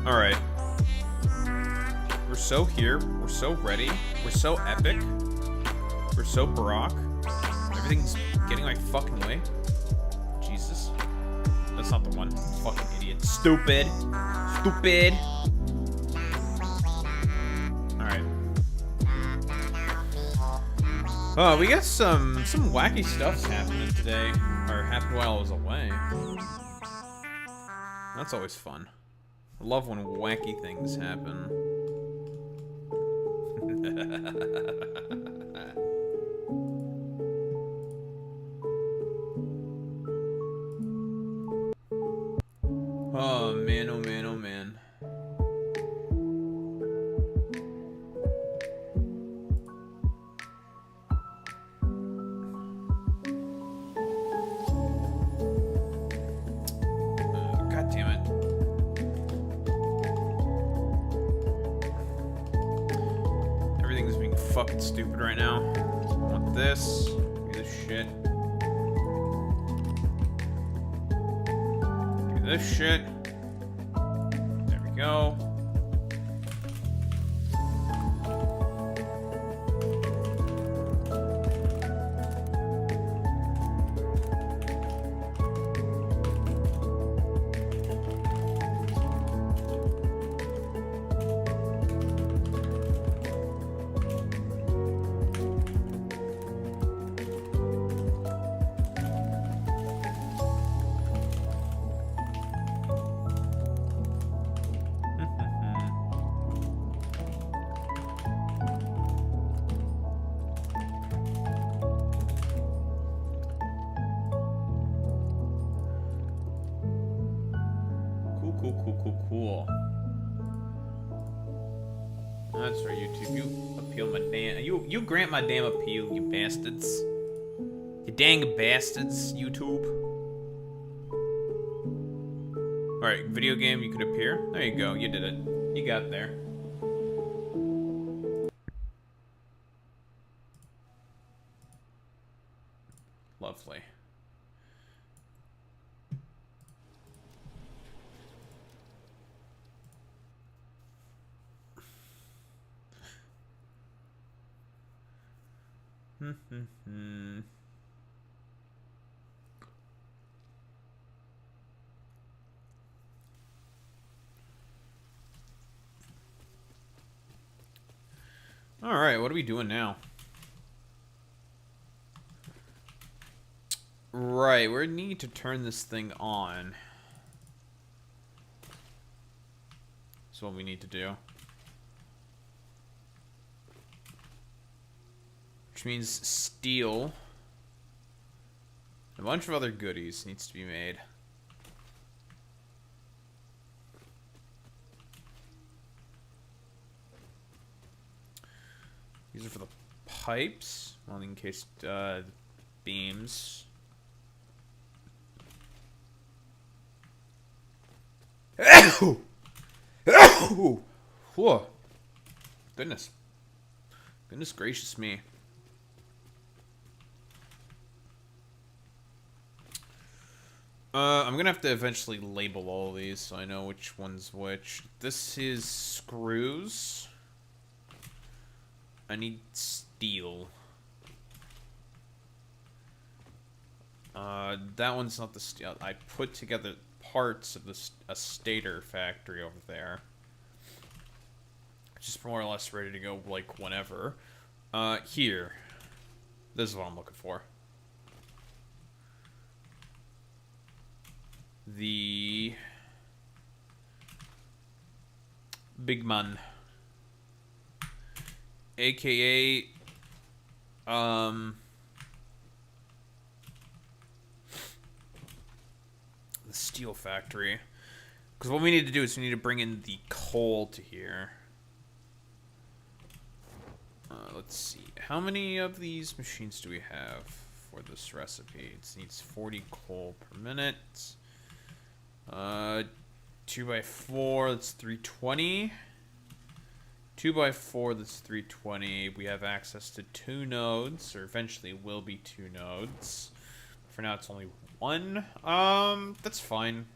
Alright. We're so here. We're so ready. We're so epic. We're so Barack. Everything's getting my fucking way. Jesus. That's not the one. Fucking idiot. Stupid. Stupid. Alright. Oh, we got some wacky stuff's happening today. Or happened while I was away. That's always fun. I love when wacky things happen. Oh man, oh man, oh man. God damn it. Everything's being fucking stupid right now. I want this. Give me this shit. Give me this shit. There we go. Cool. That's right, YouTube. You appeal my damn. You grant my damn appeal, you bastards. You dang bastards, YouTube. Alright, video game, you could appear. There you go, you did it. You got there. Lovely. Alright, what are we doing now? Right, we need to turn this thing on. That's what we need to do. Which means steel. A bunch of other goodies needs to be made. These are for the pipes. Well, in case beams. Whoa. Goodness. Goodness gracious me. I'm gonna have to eventually label all of these so I know which one's which. This is screws. I need steel. That one's not the steel. I put together parts of a stator factory over there. Just more or less ready to go, like, whenever. Here. This is what I'm looking for. The big man, aka the steel factory, because what we need to do is we need to bring in the coal to here. Let's see, how many of these machines do we have for this recipe? It needs 40 coal per minute. 2x4, that's 320. 2x4, that's 320. We have access to 2 nodes, or eventually will be 2 nodes. For now, it's only 1. That's fine.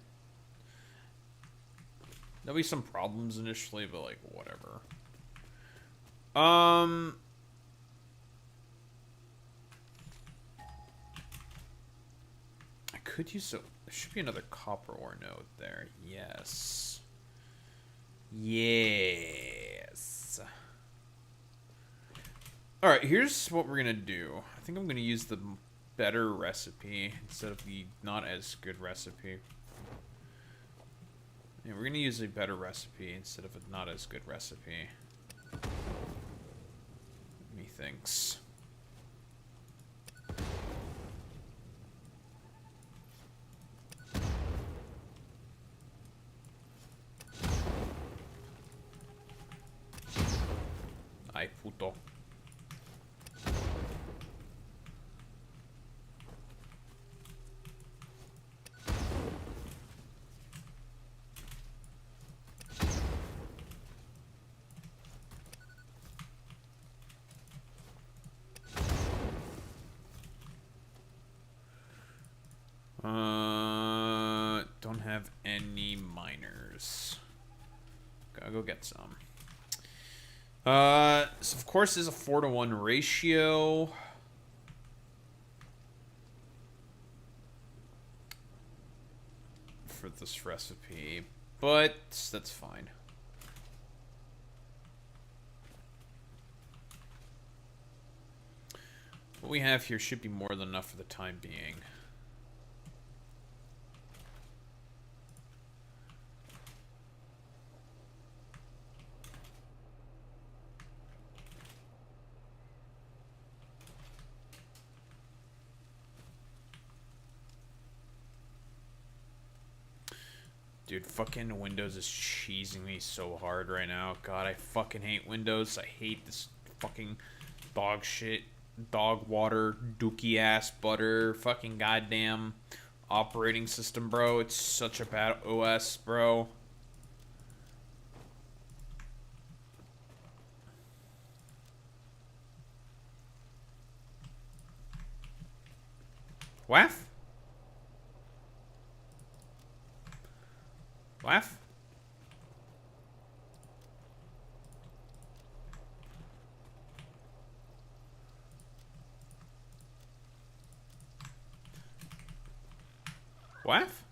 There'll be some problems initially, but like whatever. I could use there should be another copper ore node there. Yes. Yes. All right, here's what we're gonna do. I think I'm gonna use the better recipe instead of the not as good recipe. Yeah, we're gonna use a better recipe instead of a not as good recipe. Methinks. Ay, puto. Don't have any miners. Gotta go get some. So of course there's a 4-to-1 ratio. For this recipe, but that's fine. What we have here should be more than enough for the time being. Dude, fucking Windows is cheesing me so hard right now. God, I fucking hate Windows. I hate this fucking dog shit, dog water, dookie ass butter, fucking goddamn operating system, bro. It's such a bad OS, bro. Waff? Waff? Waff?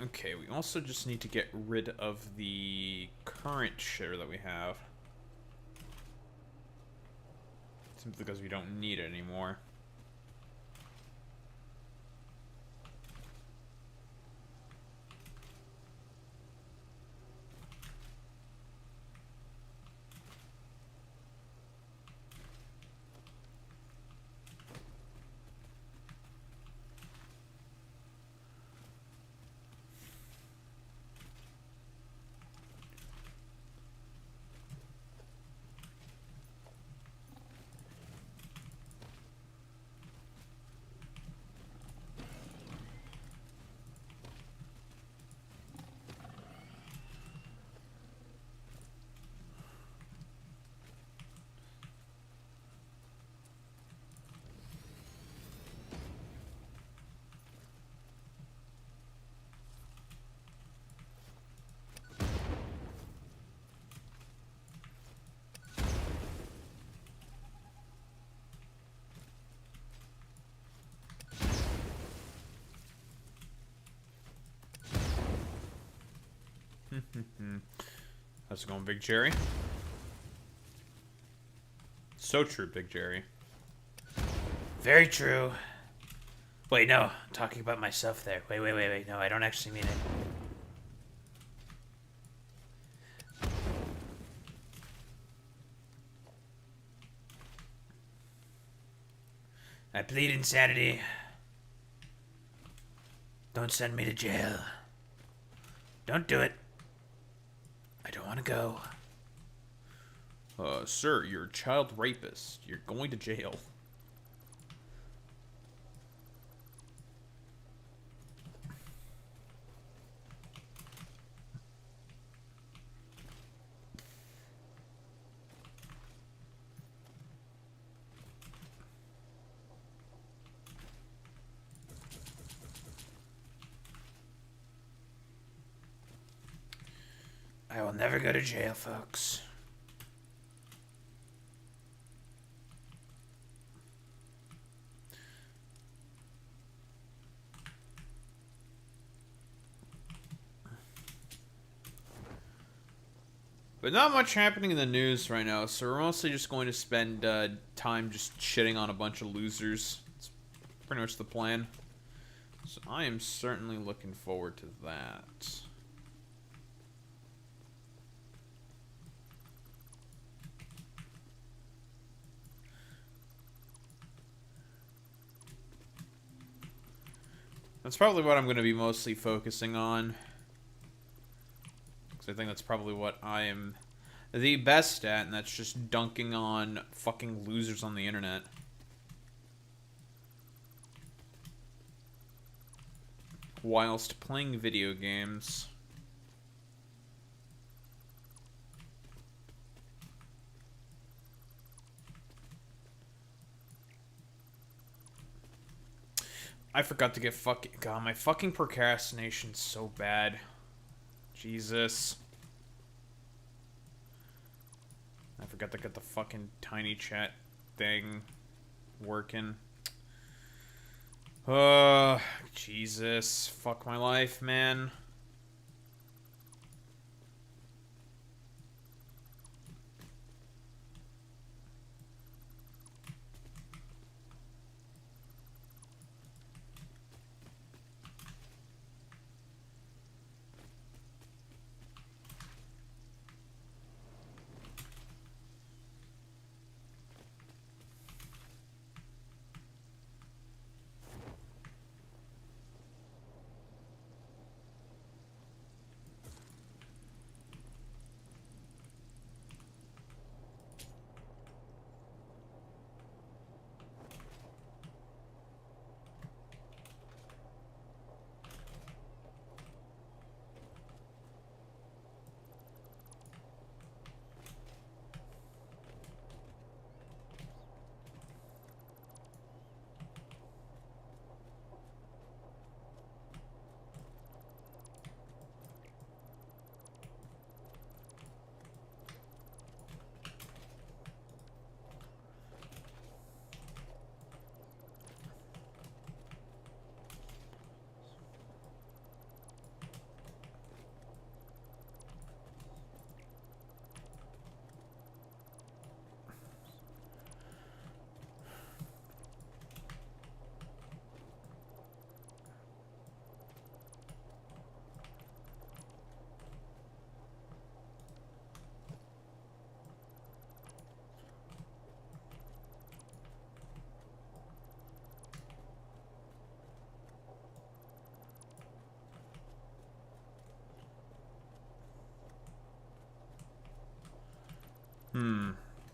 Okay, we also just need to get rid of the current share that we have. Simply because we don't need it anymore. How's it going, Big Jerry? So true, Big Jerry. Very true. Wait, no. I'm talking about myself there. Wait. No, I don't actually mean it. I plead insanity. Don't send me to jail. Don't do it. I don't want to go. Sir, you're a child rapist. You're going to jail. I will never go to jail, folks. But not much happening in the news right now, so we're mostly just going to spend time just shitting on a bunch of losers. It's pretty much the plan. So I am certainly looking forward to that. That's probably what I'm going to be mostly focusing on. Because I think that's probably what I am the best at, and that's just dunking on fucking losers on the internet. Whilst playing video games. I forgot to get fucking... God, my fucking procrastination's so bad. Jesus. I forgot to get the fucking tiny chat thing working. Jesus. Fuck my life, man.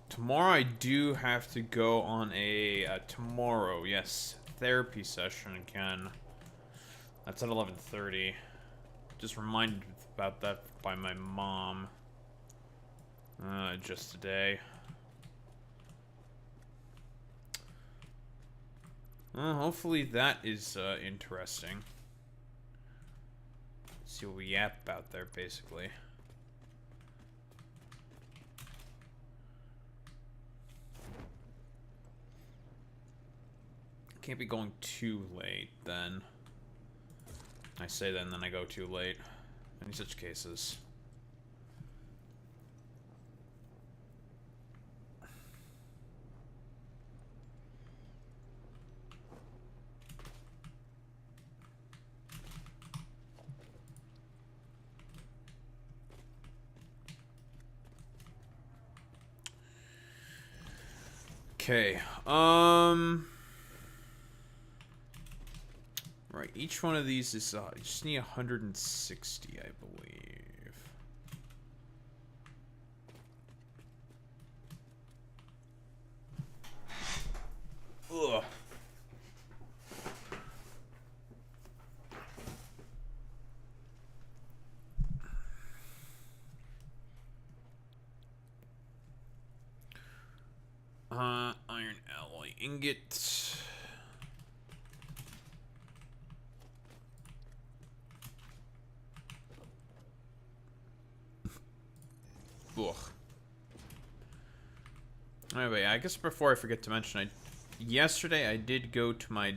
Tomorrow I do have to go on a tomorrow, yes, therapy session again. That's at 11:30. Just reminded about that by my mom. Just today. Hopefully that is interesting. See what we yap about there, basically. Can't be going too late, then. I say then I go too late. Any such cases. Okay, right, each one of these is, I just need 160, I believe. Iron alloy ingot. Ugh. Anyway, I guess before I forget to mention, yesterday I did go to my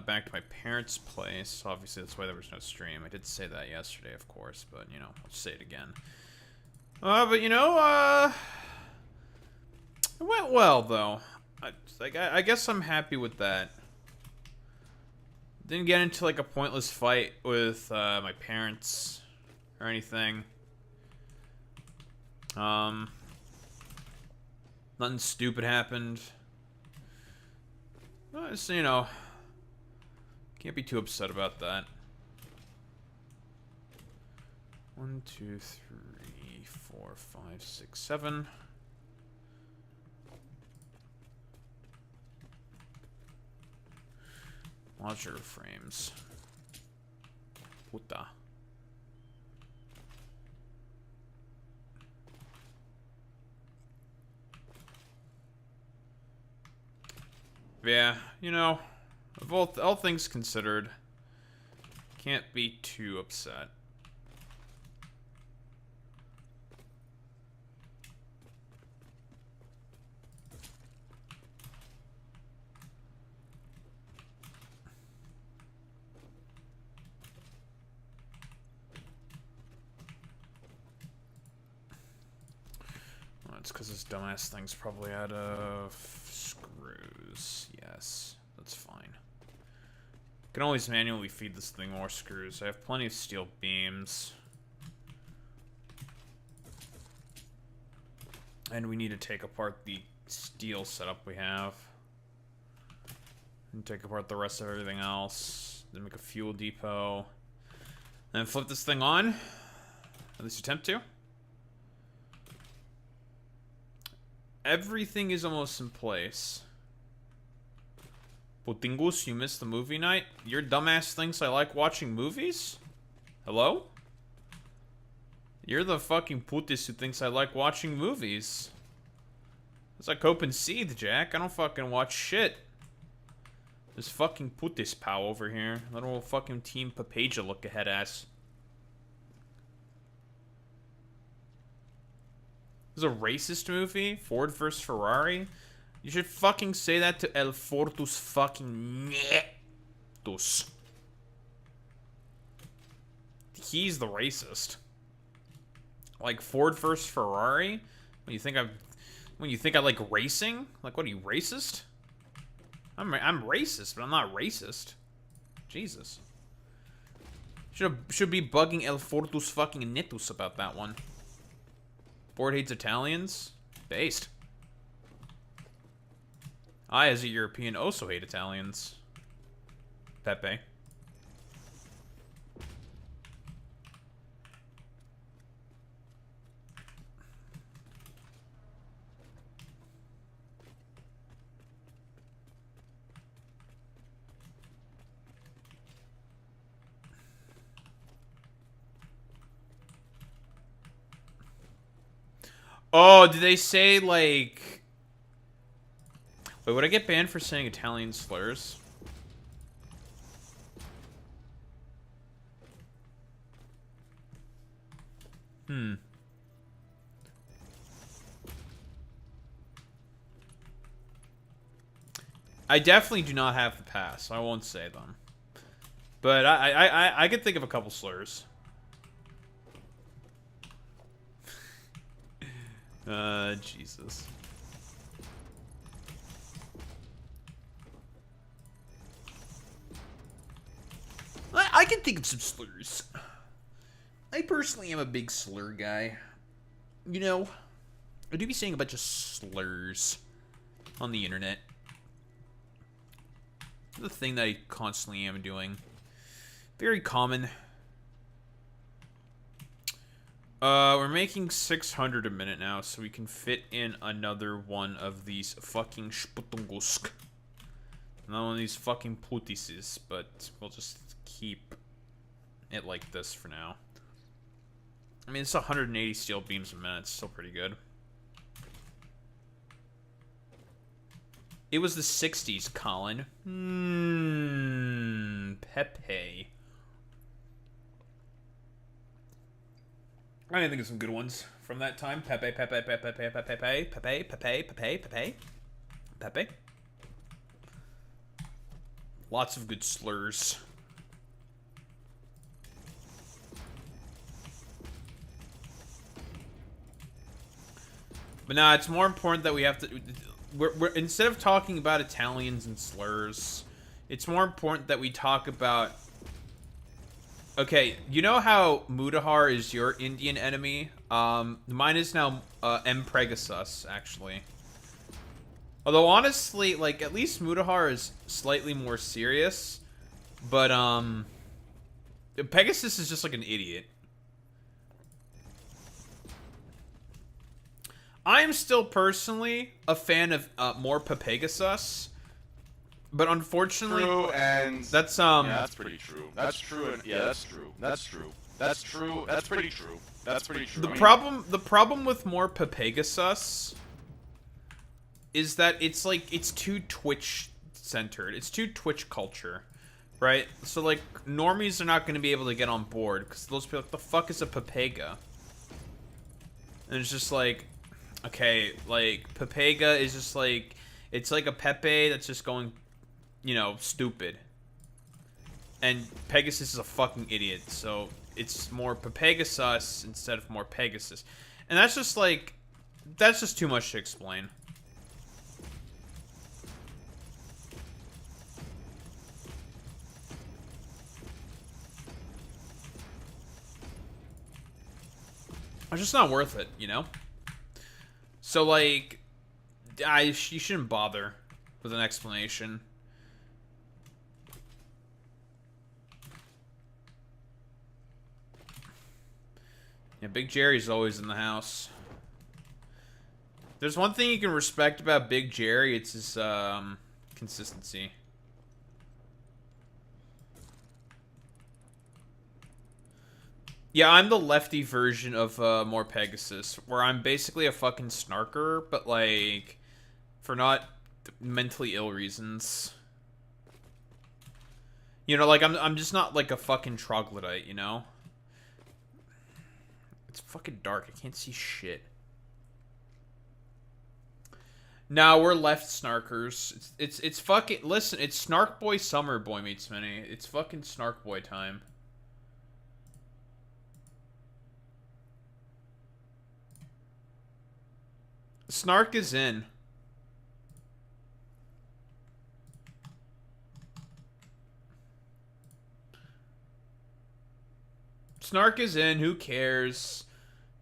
back to my parents' place. Obviously, that's why there was no stream. I did say that yesterday, of course, but you know, I'll say it again. But you know, it went well though. I guess I'm happy with that. Didn't get into like a pointless fight with my parents or anything. Nothing stupid happened. So, you know, can't be too upset about that. 1, 2, 3, 4, 5, 6, 7. Launcher frames. Puta. Yeah, you know, of all things considered, can't be too upset. Well, it's because this dumbass thing's probably out of screws. Yes, that's fine. Can always manually feed this thing more screws. I have plenty of steel beams. And we need to take apart the steel setup we have. And take apart the rest of everything else. Then make a fuel depot. Then flip this thing on. At least attempt to. Everything is almost in place. Putingus, you missed the movie night? Your dumbass thinks I like watching movies? Hello? You're the fucking putis who thinks I like watching movies. It's like open seed, Jack. I don't fucking watch shit. This fucking putis pal over here. Little fucking Team Papaja look ahead ass. This is a racist movie? Ford vs. Ferrari? You should fucking say that to El Fortus fucking Nietus. He's the racist. Like Ford vs. Ferrari? When you think I like racing? Like, what are you, racist? I'm racist, but I'm not racist. Jesus. Should be bugging El Fortus fucking Nietus about that one. Board hates Italians? Based. I, as a European, also hate Italians. Pepe. Oh, did they say, like... Wait, would I get banned for saying Italian slurs? I definitely do not have the pass, so I won't say them. But I could think of a couple slurs. Jesus. I can think of some slurs. I personally am a big slur guy. You know, I do be saying a bunch of slurs on the internet. The thing that I constantly am doing. Very common. We're making 600 a minute now, so we can fit in another one of these fucking sputungusk. Not one of these fucking putises, but we'll just keep it like this for now. I mean, it's 180 steel beams a minute. It's still pretty good. It was the 60s, Colin. Pepe. I think of some good ones from that time. Pepe. Lots of good slurs. But nah, it's more important that we have to... We're instead of talking about Italians and slurs, it's more important that we talk about... Okay, you know how Mudahar is your Indian enemy? Mine is now Mpregasus, actually. Although, honestly, like, at least Mudahar is slightly more serious. But, Pegasus is just like an idiot. I am still personally a fan of more Mpregasus, but unfortunately, true, and that's yeah, that's pretty true. That's true, and yeah, that's true. That's true. That's true. That's pretty true. That's pretty true. The problem with more Mpregasus is that it's too Twitch centered. It's too Twitch culture, right? So like normies are not going to be able to get on board because they'll just be like, "The fuck is a Pepega?" And it's just like, okay, like Pepega is just like it's like a Pepe that's just going, you know, stupid. And Pegasus is a fucking idiot, so it's more Mpregasus instead of more Pegasus. And that's just like, that's just too much to explain. It's just not worth it, you know? So, like, you shouldn't bother with an explanation. Yeah, Big Jerry's always in the house. There's one thing you can respect about Big Jerry, it's his, consistency. Yeah, I'm the lefty version of more Pegasus, where I'm basically a fucking snarker, but like for not mentally ill reasons. You know, like I'm just not like a fucking troglodyte, you know? It's fucking dark. I can't see shit. Now we're left snarkers. It's fucking listen, it's Snark Boy Summer, Boy Meets Mini. It's fucking Snark Boy time. Snark is in. Snark is in, who cares?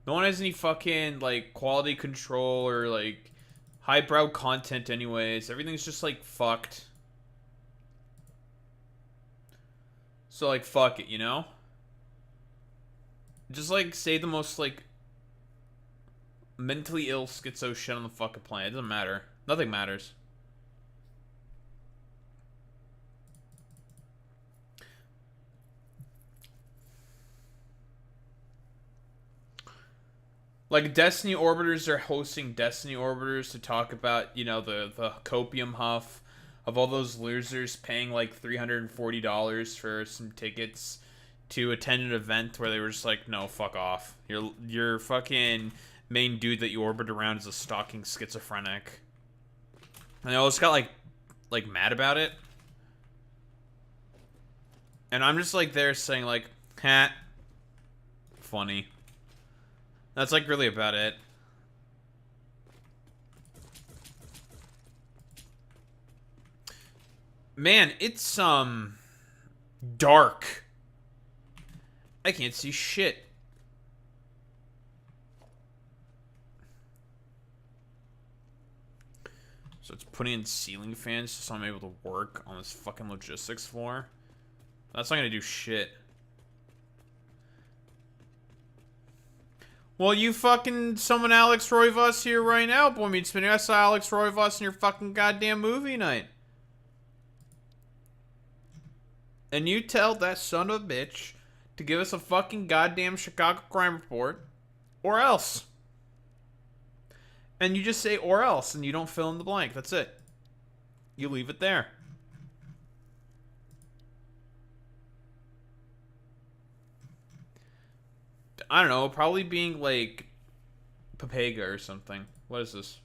No one has any fucking, like, quality control or, like, highbrow content anyways. Everything's just, like, fucked. So, like, fuck it, you know? Just, like, say the most, like, mentally ill schizo shit on the fucking planet. It doesn't matter. Nothing matters. Like, Destiny Orbiters are hosting Destiny Orbiters to talk about, you know, the copium huff of all those losers paying like $340 for some tickets to attend an event where they were just like, no, fuck off. You're fucking main dude that you orbit around is a stalking schizophrenic. And they all just got like mad about it. And I'm just like there saying like, ha, funny. That's like really about it. Man, it's dark. I can't see shit. So it's putting in ceiling fans so I'm able to work on this fucking logistics floor. That's not gonna do shit. Well, you fucking summon Alex Roivas here right now, Boy Meets Mini. I saw Alex Roivas in your fucking goddamn movie night. And you tell that son of a bitch to give us a fucking goddamn Chicago crime report, or else. And you just say or else, and you don't fill in the blank. That's it. you leave it there. I don't know, probably being like Papega or something. What is this?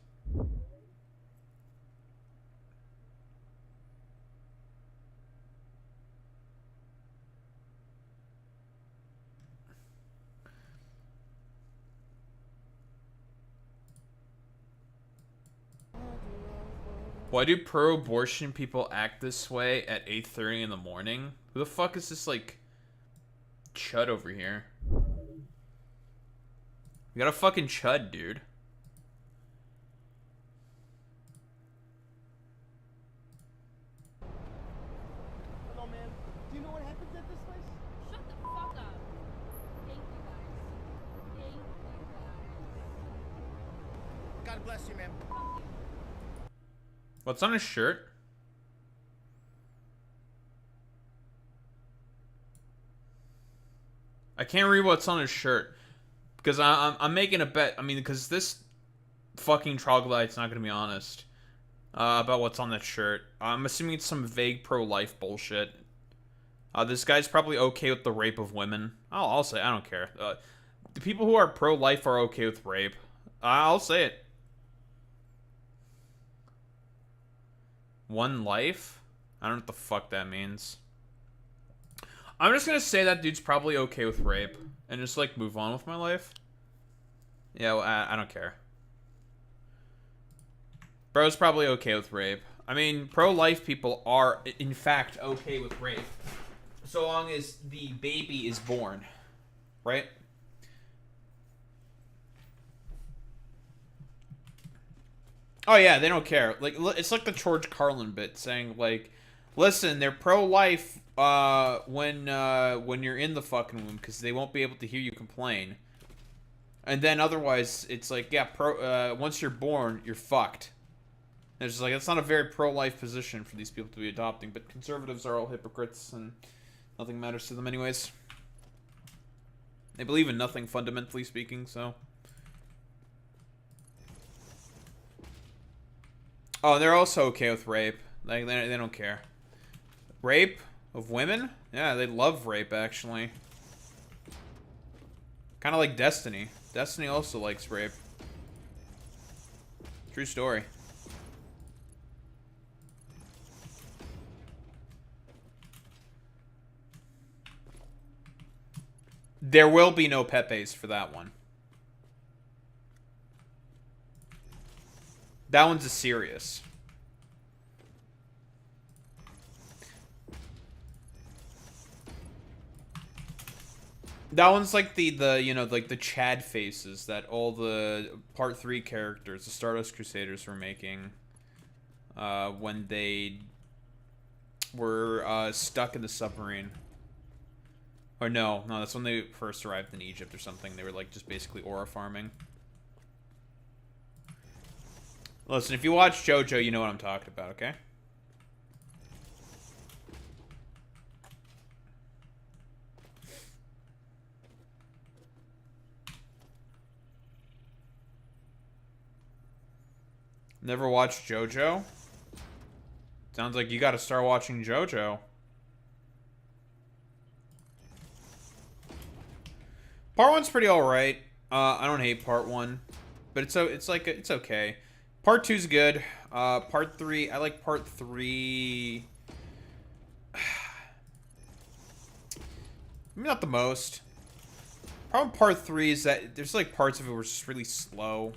Why do pro-abortion people act this way at 8:30 in the morning? Who the fuck is this, like, chud over here? You got a fucking chud, dude. Hello, man. Do you know what happens at this place? Shut the fuck up. Thank you guys. Thank you guys. God bless you, man. What's on his shirt? I can't read what's on his shirt. Because I'm making a bet. I mean, because this fucking troglodyte's not going to be honest about what's on that shirt. I'm assuming it's some vague pro-life bullshit. This guy's probably okay with the rape of women. I'll say, I don't care. The people who are pro-life are okay with rape. I'll say it. One life? I don't know what the fuck that means. I'm just gonna say that dude's probably okay with rape. And just, like, move on with my life. Yeah, well, I don't care. Bro's probably okay with rape. I mean, pro-life people are, in fact, okay with rape. So long as the baby is born. Right? Oh yeah, they don't care. Like, it's like the George Carlin bit saying, like, listen, they're pro-life when you're in the fucking womb because they won't be able to hear you complain. And then otherwise, it's like, yeah, once you're born, you're fucked. And it's just like, it's not a very pro-life position for these people to be adopting, but conservatives are all hypocrites and nothing matters to them anyways. They believe in nothing, fundamentally speaking, so... Oh, and they're also okay with rape. Like, they don't care. Rape of women? Yeah, they love rape, actually. Kind of like Destiny. Destiny also likes rape. True story. There will be no Pepes for that one. That one's a serious. That one's like the you know, like the Chad faces that all the Part 3 characters, the Stardust Crusaders, were making when they were stuck in the submarine. Or no, that's when they first arrived in Egypt or something. They were like just basically aura farming. Listen, if you watch JoJo, you know what I'm talking about, okay? Never watched JoJo? Sounds like you gotta start watching JoJo. Part 1's pretty alright. I don't hate Part 1. But it's okay. Part 2's good. Part 3, I like Part 3. Maybe not the most. Problem with Part 3 is that there's like parts of it were just really slow.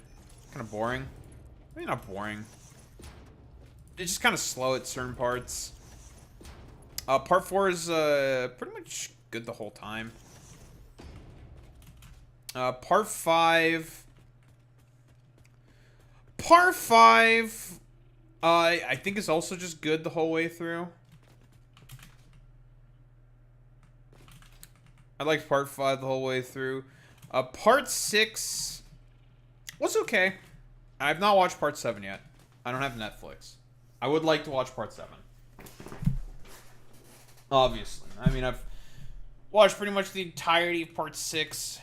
Kind of boring. Maybe not boring. It's just kind of slow at certain parts. Part 4 is pretty much good the whole time. Part 5... Part 5, I think is also just good the whole way through. I liked Part 5 the whole way through. Part 6 was okay. I've not watched Part 7 yet. I don't have Netflix. I would like to watch Part 7. Obviously. I mean, I've watched pretty much the entirety of Part 6.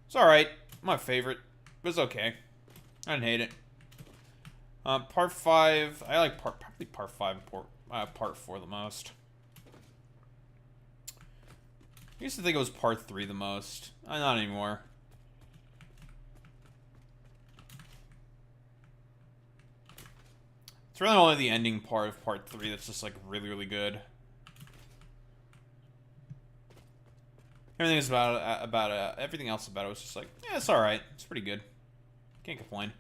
It's alright. My favorite. It was okay. I didn't hate it. Part 5. I like probably part 5 and part 4 the most. I used to think it was part 3 the most. Not anymore. It's really only the ending part of part 3 that's just like really, really good. Everything is everything else about it was just like, yeah, it's all right. It's pretty good. Can't complain.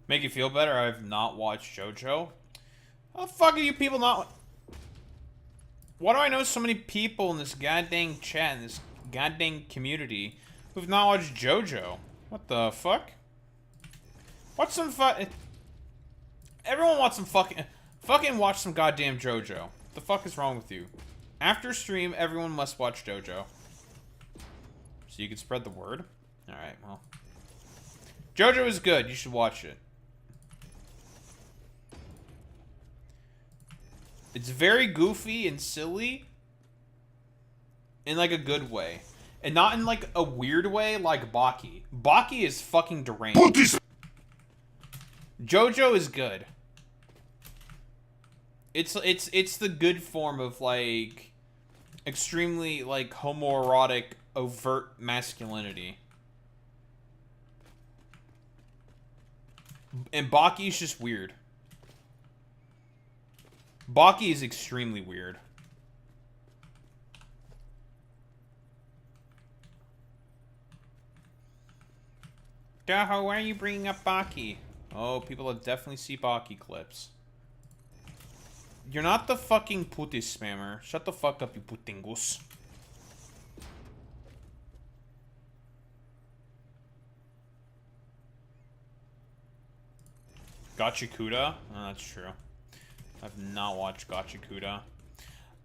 Make you feel better? I've not watched JoJo. How the fuck are you people not... Why do I know so many people in this goddamn chat, in this goddamn community, who've not watched JoJo? What the fuck? Watch some Everyone wants some fucking watch some goddamn JoJo. What the fuck is wrong with you? After stream, everyone must watch JoJo. So you can spread the word? Alright, well. JoJo is good. You should watch it. It's very goofy and silly. In like a good way. And not in like a weird way like Baki. Baki is fucking deranged. JoJo is good. It's the good form of like extremely like homoerotic overt masculinity. And Baki is just weird. Baki is extremely weird. Daho, why are you bringing up Baki? Oh, people have definitely seen Baki clips. You're not the fucking putis spammer. Shut the fuck up, you putingus. Gachikuda? Oh, that's true. I've not watched Gachikuda.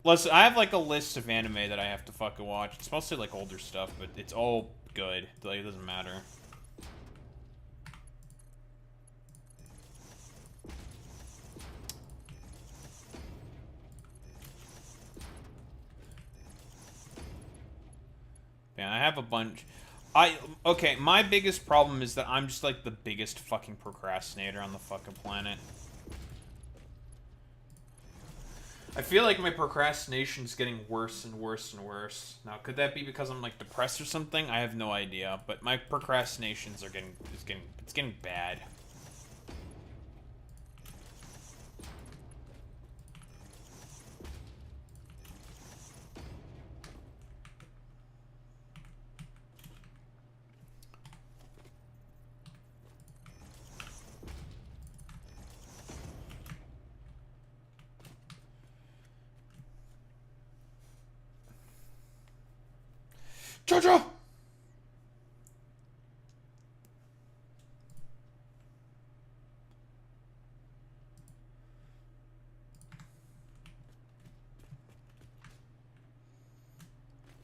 Listen, I have like a list of anime that I have to fucking watch. It's mostly like older stuff, but it's all good. Like, it doesn't matter. Yeah, I have a bunch. Okay, my biggest problem is that I'm just like the biggest fucking procrastinator on the fucking planet. I feel like my procrastination is getting worse and worse and worse. Now, could that be because I'm like depressed or something? I have no idea, but my procrastinations are it's getting bad. JoJo!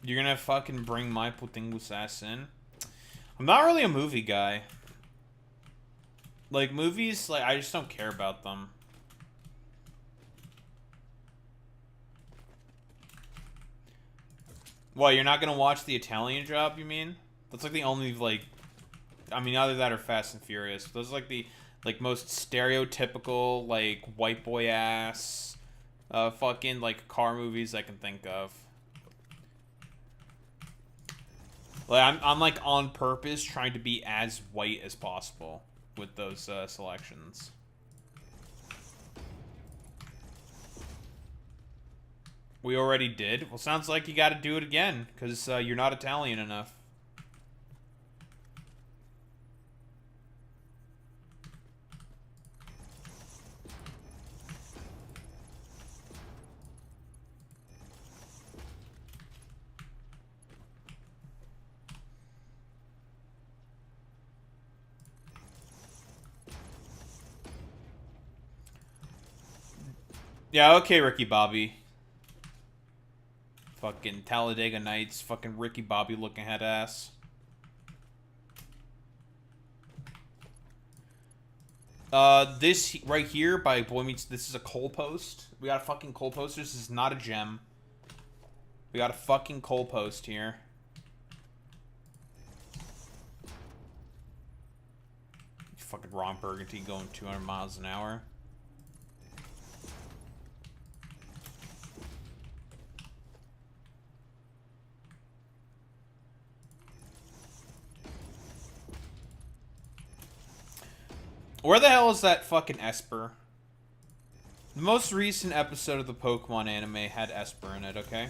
You're gonna fucking bring my putingus ass in? I'm not really a movie guy. Like, movies, like, I just don't care about them. What, you're not gonna watch The Italian Job, you mean? That's like the only, like... I mean, either that or Fast and Furious. Those are like the, like, most stereotypical, like, white boy ass, fucking, like, car movies I can think of. Like, I'm like, on purpose trying to be as white as possible with those, selections. We already did? Well, sounds like you gotta do it again, because you're not Italian enough. Yeah, okay, Ricky Bobby. Fucking Talladega Nights, fucking Ricky Bobby looking head ass. This right here by Boy Meets, this is a coal post. We got a fucking coal post. This is not a gem. We got a fucking coal post here. Fucking Ron Burgundy going 200 miles an hour. Where the hell is that fucking Esper? The most recent episode of the Pokemon anime had Esper in it, okay?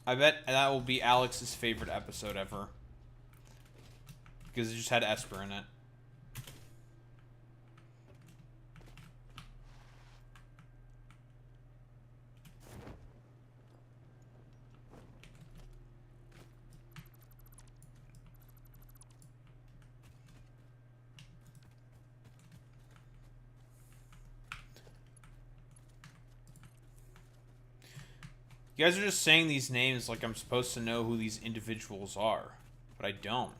I bet that will be Alex's favorite episode ever. Because it just had Esper in it. You guys are just saying these names like I'm supposed to know who these individuals are. But I don't.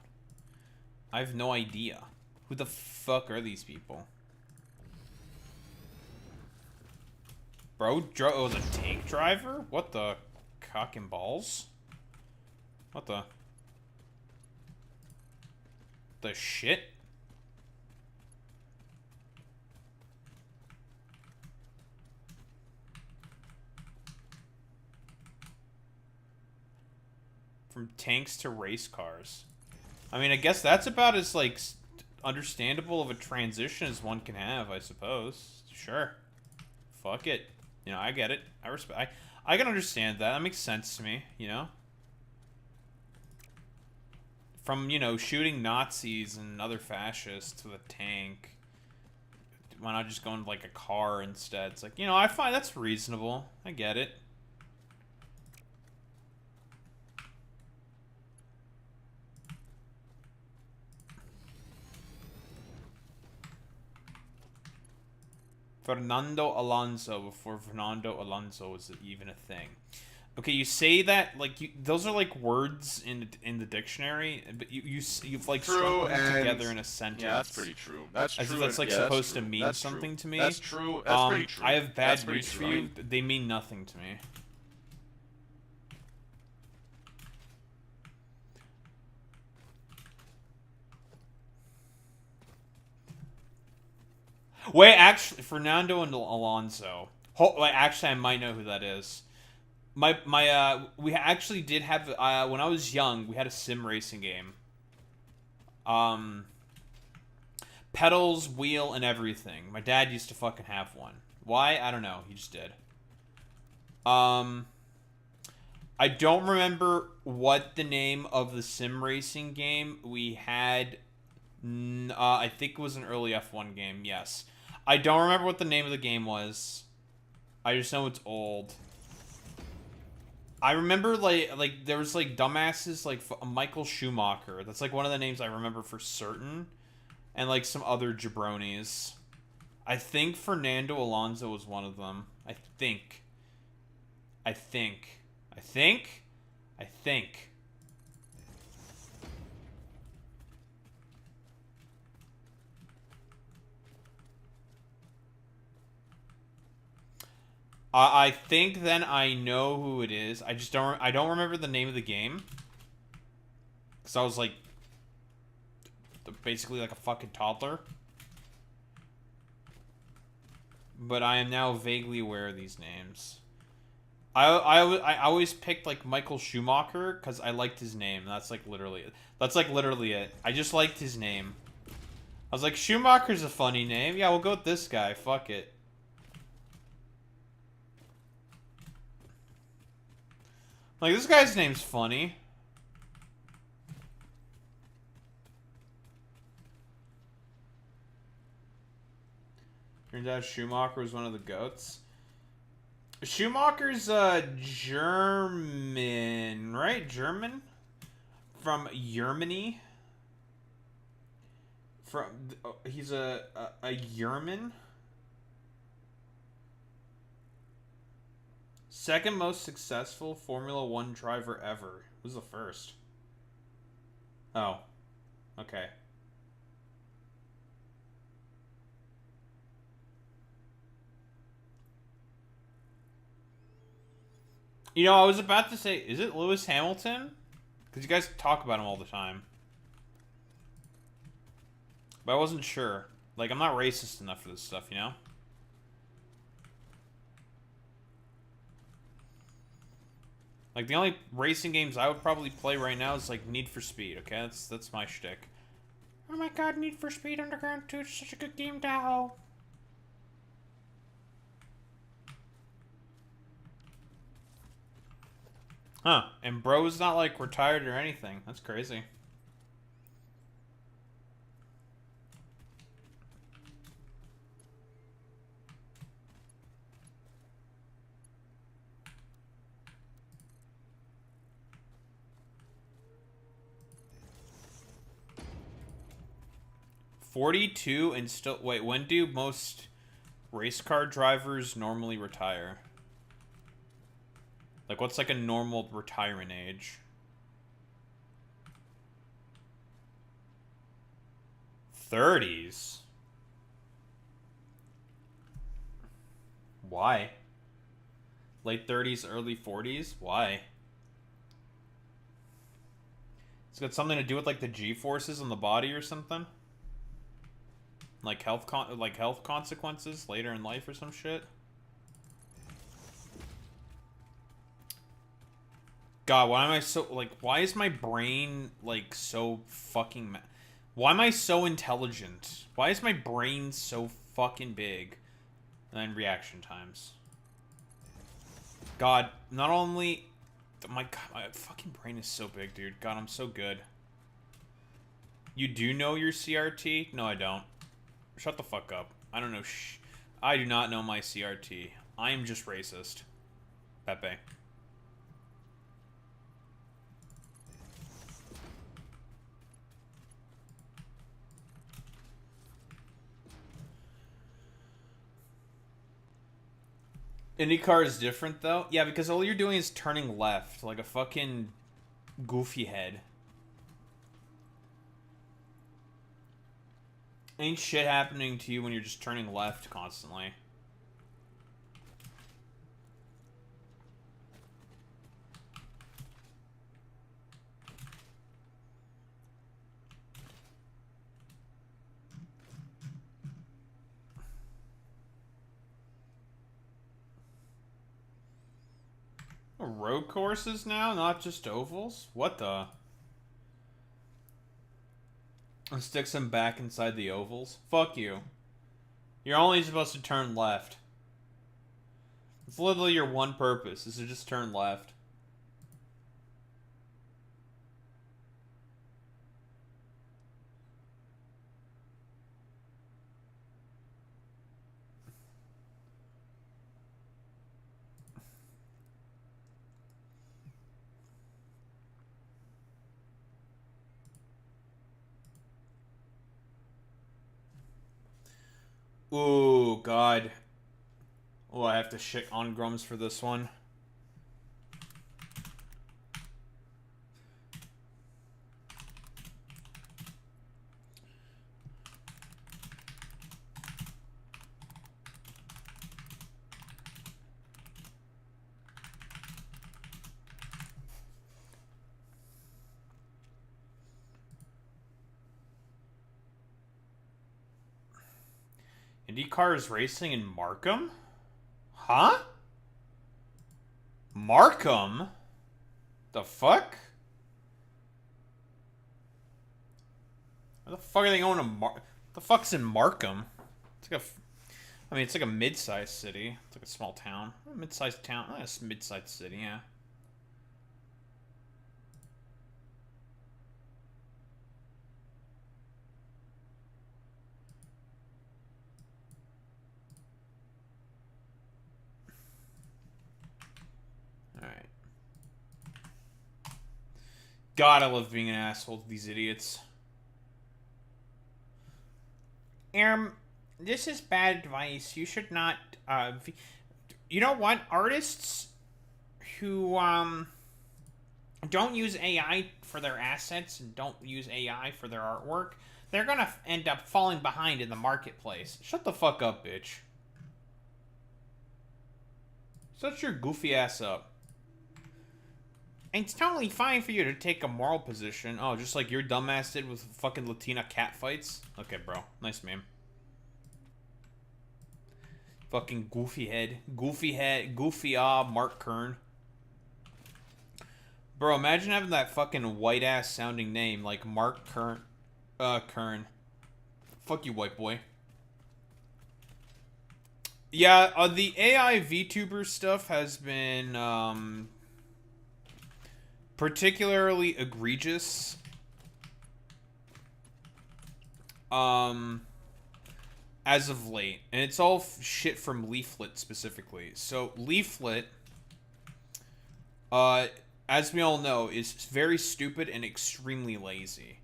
I have no idea. Who the fuck are these people? Bro, was a tank driver? What the cock and balls? What the shit? From tanks to race cars. I mean, I guess that's about as, like, understandable of a transition as one can have, I suppose. Sure. Fuck it. You know, I get it. I respect. I can understand that. That makes sense to me, you know? From, you know, shooting Nazis and other fascists to the tank. Why not just go into, like, a car instead? It's like, you know, I find that's reasonable. I get it. Fernando Alonso before Fernando Alonso was even a thing. Okay, you say that like those are like words in the dictionary, but you've like strung them together in a sentence. Yeah, that's pretty true. That's true. As if that's like supposed to mean something to me. That's true. That's pretty true. I have bad news for you. They mean nothing to me. Wait, actually, Fernando and Alonso. Wait, actually, I might know who that is. We actually did have when I was young, we had a sim racing game. Pedals, wheel, and everything. My dad used to fucking have one. Why? I don't know. He just did. I don't remember what the name of the sim racing game we had. I think it was an early F1 game. Yes. I don't remember what the name of the game was. I just know it's old. I remember like there was like dumbasses like Michael Schumacher. That's like one of the names I remember for certain, and like some other jabronis. I think Fernando Alonso was one of them. I think. I think then I know who it is. I don't remember the name of the game. Cause I was like basically like a fucking toddler. But I am now vaguely aware of these names. I always picked like Michael Schumacher because I liked his name. That's like literally it. I just liked his name. I was like, Schumacher's a funny name. Yeah, we'll go with this guy. Fuck it. Like, this guy's name's funny. Turns out Schumacher was one of the GOATs. Schumacher's, German, right? German? From Germany? He's a German? Second most successful Formula One driver ever. Who's the first? Oh. Okay. You know, I was about to say, is it Lewis Hamilton? Because you guys talk about him all the time. But I wasn't sure. Like, I'm not racist enough for this stuff, you know? Like, the only racing games I would probably play right now is, like, Need for Speed, okay? That's my shtick. Oh my god, Need for Speed Underground 2 is such a good game, Dow. Huh. And bro's not, like, retired or anything. That's crazy. $42 and still... Wait, when do most race car drivers normally retire? Like, what's, like, a normal retirement age? 30s? Why? Late 30s, early 40s? Why? It's got something to do with, like, the G-forces in the body or something? Like health consequences later in life or some shit? God, why am I so, like, why is my brain, like, so fucking why am I so intelligent? Why is my brain so fucking big? And then reaction times. God, not only... my fucking brain is so big, dude. God, I'm so good. You do know your CRT? No, I don't. Shut the fuck up. I don't know I do not know my CRT. I am just racist. Pepe. IndyCar is different, though? Yeah, because all you're doing is turning left, like a fucking goofy head. Ain't shit happening to you when you're just turning left constantly. Road courses now, not just ovals? What the? And sticks them back inside the ovals? Fuck you. You're only supposed to turn left. It's literally your one purpose, is to just turn left. Ooh, God. Oh, I have to shit on Grums for this one. IndyCar is racing in Markham? Huh? Markham? The fuck? Where the fuck are they going to the fuck's in Markham? It's like I mean, it's like a mid-sized city. It's like a small town. A mid-sized town. It's a mid-sized city, yeah. Alright. God, I love being an asshole to these idiots. This is bad advice. You should not, you know what? Artists don't use AI for their assets and don't use AI for their artwork, they're gonna end up falling behind in the marketplace. Shut the fuck up, bitch. Shut your goofy ass up. And it's totally fine for you to take a moral position. Oh, just like your dumbass did with fucking Latina cat fights? Okay, bro. Nice meme. Fucking goofy head. Goofy Mark Kern. Bro, imagine having that fucking white-ass sounding name like Mark Kern. Kern. Fuck you, white boy. Yeah, the AI VTuber stuff has been, particularly egregious. As of late. And it's all shit from Leaflet specifically. So, Leaflet, as we all know, is very stupid and extremely lazy.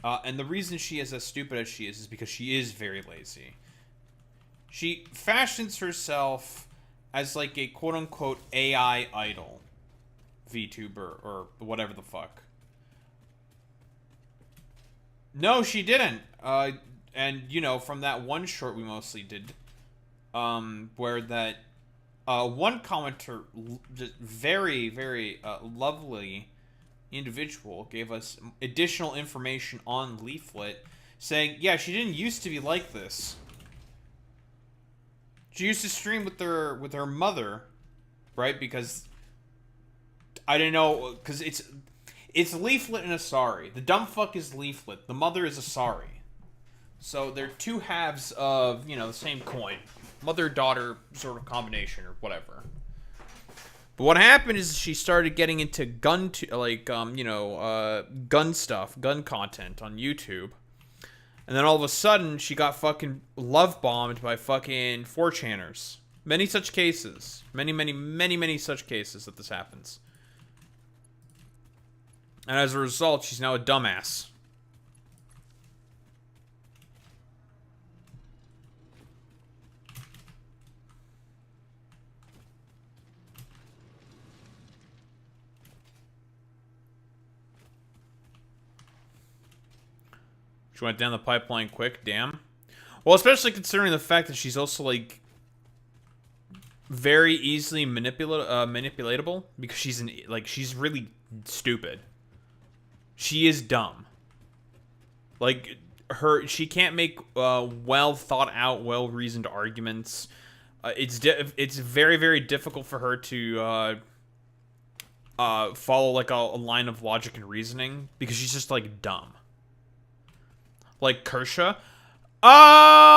And the reason she is as stupid as she is because she is very lazy. She fashions herself as like a quote-unquote AI idol VTuber or whatever the fuck. No, she didn't. And, you know, from that one short we mostly did, where that one commenter, just very, very lovely individual, gave us additional information on Leaflet, saying, yeah, she didn't used to be like this. She used to stream with her mother, right? Because I didn't know, because it's Leaflet and Asari. The dumb fuck is Leaflet. The mother is Asari. So they're two halves of, you know, the same coin. Mother-daughter sort of combination or whatever. But what happened is she started getting into gun stuff, gun content on YouTube. And then all of a sudden, she got fucking love-bombed by fucking 4chaners. Many such cases. Many such cases that this happens. And as a result, she's now a dumbass. She went down the pipeline quick, damn. Well, especially considering the fact that she's also, like, very easily manipulatable. Because she's really stupid. She is dumb. Like, she can't make well thought out, well reasoned arguments. It's very, very difficult for her to follow, like, a line of logic and reasoning. Because she's just, like, dumb. Like Kershaw. I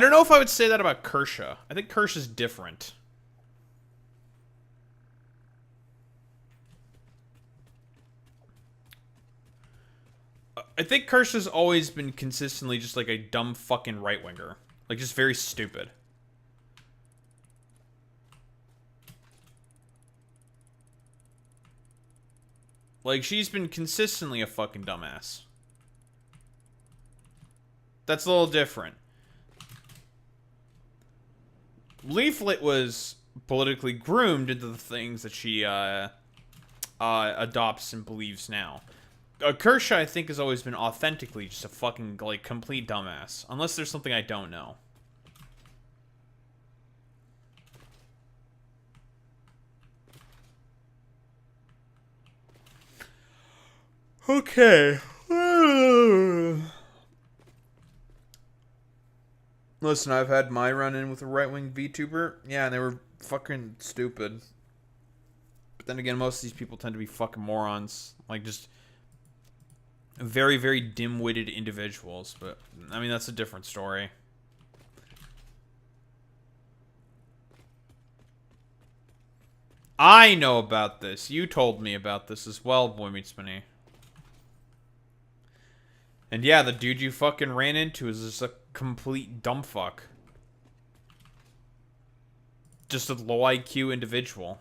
don't know if I would say that about Kershaw. I think Kershaw's different. I think Kershaw's always been consistently just like a dumb fucking right-winger. Like, just very stupid. Like, she's been consistently a fucking dumbass. That's a little different. Leaflet was politically groomed into the things that she adopts and believes now. Kershaw, I think, has always been authentically just a fucking, like, complete dumbass. Unless there's something I don't know. Okay. Listen, I've had my run-in with a right-wing VTuber. Yeah, and they were fucking stupid. But then again, most of these people tend to be fucking morons. Like, just very, very dim-witted individuals. But, I mean, that's a different story. I know about this. You told me about this as well, Boy Meets Minnie. And yeah, the dude you fucking ran into is just a complete dumbfuck. Just a low IQ individual.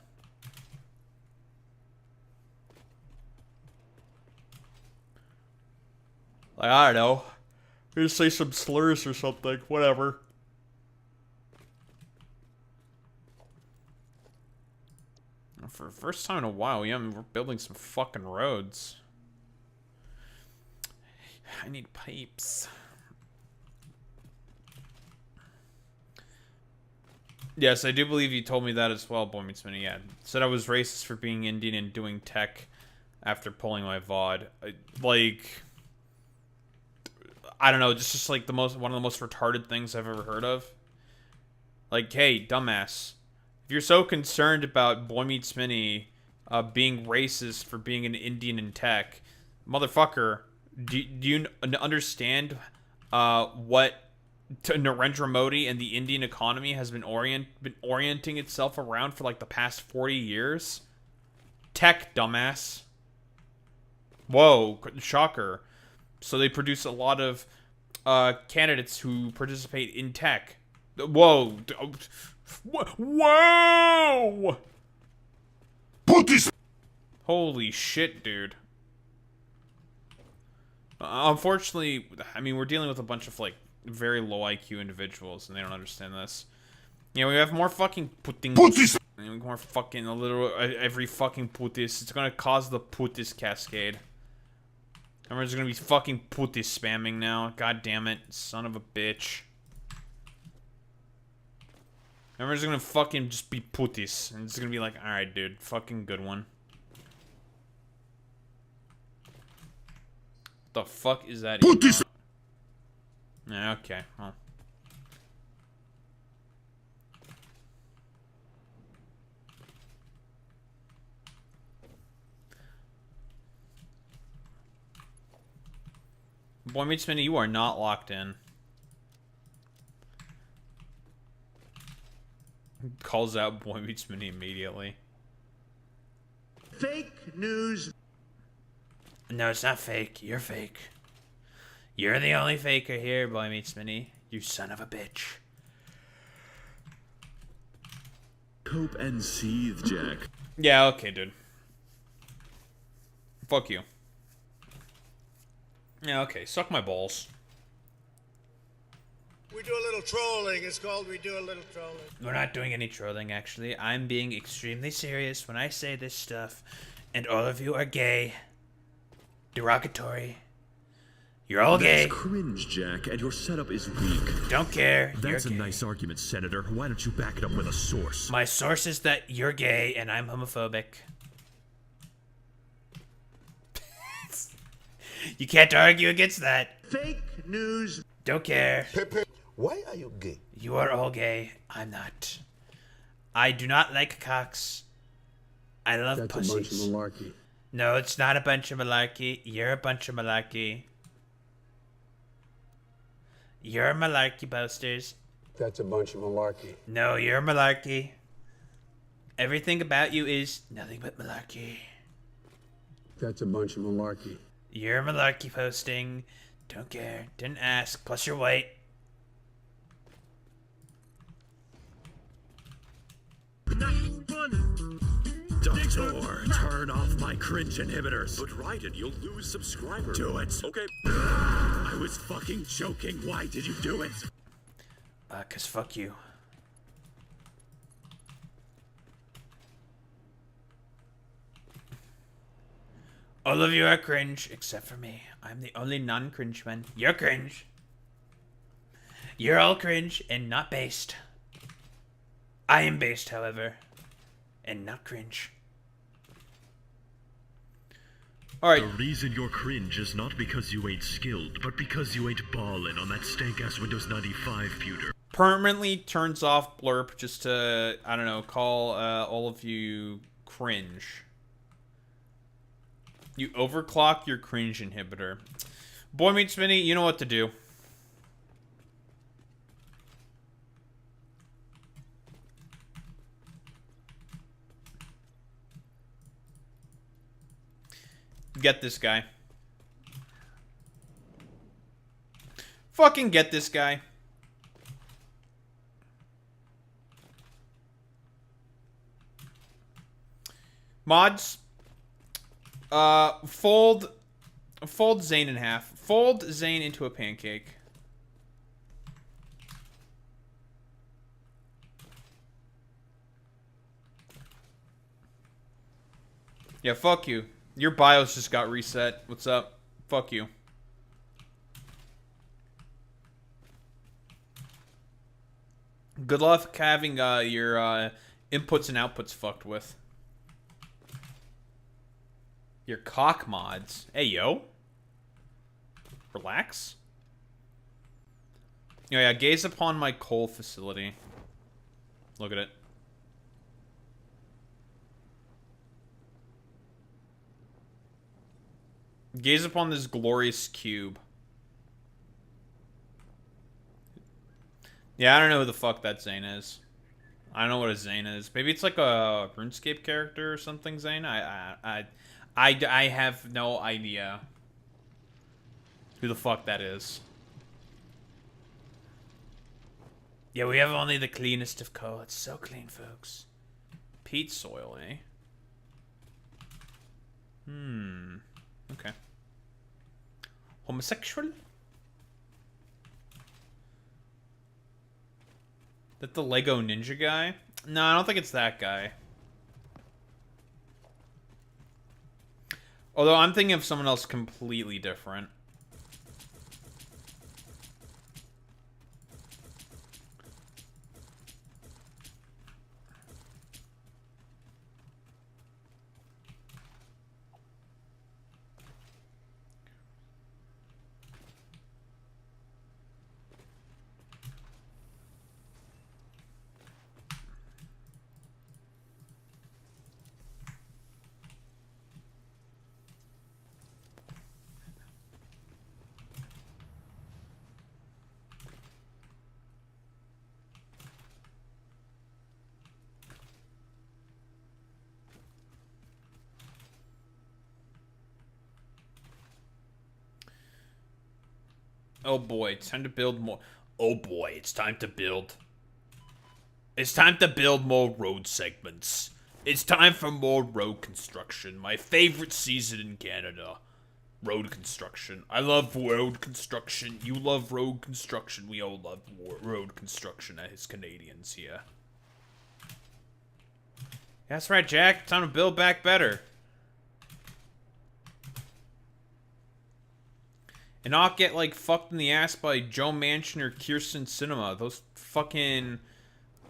Like, I don't know. Just say some slurs or something. Whatever. For the first time in a while, yeah, I mean, we're building some fucking roads. I need pipes. Yes, I do believe you told me that as well, Boy Meets Mini. Yeah, said I was racist for being Indian and doing tech after pulling my VOD. I don't know, just like one of the most retarded things I've ever heard of. Like, hey, dumbass, if you're so concerned about Boy Meets Mini being racist for being an Indian in tech, motherfucker, do you understand what Narendra Modi and the Indian economy has been orienting itself around for like the past 40 years? Tech, dumbass. Whoa, shocker. So they produce a lot of candidates who participate in tech. Whoa. Whoa! Put this. Holy shit, dude. Unfortunately, I mean, we're dealing with a bunch of, like, very low IQ individuals, and they don't understand this. You know, we have more fucking putis. More fucking every fucking putis. It's gonna cause the putis cascade. Everyone's gonna be fucking putis spamming now. God damn it. Son of a bitch. Everyone's gonna fucking just be putis. And it's gonna be like, alright, dude. Fucking good one. What the fuck is that? Putis! Yeah, okay. Well. Boy Meets Mini, you are not locked in. Calls out Boy Meets Mini immediately. Fake news. No, it's not fake. You're fake. You're the only faker here, Boy Meets Mini. You son of a bitch. Cope and seethe, Jack. Yeah, okay, dude. Fuck you. Yeah, okay. Suck my balls. We do a little trolling. It's called we do a little trolling. We're not doing any trolling, actually. I'm being extremely serious when I say this stuff. And all of you are gay. Derogatory. You're all gay. That's cringe, Jack, and your setup is weak. Don't care. That's a You're gay. nice argument, Senator. Why don't you back it up with a source? My source is that you're gay and I'm homophobic. You can't argue against that. Fake news. Don't care. Pepe, why are you gay? You are all gay. I'm not. I do not like cocks. I love pussies. That's a bunch of malarkey. No, it's not a bunch of malarkey. You're a bunch of malarkey. You're malarkey boasters. That's a bunch of malarkey. No, you're malarkey. Everything about you is nothing but malarkey. That's a bunch of malarkey. You're malarkey posting. Don't care. Didn't ask. Plus you're white. Doctor, turn off my cringe inhibitors. But Raiden, you'll lose subscribers. Do it. Okay. I was fucking joking. Why did you do it? 'Cause fuck you. All of you are cringe, except for me. I'm the only non-cringe one. You're cringe. You're all cringe and not based. I am based, however, and not cringe. Alright. The reason you're cringe is not because you ain't skilled, but because you ain't ballin' on that stank-ass Windows 95 pewter. Permanently turns off blurp just to, I don't know, call all of you cringe. You overclock your cringe inhibitor. Boy Meets Mini, you know what to do. Get this guy. Fucking get this guy. Mods. Fold Zane in half. Fold Zane into a pancake. Yeah, fuck you. Your BIOS just got reset. What's up? Fuck you. Good luck having your inputs and outputs fucked with. Your cock mods. Hey, yo. Relax. Yeah, gaze upon my coal facility. Look at it. Gaze upon this glorious cube. Yeah, I don't know who the fuck that Zane is. I don't know what a Zane is. Maybe it's like a RuneScape character or something, Zane? I have no idea who the fuck that is. Yeah, we have only the cleanest of coal. It's so clean, folks. Peat soil, eh? Okay. Homosexual? That the Lego Ninja guy? No, I don't think it's that guy. Although I'm thinking of someone else completely different. Oh boy, it's time to build more. Oh boy, it's time to build. It's time to build more road segments. It's time for more road construction. My favorite season in Canada. Road construction. I love road construction. You love road construction. We all love road construction as Canadians here. That's right, Jack. Time to build back better. And not get, like, fucked in the ass by Joe Manchin or Kirsten Sinema. Those fucking,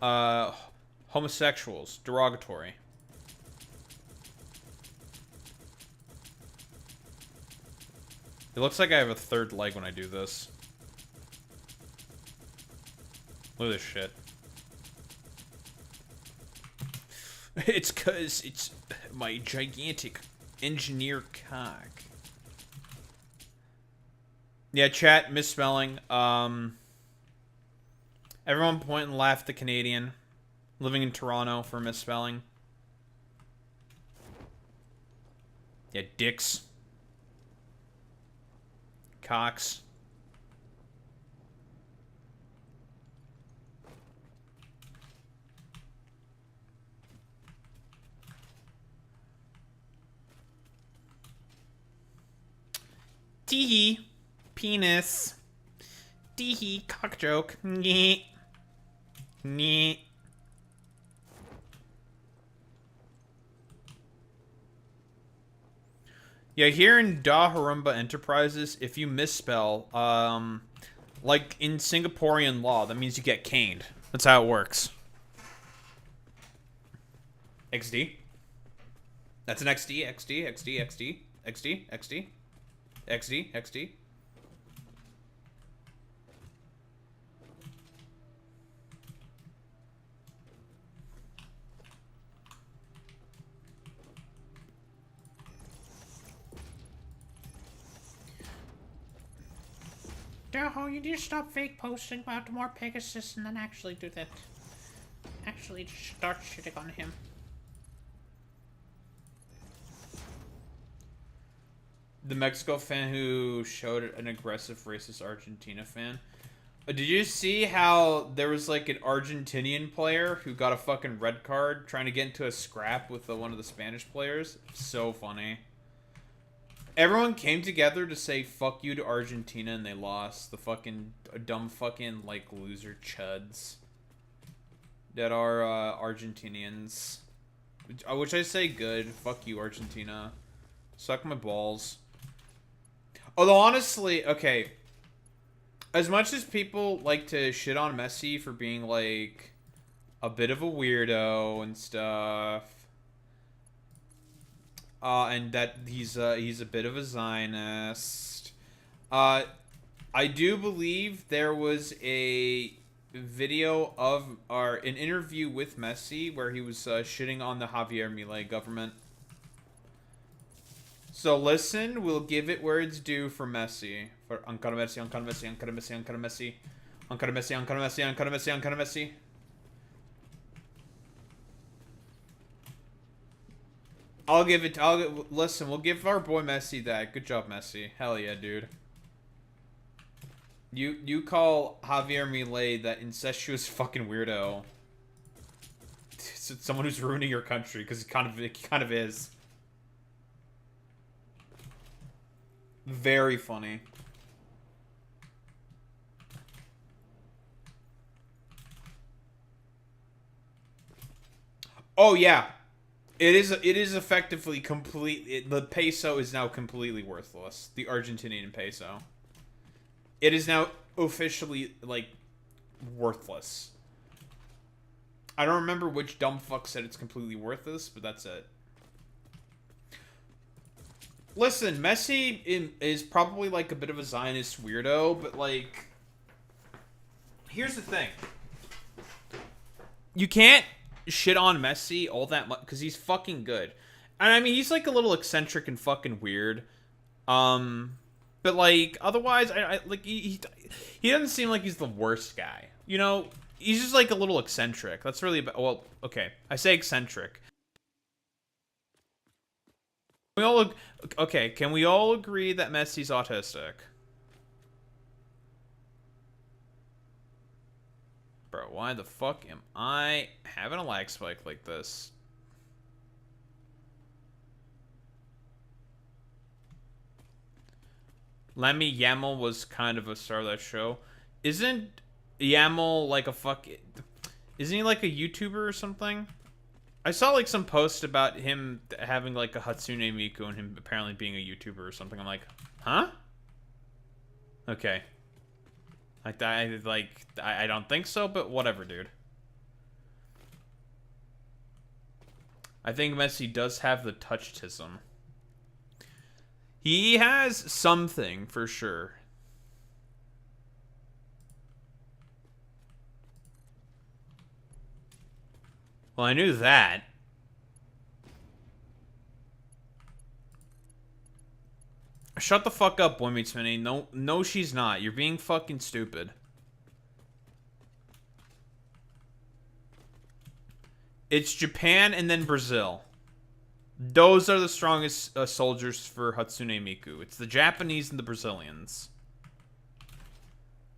homosexuals. Derogatory. It looks like I have a third leg when I do this. Look at this shit. It's 'cause it's my gigantic engineer cock. Yeah, chat, misspelling. Everyone point and laugh at the Canadian. Living in Toronto for misspelling. Yeah, dicks. Cocks. Teehee. Penis. Teehee. Cock joke. Nyeh. Nyeh. Yeah, here in Da Harumba Enterprises, if you misspell, like in Singaporean law, that means you get caned. That's how it works. XD. That's an XD, XD, XD, XD, XD, XD, XD, XD. Doho, you need to stop fake posting about more Pegasus and then actually do that. Actually start shitting on him. The Mexico fan who showed an aggressive racist Argentina fan. Did you see how there was like an Argentinian player who got a fucking red card trying to get into a scrap with one of the Spanish players? So funny. Everyone came together to say fuck you to Argentina and they lost. The fucking dumb fucking like loser chuds that are Argentinians. Which I say good. Fuck you, Argentina. Suck my balls. Although, honestly, okay. As much as people like to shit on Messi for being, like, a bit of a weirdo and stuff, and that he's a bit of a Zionist, I do believe there was a video of an interview with Messi where he was shitting on the Javier Milei government. So listen, we'll give it where it's due for Messi. For Ankara Messi, Ankara Messi, Ankara Messi, Ankara Messi. Ankara Messi, Ankara Messi, Ankara Messi, Ankara Messi. Listen, we'll give our boy Messi that. Good job, Messi. Hell yeah, dude. You call Javier Milei that incestuous fucking weirdo. It's someone who's ruining your country, because it kind of is. Very funny. Oh yeah, it is effectively the peso is now completely worthless. The Argentinian peso. It is now officially like worthless. I don't remember which dumb fuck said it's completely worthless, but that's it. Listen, Messi is probably like a bit of a Zionist weirdo, but like, here's the thing. You can't shit on Messi all that much because he's fucking good. And I mean, he's like a little eccentric and fucking weird. But like, otherwise, I like he doesn't seem like he's the worst guy. You know, he's just like a little eccentric. That's really about, well, okay. I say eccentric. Okay, can we all agree that Messi's autistic? Bro, why the fuck am I having a lag spike like this? Lemmy Yamel was kind of a star of that show. Isn't Yamel like a isn't he like a YouTuber or something? I saw like some post about him having like a Hatsune Miku and him apparently being a YouTuber or something. I'm like, huh? Okay. I don't think so, but whatever, dude. I think Messi does have the touchtism. He has something for sure. Well, I knew that. Shut the fuck up, Boy Meets Minnie. No, she's not. You're being fucking stupid. It's Japan and then Brazil. Those are the strongest soldiers for Hatsune Miku. It's the Japanese and the Brazilians.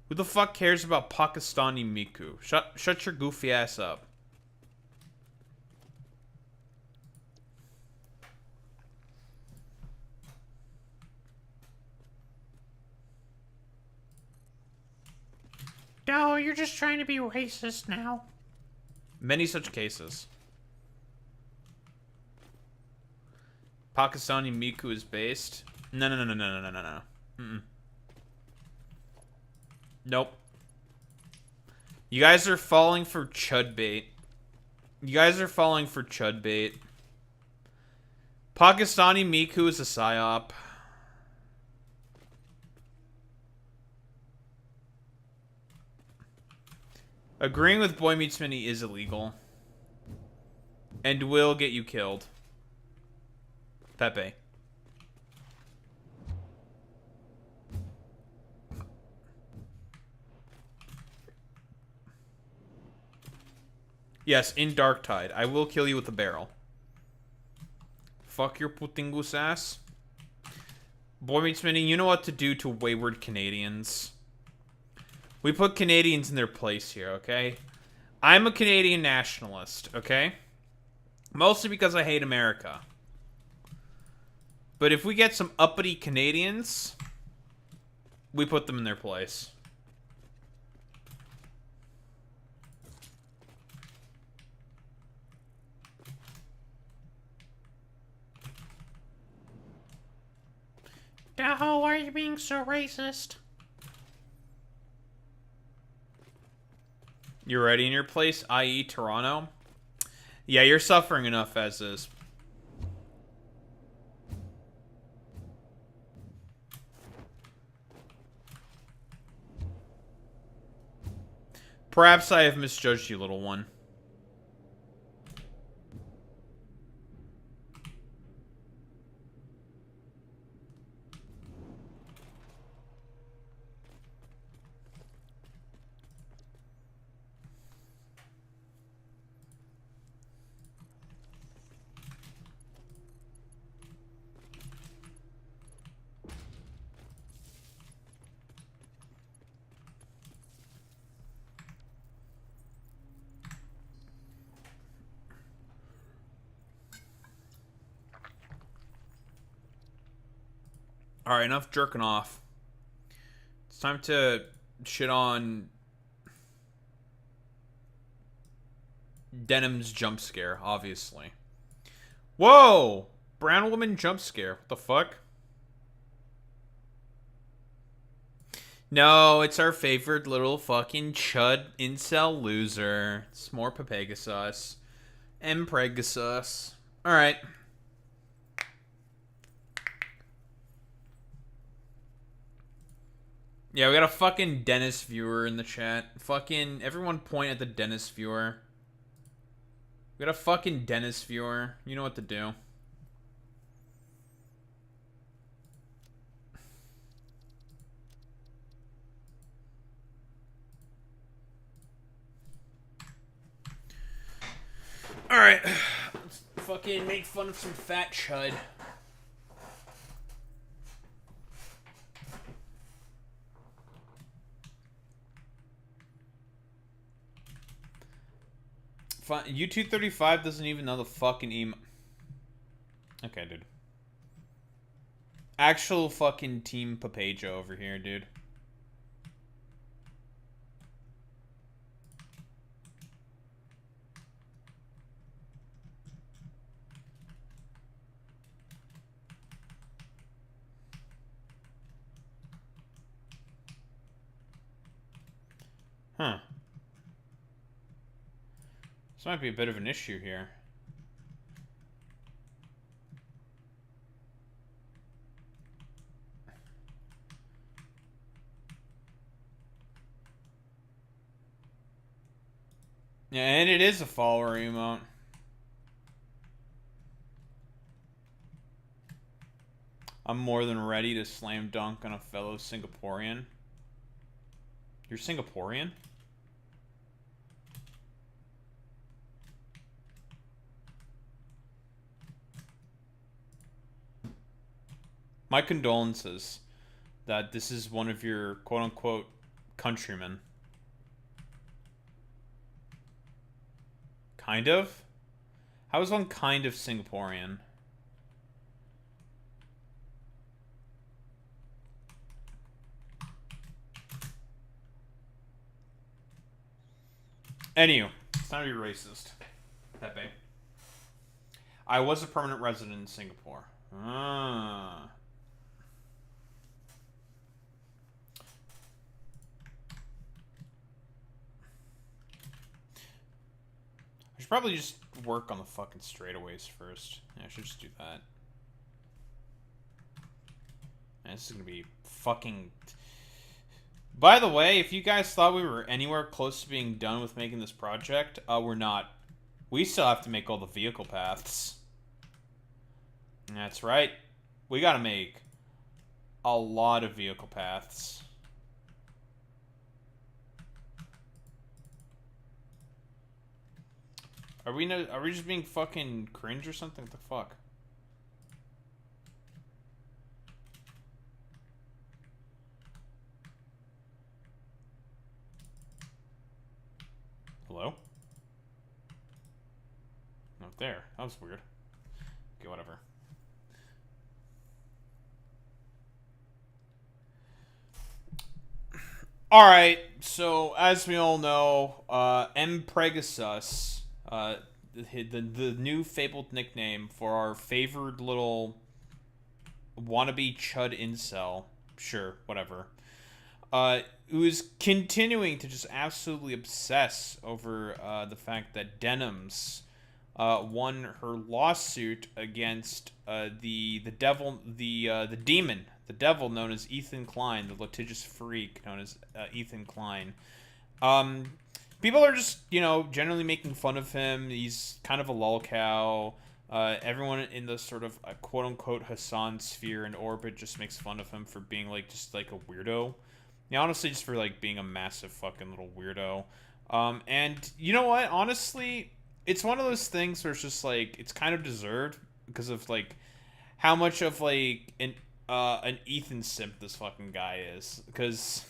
Who the fuck cares about Pakistani Miku? Shut your goofy ass up. No, you're just trying to be racist now. Many such cases. Pakistani Miku is based. No. Mm-mm. Nope. You guys are falling for chud bait. Pakistani Miku is a psyop. Agreeing with Boy Meets Minnie is illegal. And will get you killed. Pepe. Yes, in Dark Tide. I will kill you with a barrel. Fuck your putingus ass. Boy Meets Minnie, you know what to do to wayward Canadians. We put Canadians in their place here, okay? I'm a Canadian nationalist, okay? Mostly because I hate America. But if we get some uppity Canadians, we put them in their place. No, why are you being so racist? You're ready in your place, i.e. Toronto? Yeah, you're suffering enough as is. Perhaps I have misjudged you, little one. Alright, enough jerking off. It's time to shit on Denim's jump scare, obviously. Whoa! Brown woman jump scare. What the fuck? No, it's our favorite little fucking chud incel loser. It's more Mpregasus. Mpregasus. Alright. Yeah, we got a fucking Dennis viewer in the chat. Fucking everyone point at the Dennis viewer. We got a fucking Dennis viewer. You know what to do. Alright. Let's fucking make fun of some fat chud. U235 doesn't even know the fucking email. Okay, dude. Actual fucking Team Papajo over here, dude. Huh. This might be a bit of an issue here. Yeah, and it is a follower emote. I'm more than ready to slam dunk on a fellow Singaporean. You're Singaporean? My condolences that this is one of your quote-unquote countrymen. Kind of? How is one kind of Singaporean? Anywho, it's time to be racist. Pepe. I was a permanent resident in Singapore. Ah. I should probably just work on the fucking straightaways first. Yeah, I should just do that. Man, this is gonna be fucking... By the way, if you guys thought we were anywhere close to being done with making this project, we're not. We still have to make all the vehicle paths. That's right. We gotta make a lot of vehicle paths. Are we just being fucking cringe or something? What the fuck? Hello? Not there. That was weird. Okay, whatever. Alright, so as we all know, Mpregasus, the new fabled nickname for our favored little wannabe chud incel, sure, whatever, who is continuing to just absolutely obsess over the fact that Denims won her lawsuit against the demon, the devil known as Ethan Klein, the litigious freak known as Ethan Klein. People are just, you know, generally making fun of him. He's kind of a lolcow. Everyone in the sort of quote-unquote Hassan sphere and orbit just makes fun of him for being, like, just, like, a weirdo. Yeah, honestly, just for, like, being a massive fucking little weirdo. And, you know what? Honestly, it's one of those things where it's just, like, it's kind of deserved because of, like, how much of, like, an Ethan simp this fucking guy is. Because,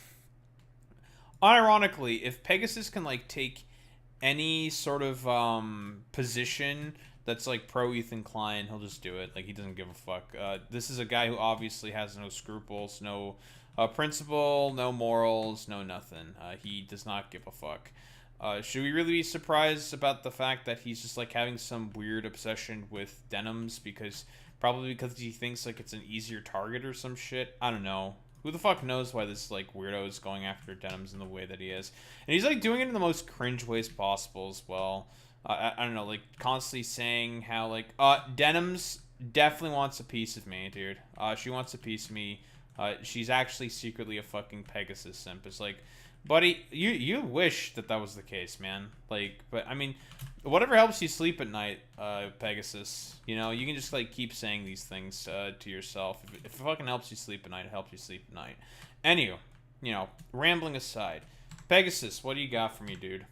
unironically, if Pegasus can, like, take any sort of, position that's, like, pro-Ethan Klein, he'll just do it. Like, he doesn't give a fuck. This is a guy who obviously has no scruples, no principle, no morals, no nothing. He does not give a fuck. Should we really be surprised about the fact that he's just, like, having some weird obsession with denims probably because he thinks, like, it's an easier target or some shit? I don't know. Who the fuck knows why this, like, weirdo is going after denims in the way that he is? And he's, like, doing it in the most cringe ways possible as well. I don't know, like, constantly saying how, like, denims definitely wants a piece of me, dude. She wants a piece of me. She's actually secretly a fucking Pegasus simp. It's like, buddy, you wish that was the case, man. Like, but I mean, whatever helps you sleep at night, Pegasus. You know, you can just, like, keep saying these things to yourself. If it fucking helps you sleep at night, it helps you sleep at night. Anywho, you know, rambling aside, Pegasus, what do you got for me, dude?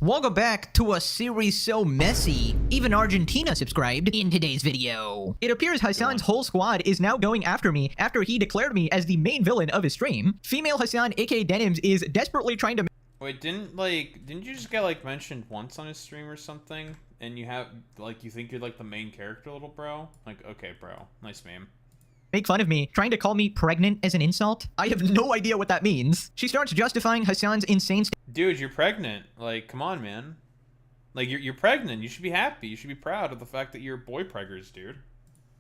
Welcome back to a series so messy, even Argentina subscribed in today's video. It appears Hassan's whole squad is now going after me after he declared me as the main villain of his stream. Female Hassan, aka Denims, is desperately trying to— Wait, didn't you just get, like, mentioned once on his stream or something? And you have, like, you think you're, like, the main character, little bro? Like, okay, bro. Nice meme. make fun of me, trying to call me pregnant as an insult. I have no idea what that means. She starts justifying Hassan's insane— Dude, you're pregnant. Like, come on, man. Like, you're pregnant. You should be happy. You should be proud of the fact that you're boy preggers, dude.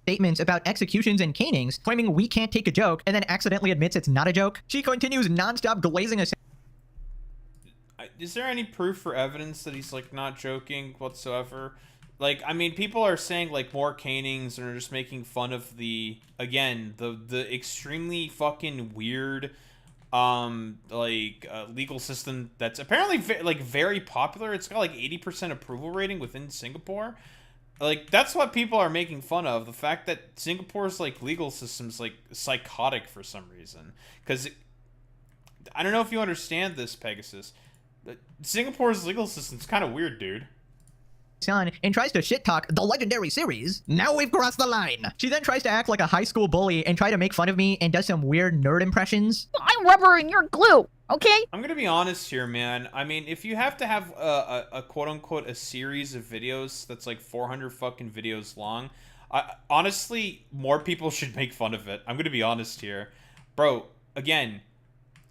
Statements about executions and canings, claiming we can't take a joke, and then accidentally admits it's not a joke. She continues non-stop glazing us. Is there any proof or evidence that he's, like, not joking whatsoever? Like, I mean, people are saying, like, more canings and are just making fun of the, again, the extremely fucking weird, legal system that's apparently, very popular. It's got, like, 80% approval rating within Singapore. Like, that's what people are making fun of. The fact that Singapore's, like, legal system's, like, psychotic for some reason. Because, I don't know if you understand this, Pegasus, but Singapore's legal system's kind of weird, dude. Son and tries to shit talk the legendary series. Now we've crossed the line. She then tries to act like a high school bully and try to make fun of me and does some weird nerd impressions. I'm rubber and you're glue, okay? I'm gonna be honest here, man. I mean, if you have to have a quote-unquote a series of videos that's like 400 fucking videos long, honestly, more people should make fun of it. I'm gonna be honest here. Bro, again,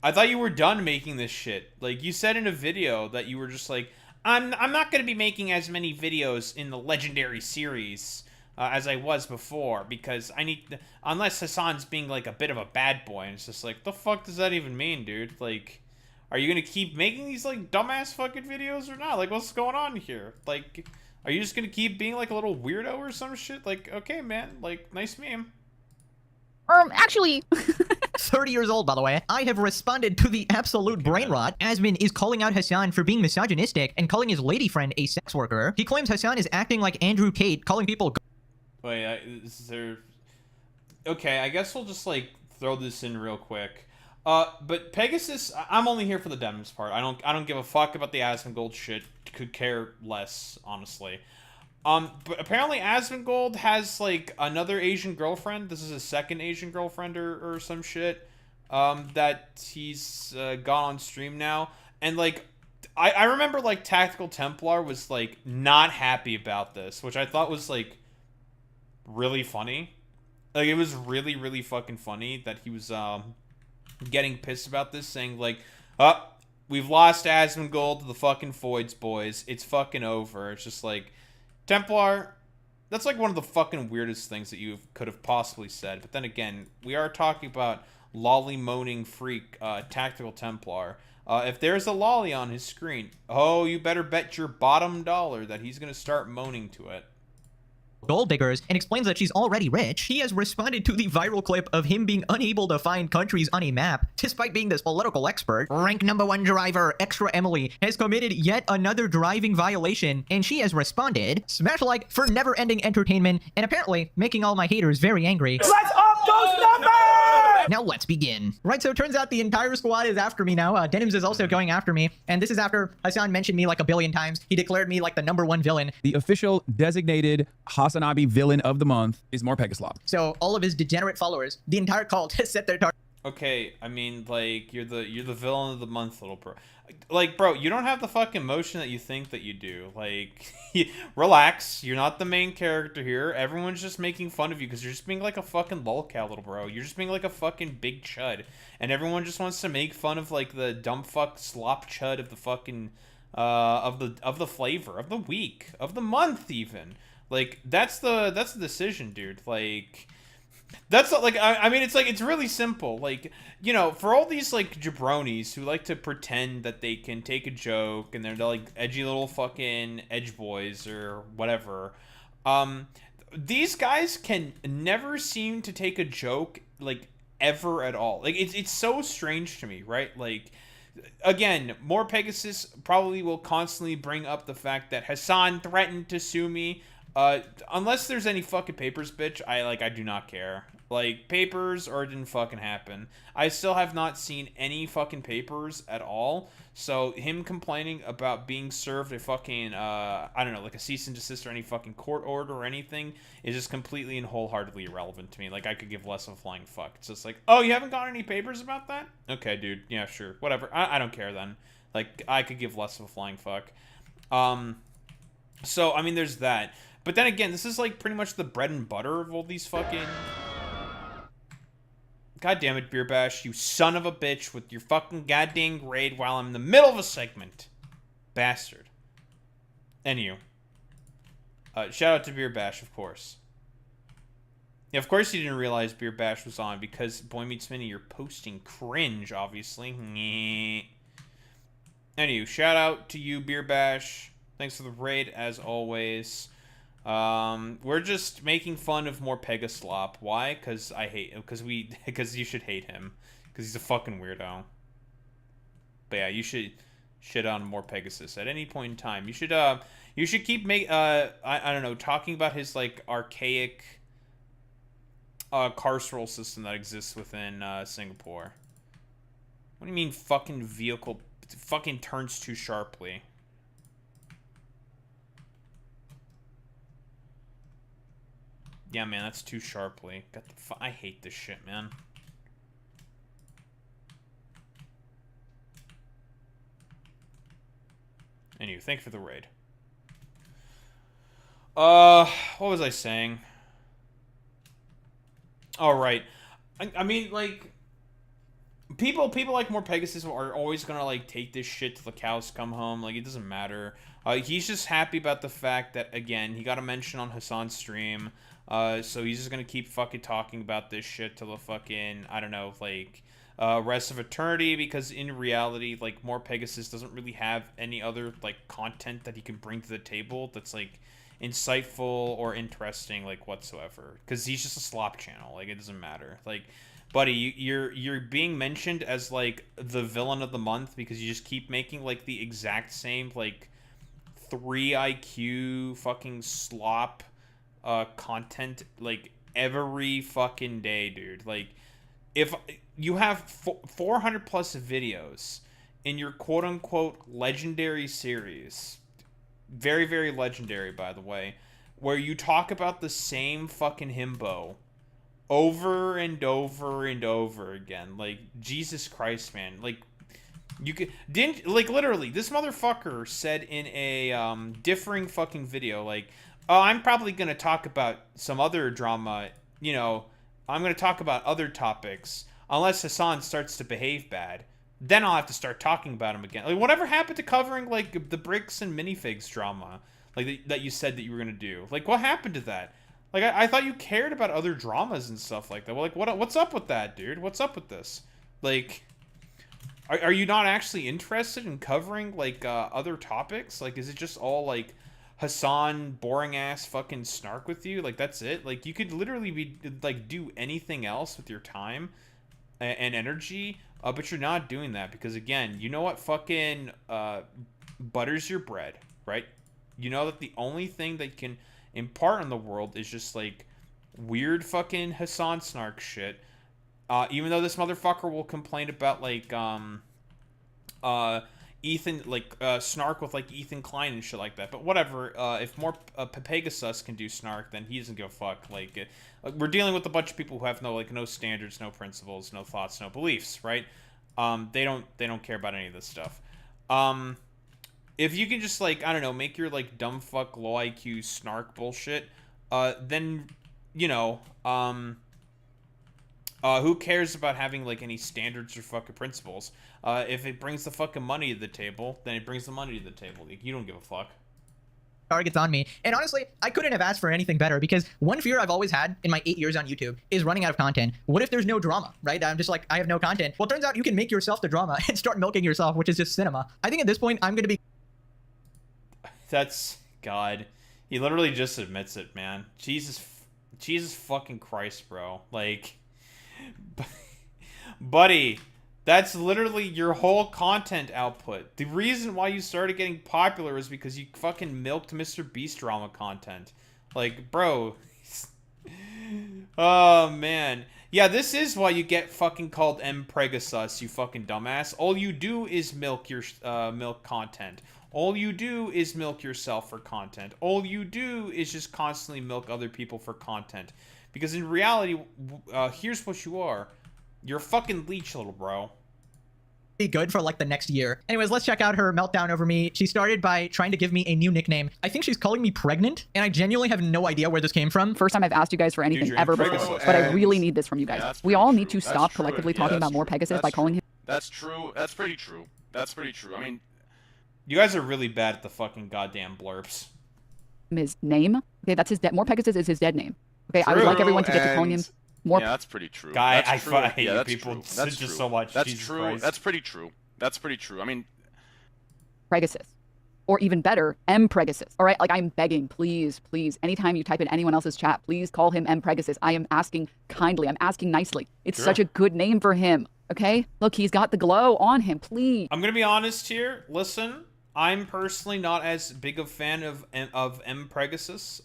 I thought you were done making this shit. Like, you said in a video that you were just like, I'm not going to be making as many videos in the legendary series as I was before, because I need... Unless Hassan's being, like, a bit of a bad boy, and it's just like, the fuck does that even mean, dude? Like, are you going to keep making these, like, dumbass fucking videos or not? Like, what's going on here? Like, are you just going to keep being, like, a little weirdo or some shit? Like, okay, man. Like, nice meme. Actually... 30 years old, by the way. I have responded to the absolute brain rot. Asmin is calling out Hassan for being misogynistic and calling his lady friend a sex worker. He claims Hassan is acting like Andrew Tate, calling people... Wait, is there... Okay, I guess we'll just, like, throw this in real quick. But Pegasus, I'm only here for the Dems part. I don't give a fuck about the Asmongold shit. Could care less, honestly. But apparently Asmongold has, like, another Asian girlfriend. This is his second Asian girlfriend or some shit, that he's, got on stream now. And, like, I remember, like, Tactical Templar was, like, not happy about this, which I thought was, like, really funny. Like, it was really, really fucking funny that he was, getting pissed about this, saying, like, we've lost Asmongold to the fucking Foids boys. It's fucking over. It's just, like... Templar, That's like one of the fucking weirdest things that you could have possibly said. But then again, we are talking about lolly moaning freak, Tactical Templar. If there's a lolly on his screen, oh, you better bet your bottom dollar that he's gonna start moaning to it. Gold diggers and explains that she's already rich. He has responded to the viral clip of him being unable to find countries on a map despite being this political expert. Rank #1 driver Extra Emily has committed yet another driving violation, and she has responded, smash like for never-ending entertainment, and apparently making all my haters very angry. Let's up those numbers! Now let's begin. Right, so it turns out the entire squad is after me now. Denims is also going after me, and this is after Hassan mentioned me like a billion times. He declared me like the #1 villain. The official designated Hasanabi villain of the month is Mpregasus. So all of his degenerate followers, the entire cult, has set their target. Okay, I mean, like, you're the villain of the month, little bro. Like, bro, you don't have the fucking motion that you think that you do. Like, relax. You're not the main character here. Everyone's just making fun of you because you're just being like a fucking lolcow, little bro. You're just being like a fucking big chud. And everyone just wants to make fun of, like, the dumb fuck slop chud of the fucking, of the flavor, of the week, of the month, even. Like, that's the decision, dude. Like... That's not, like, I mean, it's like, it's really simple. Like, you know, for all these, like, jabronis who like to pretend that they can take a joke and they're, like, edgy little fucking edge boys or whatever, these guys can never seem to take a joke, like, ever at all. Like, it's so strange to me, right? Like, again, Mpregasus probably will constantly bring up the fact that Hassan threatened to sue me. Unless there's any fucking papers, bitch, I do not care. Like, papers or it didn't fucking happen. I still have not seen any fucking papers at all. So, him complaining about being served a fucking, I don't know, like a cease and desist or any fucking court order or anything is just completely and wholeheartedly irrelevant to me. Like, I could give less of a flying fuck. It's just like, oh, you haven't got any papers about that? Okay, dude. Yeah, sure. Whatever. I don't care then. Like, I could give less of a flying fuck. So, I mean, there's that. But then again, this is like pretty much the bread and butter of all these fucking... God damn it, Beer Bash, you son of a bitch with your fucking goddamn grade while I'm in the middle of a segment. Bastard. Anywho. Shout out to Beer Bash, of course. Yeah, of course you didn't realize Beer Bash was on because, Boy Meets Mini, you're posting cringe, obviously. Anywho, shout out to you, Beer Bash. Thanks for the raid, as always. We're just making fun of Mpregasus. Why? Because because you should hate him. Because he's a fucking weirdo. But yeah, you should shit on Mpregasus at any point in time. You should keep I don't know, talking about his, like, archaic, carceral system that exists within, Singapore. What do you mean fucking vehicle fucking turns too sharply? Yeah, man, that's too sharply. I hate this shit, man. Anyway, thank you for the raid. What was I saying? All right. I mean, like, people like Mpregasus are always gonna, like, take this shit till the cows come home. Like, it doesn't matter. He's just happy about the fact that, again, he got a mention on Hassan's stream. So he's just gonna keep fucking talking about this shit till the fucking, I don't know, like, rest of eternity, because in reality, like, Mpregasus doesn't really have any other, like, content that he can bring to the table that's, like, insightful or interesting, like, whatsoever. Because he's just a slop channel. Like, it doesn't matter. Like, buddy, you're being mentioned as, like, the villain of the month because you just keep making, like, the exact same, like, 3 IQ fucking slop content, like, every fucking day, dude. Like, if you have 400 plus videos in your quote-unquote legendary series, very, very legendary, by the way, where you talk about the same fucking himbo over and over and over again, like, Jesus Christ, man. Like, you could literally, this motherfucker said in a differing fucking video, like, oh, I'm probably gonna talk about some other drama, you know, I'm gonna talk about other topics unless Hassan starts to behave bad. Then I'll have to start talking about him again. Like, whatever happened to covering, like, the bricks and minifigs drama? Like that you said that you were gonna do. Like, what happened to that? Like, I thought you cared about other dramas and stuff like that. Well, like, what's up with that, dude? What's up with this? Like, are you not actually interested in covering, like, other topics? Like, is it just all, like, Hassan boring-ass fucking snark with you? Like, that's it? Like, you could literally be, like, do anything else with your time and energy, but you're not doing that because, again, you know what fucking butters your bread, right? You know that the only thing that can impart on the world is just, like, weird fucking Hassan snark shit. Even though this motherfucker will complain about, like, Ethan, like, snark with, like, Ethan Klein and shit like that. But whatever, if more Mpregasus can do snark, then he doesn't give a fuck. Like, we're dealing with a bunch of people who have no standards, no principles, no thoughts, no beliefs, right? They don't care about any of this stuff. If you can just, like, I don't know, make your, like, dumb fuck low IQ snark bullshit, then, you know, who cares about having, like, any standards or fucking principles? If it brings the fucking money to the table, then it brings the money to the table. Like, you don't give a fuck. Targets on me. And honestly, I couldn't have asked for anything better because one fear I've always had in my 8 years on YouTube is running out of content. What if there's no drama, right? I'm just like, I have no content. Well, it turns out you can make yourself the drama and start milking yourself, which is just cinema. I think at this point, I'm going to be... That's... God. He literally just admits it, man. Jesus fucking Christ, bro. Like... Buddy, that's literally your whole content output. The reason why you started getting popular is because you fucking milked Mr. Beast drama content. Like, bro. Oh, man. Yeah, this is why you get fucking called Mpregasus, you fucking dumbass. All you do is milk your milk content. All you do is milk yourself for content. All you do is just constantly milk other people for content. Because in reality, here's what you are. You're a fucking leech, little bro. Be good for like the next year. Anyways, let's check out her meltdown over me. She started by trying to give me a new nickname. I think she's calling me pregnant, and I genuinely have no idea where this came from. First time I've asked you guys for anything ever before, but I really need this from you guys. We all need to stop collectively talking about Mpregasus by calling him. That's true. That's pretty true. That's pretty true. I mean, you guys are really bad at the fucking goddamn blurps. His name. Okay, that's his Mpregasus is his dead name. Okay, I would like everyone to get to calling him more. Yeah, that's pretty true. Guy, that's true. I hate yeah, that's people true. just That's true. so much. That's Jesus true. Christ. That's pretty true. That's pretty true. I mean, Mpregasus. Or even better, Mpregasus. All right, like I'm begging, please, please, anytime you type in anyone else's chat, please call him Mpregasus. I am asking kindly. I'm asking nicely. It's such a good name for him. Okay? Look, he's got the glow on him. Please. I'm gonna be honest here. Listen, I'm personally not as big a fan of Mpregasus.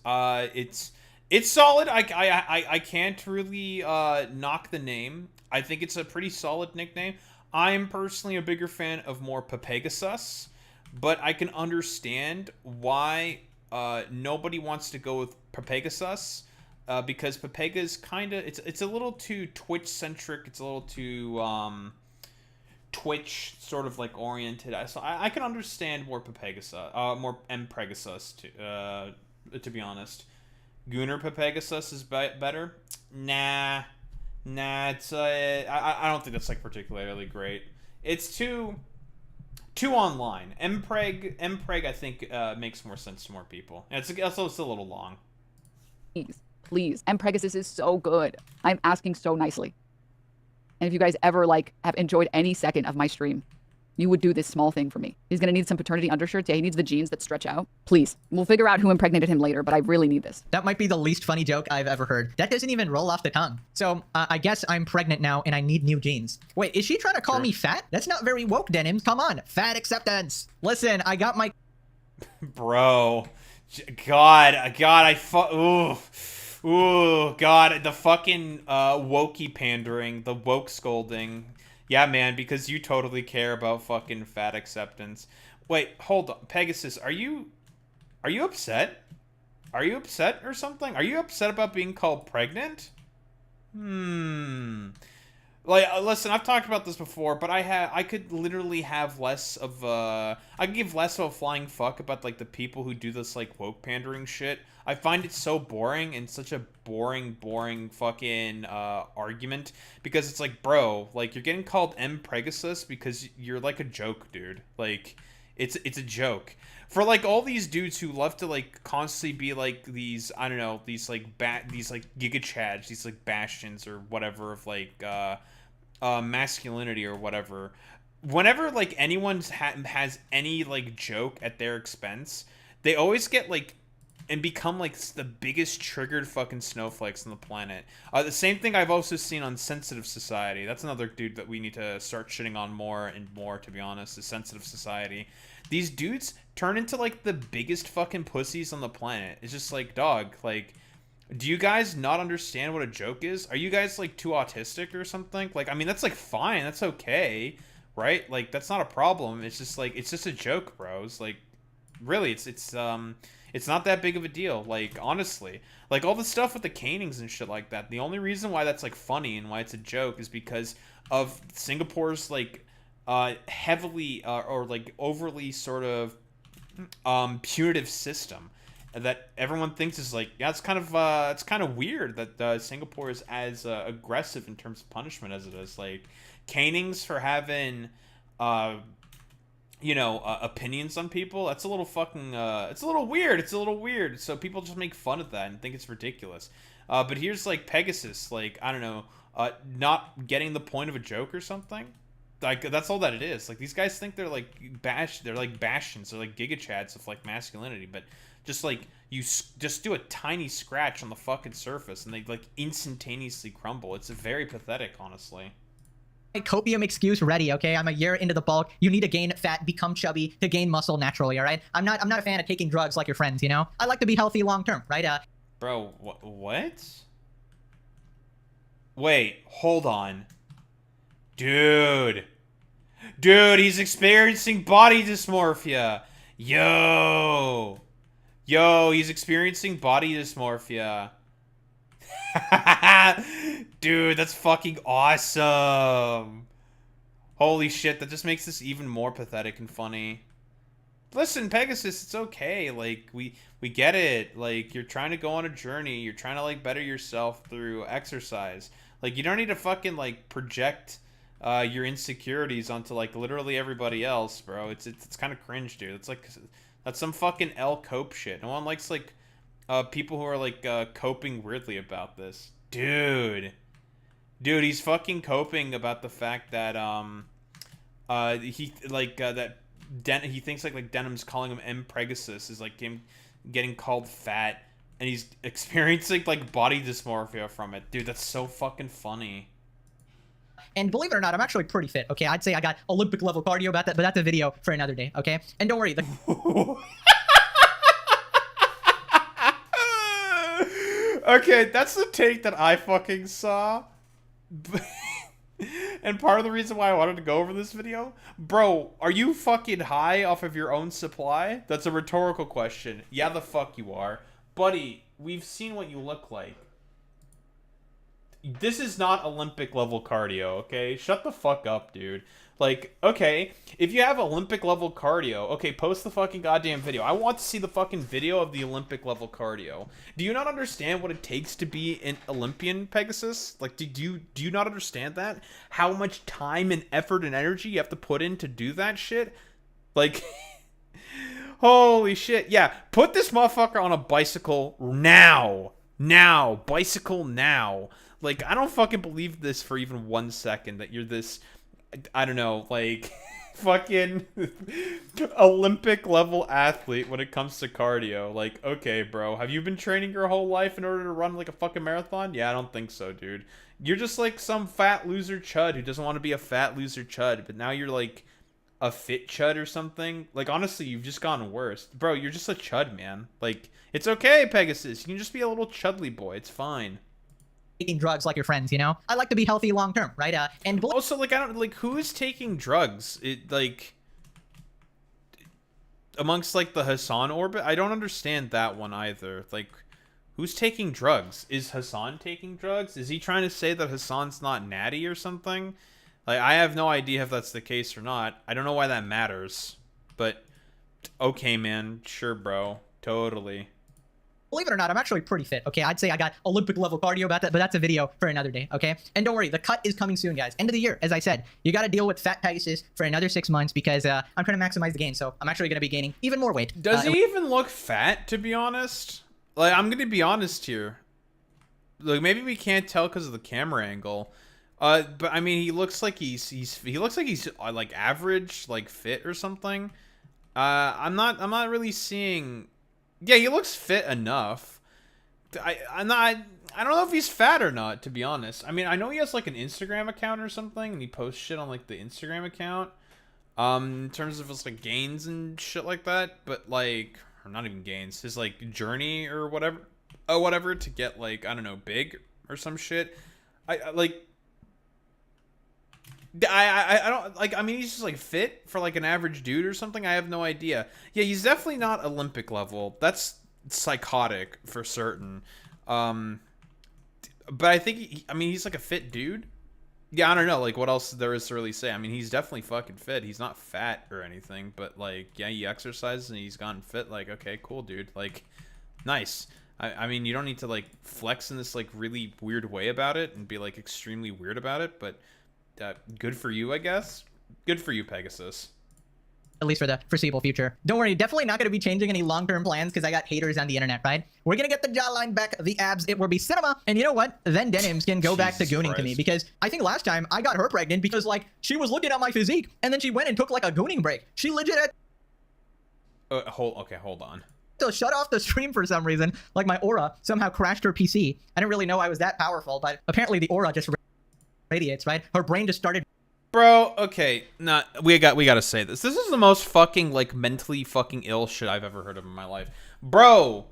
It's solid. I can't really knock the name. I think it's a pretty solid nickname. I'm personally a bigger fan of more Mpregasus, but I can understand why nobody wants to go with Mpregasus, because Mprega is kind of it's a little too Twitch centric. It's a little too Twitch sort of like oriented. So I can understand more more Mpregasus to be honest. Gunnar Mpregasus is better. Nah, it's I don't think that's like particularly great. It's too online. Mpreg I think makes more sense to more people. And it's also a little long. Please. Mpregasus is so good. I'm asking so nicely. And if you guys ever like have enjoyed any second of my stream, you would do this small thing for me. He's gonna need some paternity undershirts. Yeah, he needs the jeans that stretch out. Please. We'll figure out who impregnated him later, but I really need this. That might be the least funny joke I've ever heard. That doesn't even roll off the tongue. So I guess I'm pregnant now and I need new jeans. Wait, is she trying to call me fat? That's not very woke, Denim. Come on, fat acceptance. Listen, I got my... Bro. God, ooh, God, the fucking wokey pandering, the woke scolding. Yeah, man, because you totally care about fucking fat acceptance. Wait, hold on. Pegasus, are you upset? Are you upset or something? Are you upset about being called pregnant? Like, listen, I've talked about this before, but I could literally have less of I could give less of a flying fuck about, like, the people who do this, like, woke pandering shit. I find it so boring and such a boring fucking argument, because it's like, bro, like, you're getting called Mpregasus because you're like a joke, dude. Like, it's a joke. for like all these dudes who love to like constantly be like these, I don't know, these like these like giga chads, these like bastions or whatever of like masculinity or whatever. Whenever like anyone has any like joke at their expense, they always get like and become like the biggest triggered fucking snowflakes on the planet. The same thing I've also seen on Sensitive Society. That's another dude that we need to start shitting on more and more, to be honest, is Sensitive Society. These dudes turn into like the biggest fucking pussies on the planet. It's just like, dog, like, do you guys not understand what a joke is? Are you guys like too autistic or something? Like, I mean, that's like fine, that's okay, right? Like, that's not a problem. It's just like, it's just a joke, bros. Like, really, it's not that big of a deal. Like, honestly, like all the stuff with the canings and shit like that. The only reason why that's like funny and why it's a joke is because of Singapore's like heavily or like overly sort of punitive system that everyone thinks is like, yeah, it's kind of weird that Singapore is as aggressive in terms of punishment as it is. Like canings for having opinions on people, that's a little fucking it's a little weird. So people just make fun of that and think it's ridiculous. But here's like Pegasus, like, I don't know, not getting the point of a joke or something. Like, that's all that it is. Like, these guys think they're like they're like bastions, they're like giga chads of like masculinity, but just like you just do a tiny scratch on the fucking surface and they like instantaneously crumble. It's very pathetic, honestly. Copium excuse ready, okay? I'm a year into the bulk. You need to gain fat, become chubby to gain muscle naturally, all right? I'm not a fan of taking drugs like your friends, you know? I like to be healthy long term, right? Bro, what? Wait, hold on. Dude, he's experiencing body dysmorphia. Yo, he's experiencing body dysmorphia. Dude, that's fucking awesome. Holy shit, that just makes this even more pathetic and funny. Listen, Pegasus, it's okay. Like, we get it. Like, you're trying to go on a journey. You're trying to, like, better yourself through exercise. Like, you don't need to fucking, like, project your insecurities onto, like, literally everybody else, bro. It's kind of cringe, dude. It's like, that's some fucking cope shit. No one likes, like, people who are like coping weirdly about this. Dude, he's fucking coping about the fact that he like that he thinks like Denim's calling him Mpregasus is like him getting called fat, and he's experiencing like body dysmorphia from it. Dude, that's so fucking funny. And believe it or not, I'm actually pretty fit, okay? I'd say I got Olympic level cardio about that, but that's a video for another day, okay? And don't worry, Okay, that's the take that I fucking saw. And part of the reason why I wanted to go over this video, bro, are you fucking high off of your own supply? That's a rhetorical question. Yeah, the fuck you are. Buddy, we've seen what you look like. This is not Olympic level cardio, okay? Shut the fuck up, dude. Like, okay, if you have Olympic level cardio, okay, post the fucking goddamn video. I want to see the fucking video of the Olympic level cardio. Do you not understand what it takes to be an Olympian, Pegasus? Like, do you not understand that? How much time and effort and energy you have to put in to do that shit? Like, holy shit. Yeah, put this motherfucker on a bicycle now. Now. Bicycle now. Like, I don't fucking believe this for even 1 second that you're this... I don't know, like, fucking Olympic level athlete when it comes to cardio. Like, okay, bro, have you been training your whole life in order to run like a fucking marathon? Yeah, I don't think so, dude. You're just like some fat loser chud who doesn't want to be a fat loser chud, but now you're like a fit chud or something. Like, honestly, you've just gotten worse. Bro, you're just a chud, man. Like, it's okay, Pegasus. You can just be a little chudly boy. It's fine. Taking drugs like your friends, you know? I like to be healthy long term, right? And also, like, I don't like who is taking drugs. It like amongst like the Hassan orbit. I don't understand that one either. Like, who's taking drugs? Is Hassan taking drugs? Is he trying to say that Hassan's not natty or something? Like, I have no idea if that's the case or not. I don't know why that matters. But okay, man, sure, bro, totally. Believe it or not, I'm actually pretty fit, okay? I'd say I got Olympic level cardio about that, but that's a video for another day, okay? And don't worry, the cut is coming soon, guys. End of the year, as I said. You got to deal with fat Pegasus for another 6 months because I'm trying to maximize the gain, so I'm actually going to be gaining even more weight. Does he even look fat, to be honest? Like, I'm going to be honest here. Like, maybe we can't tell because of the camera angle. But I mean, he looks like he's like average, like fit or something. I'm not really seeing. Yeah, he looks fit enough. I don't know if he's fat or not, to be honest. I mean, I know he has like an Instagram account or something, and he posts shit on like the Instagram account. In terms of his like gains and shit like that, but like, or not even gains, his like journey or whatever to get like, I don't know, big or some shit. I don't like. I mean, he's just like fit for like an average dude or something. I have no idea. Yeah, he's definitely not Olympic level. That's psychotic for certain. But I think I mean, he's like a fit dude. Yeah, I don't know. Like, what else there is to really say? I mean, he's definitely fucking fit. He's not fat or anything, but like, yeah, he exercises and he's gotten fit. Like, okay, cool, dude. Like, nice. I mean, you don't need to like flex in this like really weird way about it and be like extremely weird about it, but. Good for you, I guess. Good for you, Pegasus. At least for the foreseeable future. Don't worry, definitely not going to be changing any long-term plans because I got haters on the internet, right? We're going to get the jawline back, the abs, it will be cinema. And you know what? Then Denims can go back to gooning to me because I think last time I got her pregnant because like she was looking at my physique and then she went and took like a gooning break. She legit had hold on. to shut off the stream for some reason. Like my aura somehow crashed her PC. I didn't really know I was that powerful, but apparently the aura just radiates, right? Her brain just started. Bro, okay, we gotta say this. This is the most fucking like mentally fucking ill shit I've ever heard of in my life. Bro,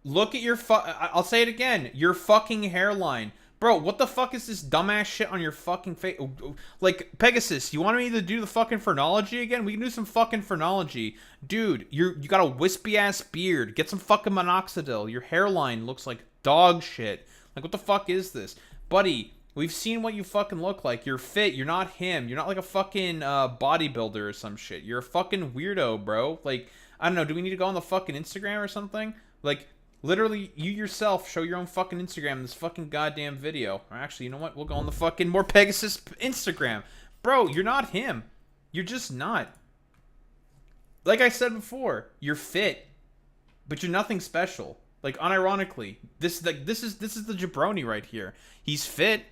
look at your I'll say it again. Your fucking hairline. Bro, what the fuck is this dumbass shit on your fucking face? Like, Pegasus, you want me to do the fucking phrenology again? We can do some fucking phrenology. Dude, you got a wispy ass beard. Get some fucking minoxidil. Your hairline looks like dog shit. Like, what the fuck is this? Buddy, we've seen what you fucking look like. You're fit. You're not him. You're not like a fucking bodybuilder or some shit. You're a fucking weirdo, bro. Like, I don't know. Do we need to go on the fucking Instagram or something? Like, literally, you yourself show your own fucking Instagram in this fucking goddamn video. Or actually, you know what? We'll go on the fucking Mpregasus Instagram. Bro, you're not him. You're just not. Like I said before, you're fit, but you're nothing special. Like, unironically, this is the jabroni right here. He's fit.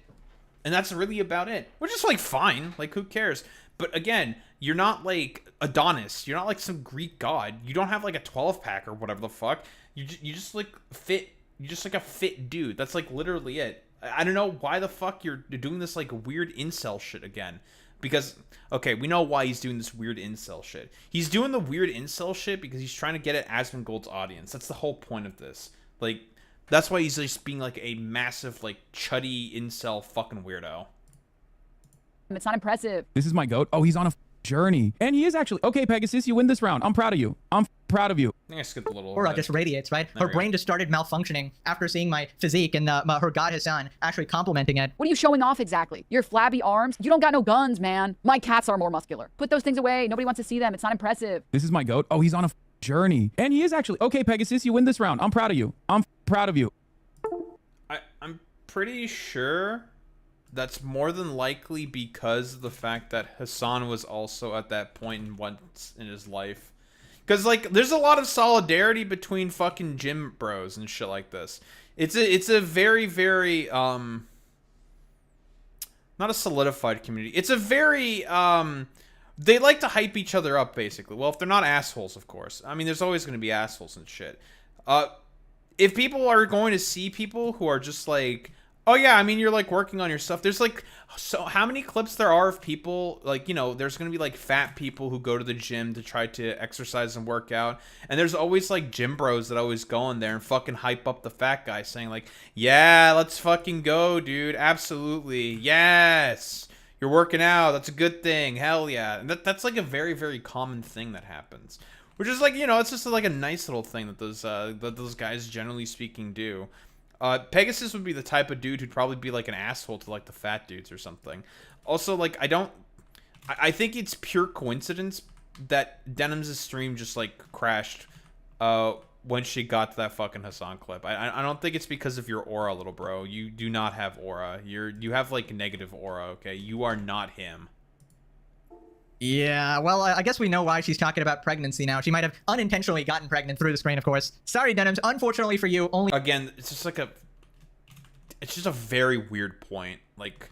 And that's really about it. Which is, like, fine. Like, who cares? But, again, you're not, like, Adonis. You're not, like, some Greek god. You don't have, like, a 12-pack or whatever the fuck. You just, like, fit. You're just, like, a fit dude. That's, like, literally it. I don't know why the fuck you're doing this, like, weird incel shit again. Because, okay, we know why he's doing this weird incel shit. He's doing the weird incel shit because he's trying to get at Asmongold's audience. That's the whole point of this. Like, that's why he's just being like a massive, like, chuddy incel fucking weirdo. It's not impressive. This is my goat. Oh, he's on a journey. And he is actually. Okay, Pegasus, you win this round. I'm proud of you. I'm proud of you. I think I skipped a little. Aura just radiates, right? Her brain just started malfunctioning after seeing my physique and her god Hassan actually complimenting it. What are you showing off exactly? Your flabby arms? You don't got no guns, man. My cats are more muscular. Put those things away. Nobody wants to see them. It's not impressive. This is my goat. Oh, he's on a journey. And he is actually. Okay, Pegasus, you win this round. I'm proud of you. I'm proud of you. I'm pretty sure that's more than likely because of the fact that Hassan was also at that point once in his life. Because, like, there's a lot of solidarity between fucking gym bros and shit like this. It's a very, very, not a solidified community. It's a very, they like to hype each other up, basically. Well, if they're not assholes, of course. I mean, there's always going to be assholes and shit. If people are going to see people who are just like, oh yeah, I mean, you're like working on your stuff. There's like, so how many clips there are of people, like, you know, there's going to be like fat people who go to the gym to try to exercise and work out. And there's always like gym bros that always go in there and fucking hype up the fat guy saying like, yeah, let's fucking go, dude. Absolutely. Yes. You're working out. That's a good thing. Hell yeah. And that's like a very, very common thing that happens. Which is like, you know, it's just like a nice little thing that those guys, generally speaking, do. Pegasus would be the type of dude who'd probably be like an asshole to like the fat dudes or something. Also, like, I think it's pure coincidence that Denims' stream just like crashed when she got to that fucking Hassan clip. I don't think it's because of your aura, little bro. You do not have aura. You have like negative aura. Okay, you are not him. Yeah, well, I guess we know why she's talking about pregnancy now. She might have unintentionally gotten pregnant through the screen, of course. Sorry, Denims. Unfortunately for you, only... Again, it's just like it's just a very weird point. Like,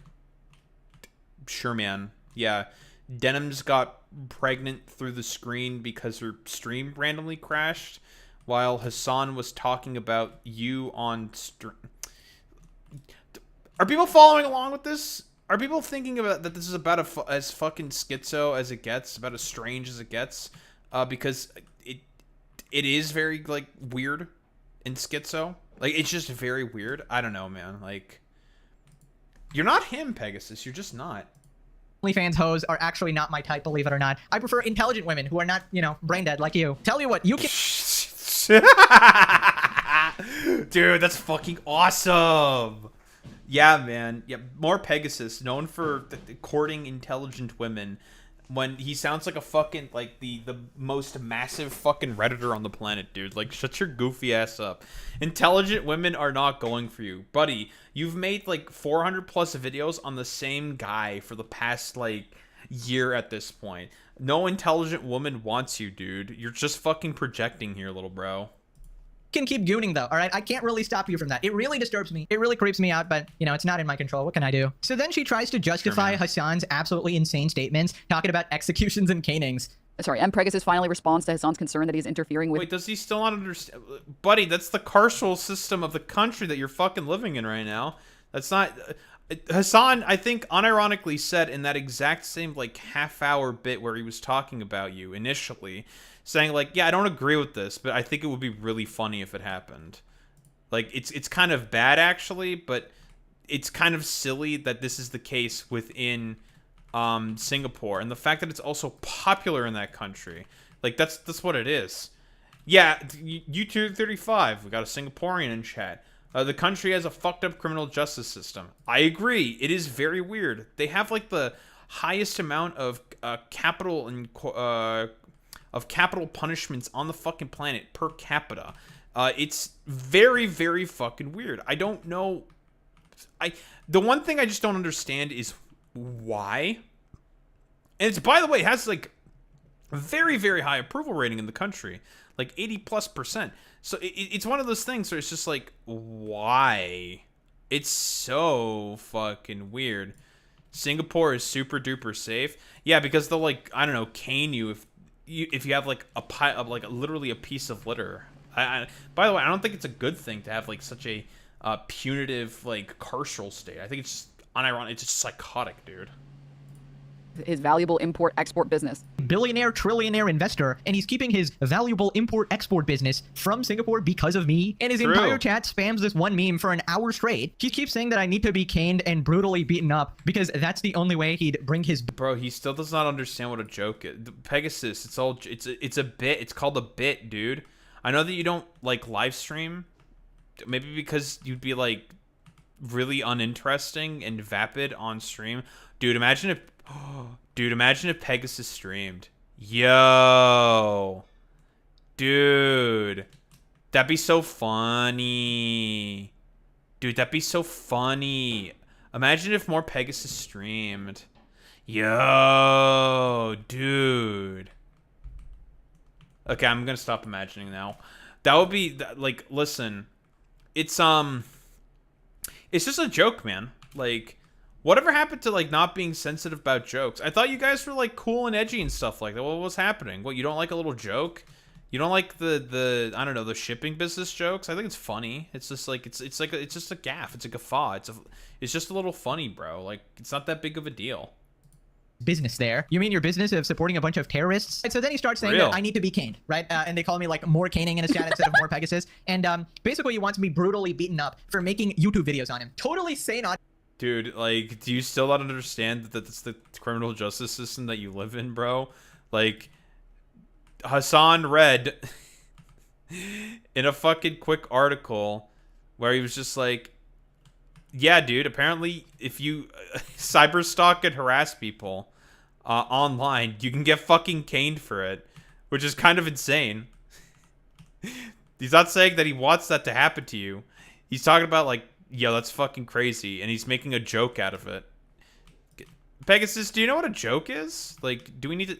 sure, man. Yeah, Denims got pregnant through the screen because her stream randomly crashed while Hassan was talking about you on stream. Are people following along with this? Are people thinking about that this is about as fucking schizo as it gets, about as strange as it gets? Because it is very, like, weird and schizo. Like, it's just very weird. I don't know, man. Like, you're not him, Pegasus. You're just not. OnlyFans hoes are actually not my type, believe it or not. I prefer intelligent women who are not, you know, brain dead like you. Tell you what, you can... Dude, that's fucking awesome. Yeah, man. Yeah, more Pegasus, known for courting intelligent women. When he sounds like a fucking, like, the most massive fucking Redditor on the planet, dude. Like, shut your goofy ass up. Intelligent women are not going for you. Buddy, you've made, like, 400 plus videos on the same guy for the past, like, year at this point. No intelligent woman wants you, dude. You're just fucking projecting here, little bro. Can keep gooning though, all right? I can't really stop you from that. It really disturbs me. It really creeps me out, but, you know, it's not in my control. What can I do? So then she tries to justify Hassan's absolutely insane statements, talking about executions and canings. Sorry, Mpregasus finally responds to Hassan's concern that he's interfering with... Wait, does he still not understand? Buddy, that's the carceral system of the country that you're fucking living in right now. That's not... Hassan, I think, unironically said in that exact same, like, half-hour bit where he was talking about you initially, saying, like, yeah, I don't agree with this, but I think it would be really funny if it happened. Like, it's kind of bad, actually, but it's kind of silly that this is the case within Singapore. And the fact that it's also popular in that country. Like, that's what it is. Yeah, YouTube 35, we got a Singaporean in chat. The country has a fucked up criminal justice system. I agree. It is very weird. They have, like, the highest amount of capital and capital punishments on the fucking planet per capita. It's very, very fucking weird. I don't know. The one thing I just don't understand is why. And it's, by the way, it has, like, a very, very high approval rating in the country. Like 80+%. So it's one of those things where it's just like, why? It's so fucking weird. Singapore is super duper safe. Yeah, because they'll, like, I don't know, cane you if you have, like, a pile of, like, literally a piece of litter. By the way, I don't think it's a good thing to have, like, such a punitive, like, carceral state. I think it's just unironic. It's just psychotic, dude. His valuable import-export business. Billionaire, trillionaire investor, and he's keeping his valuable import-export business from Singapore because of me. And his entire chat spams this one meme for an hour straight. He keeps saying that I need to be caned and brutally beaten up because that's the only way he'd bring his... Bro, he still does not understand what a joke is. Pegasus, it's a bit. It's called a bit, dude. I know that you don't, like, live stream. Maybe because you'd be, like, really uninteresting and vapid on stream. Dude, imagine if... Dude, imagine if Pegasus streamed. Yo. Dude. That'd be so funny. Dude, that'd be so funny. Imagine if more Pegasus streamed. Yo. Dude. Okay, I'm gonna stop imagining now. That would be, like, listen. It's just a joke, man. Like... Whatever happened to, like, not being sensitive about jokes? I thought you guys were, like, cool and edgy and stuff like that. What was happening? What, you don't like a little joke? You don't like the I don't know, the shipping business jokes? I think it's funny. It's just like it's just a gaffe. It's a guffaw. It's just a little funny, bro. Like, it's not that big of a deal. Business there. You mean your business of supporting a bunch of terrorists? So then he starts saying that I need to be caned, right? And they call me, like, more caning in his chat instead of more Pegasus. And basically he wants me brutally beaten up for making YouTube videos on him. Totally sane on... Dude, like, do you still not understand that that's the criminal justice system that you live in, bro? Like, Hassan read in a fucking quick article where he was just like, yeah, dude, apparently if you cyberstalk and harass people online, you can get fucking caned for it, which is kind of insane. He's not saying that he wants that to happen to you. He's talking about like, yo, that's fucking crazy, and he's making a joke out of it. Pegasus, do you know what a joke is? Like, do we need to,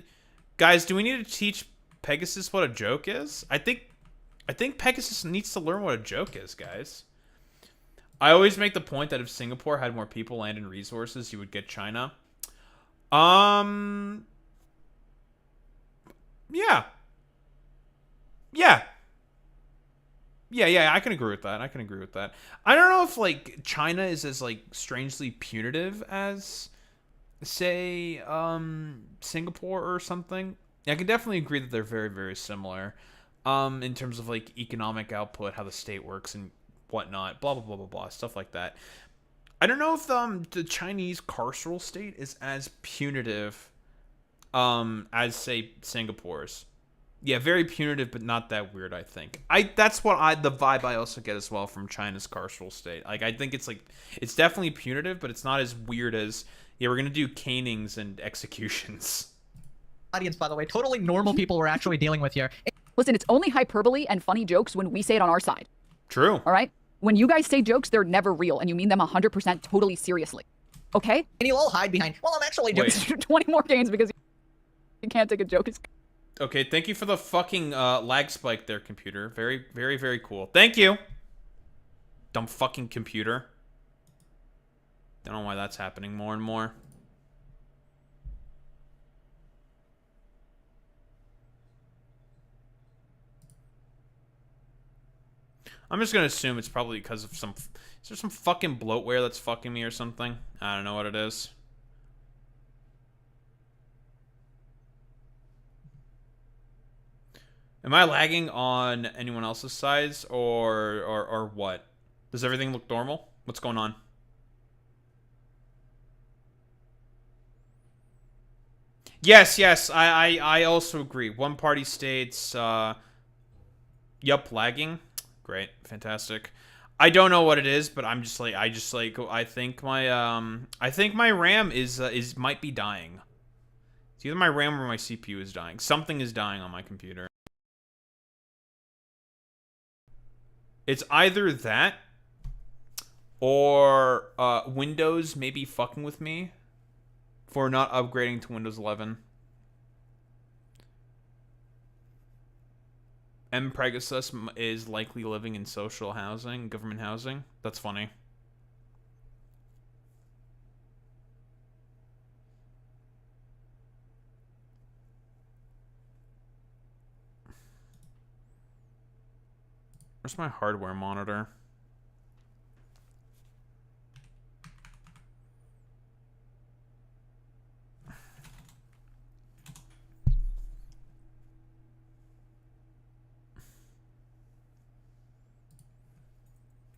guys? Do we need to teach Pegasus what a joke is? I think Pegasus needs to learn what a joke is, guys. I always make the point that if Singapore had more people, land, and resources, you would get China. Yeah. Yeah, I can agree with that. I don't know if, like, China is as, like, strangely punitive as, say, Singapore or something. I can definitely agree that they're very, very similar, in terms of, like, economic output, how the state works and whatnot, blah, blah, blah, blah, blah, stuff like that. I don't know if, the Chinese carceral state is as punitive, as, say, Singapore's. Yeah, very punitive, but not that weird, I think. That's the vibe I also get as well from China's carceral state. Like, I think it's definitely punitive, but it's not as weird as, yeah, we're gonna do canings and executions. Audience, by the way, totally normal people we're actually dealing with here. Listen, it's only hyperbole and funny jokes when we say it on our side. True. All right? When you guys say jokes, they're never real, and you mean them 100% totally seriously. Okay? And you'll all hide behind, well, I'm actually joking. 20 more games because you can't take a joke. Okay, thank you for the fucking lag spike there, computer. Very, very, very cool. Thank you. Dumb fucking computer. Don't know why that's happening more and more. I'm just gonna assume it's probably because of some... Is there some fucking bloatware that's fucking me or something? I don't know what it is. Am I lagging on anyone else's sides or what? Does everything look normal? What's going on? Yes, I also agree. One party states, yup, lagging. Great, fantastic. I don't know what it is, but I think my RAM is might be dying. It's either my RAM or my CPU is dying. Something is dying on my computer. It's either that or Windows maybe fucking with me for not upgrading to Windows 11. Mpregasus is likely living in social housing, government housing. That's funny. Where's my hardware monitor?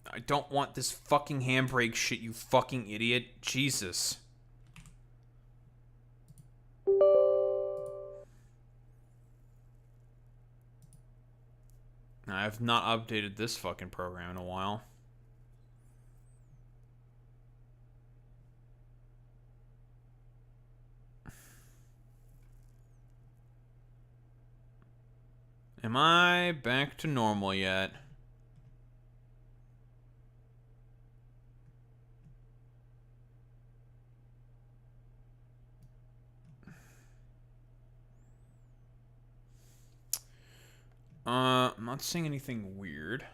I don't want this fucking handbrake shit, you fucking idiot. Jesus. I have not updated this fucking program in a while. Am I back to normal yet? I'm not seeing anything weird.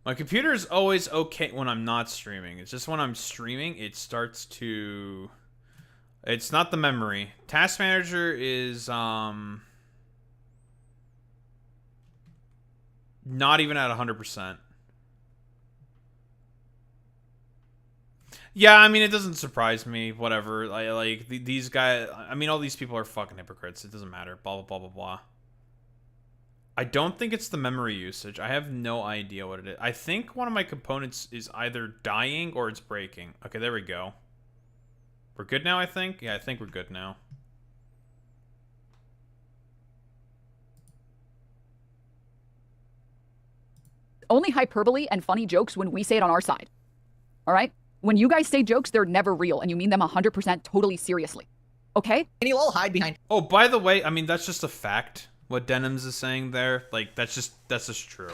My computer is always okay when I'm not streaming. It's just when I'm streaming, it starts to... It's not the memory. Task Manager is, not even at 100%. Yeah, I mean, it doesn't surprise me. Whatever. These guys... I mean, all these people are fucking hypocrites. It doesn't matter. Blah, blah, blah, blah, blah. I don't think it's the memory usage. I have no idea what it is. I think one of my components is either dying or it's breaking. Okay, there we go. We're good now, I think? Yeah, I think we're good now. Only hyperbole and funny jokes when we say it on our side. All right? When you guys say jokes, they're never real, and you mean them 100% totally seriously. Okay? And you'll all hide behind. Oh, by the way, I mean, that's just a fact. What Denims is saying there, like, that's just true.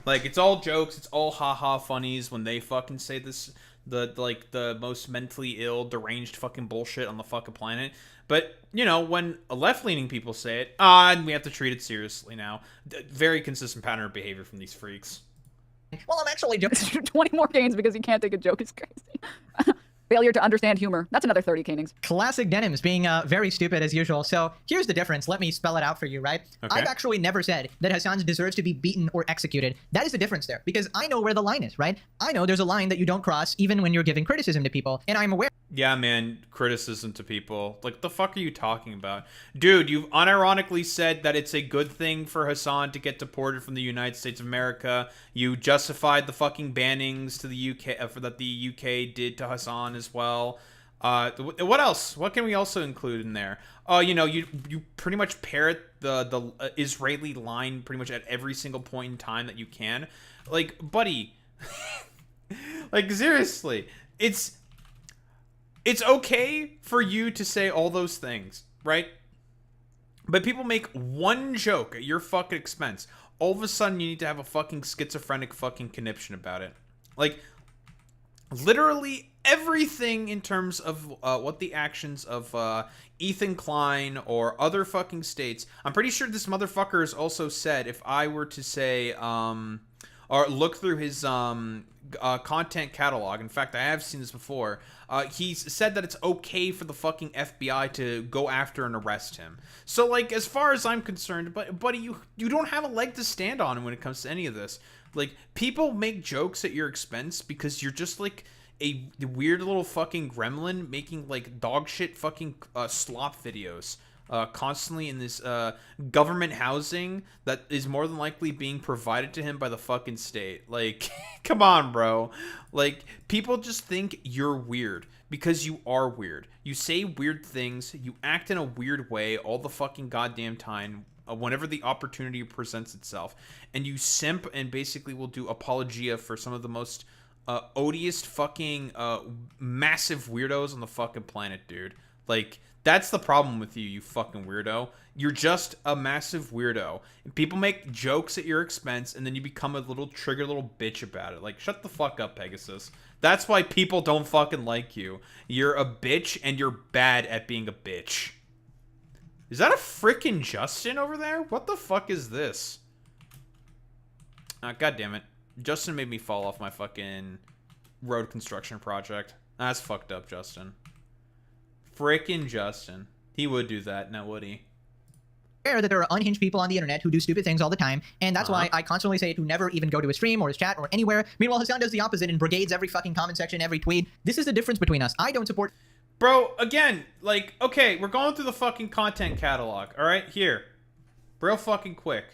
Like, it's all jokes, it's all haha funnies when they fucking say this, the most mentally ill, deranged fucking bullshit on the fucking planet. But, you know, when left-leaning people say it, we have to treat it seriously now. Very consistent pattern of behavior from these freaks. Well, I'm actually joking. 20 more canes because you can't take a joke is crazy. Failure to understand humor. That's another 30 canings. Classic Denims being very stupid as usual. So here's the difference. Let me spell it out for you, right? Okay. I've actually never said that Hassan deserves to be beaten or executed. That is the difference there, because I know where the line is, right? I know there's a line that you don't cross even when you're giving criticism to people, and I'm aware. Yeah, man, criticism to people. Like, the fuck are you talking about? Dude, you've unironically said that it's a good thing for Hassan to get deported from the United States of America. You justified the fucking bannings to the UK, that the UK did to Hassan as well. What else? What can we also include in there? You know, you pretty much parrot the Israeli line pretty much at every single point in time that you can. Like, buddy, like, seriously, it's okay for you to say all those things, right? But people make one joke at your fucking expense. All of a sudden, you need to have a fucking schizophrenic fucking conniption about it. Like, literally everything in terms of what the actions of Ethan Klein or other fucking states. I'm pretty sure this motherfucker has also said, if I were to say, or look through his content catalog. In fact, I have seen this before. He's said that it's okay for the fucking FBI to go after and arrest him. So, like, as far as I'm concerned, buddy, you don't have a leg to stand on when it comes to any of this. Like, people make jokes at your expense because you're just, like, a weird little fucking gremlin making, like, dog shit fucking slop videos. Constantly in this government housing that is more than likely being provided to him by the fucking state. Like, come on, bro. Like, people just think you're weird because you are weird. You say weird things, you act in a weird way all the fucking goddamn time whenever the opportunity presents itself. And you simp and basically will do apologia for some of the most odious fucking massive weirdos on the fucking planet, dude. Like, that's the problem with you, you fucking weirdo. You're just a massive weirdo. And people make jokes at your expense, and then you become a little trigger little bitch about it. Like, shut the fuck up, Pegasus. That's why people don't fucking like you. You're a bitch, and you're bad at being a bitch. Is that a freaking Justin over there? What the fuck is this? God damn it. Justin made me fall off my fucking road construction project. That's fucked up, Justin. Frickin' Justin. He would do that, now would he? That there are unhinged people on the internet who do stupid things all the time, and that's why I constantly say to never even go to a stream or his chat or anywhere. Meanwhile, Hassan does the opposite and brigades every fucking comment section, every tweet. This is the difference between us. I don't support... Bro, again, like, okay, we're going through the fucking content catalog, alright? Here. Real fucking quick.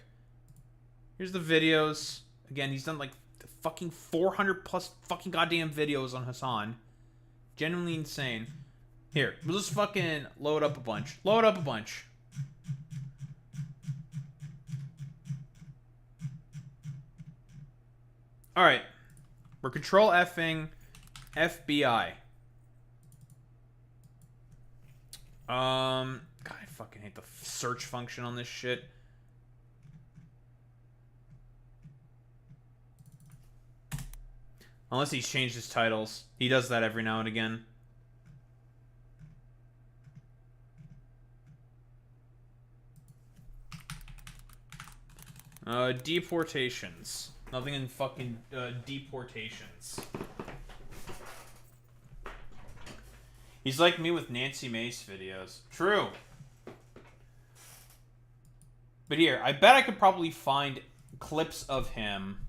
Here's the videos. Again, he's done, like, fucking 400 plus fucking goddamn videos on Hassan. Genuinely insane. Here, we'll just fucking load up a bunch. Load up a bunch. Alright. We're control effing FBI. God, I fucking hate the search function on this shit. Unless he's changed his titles. He does that every now and again. Deportations. Nothing in fucking deportations. He's like me with Nancy Mace videos. True. But here, I bet I could probably find clips of him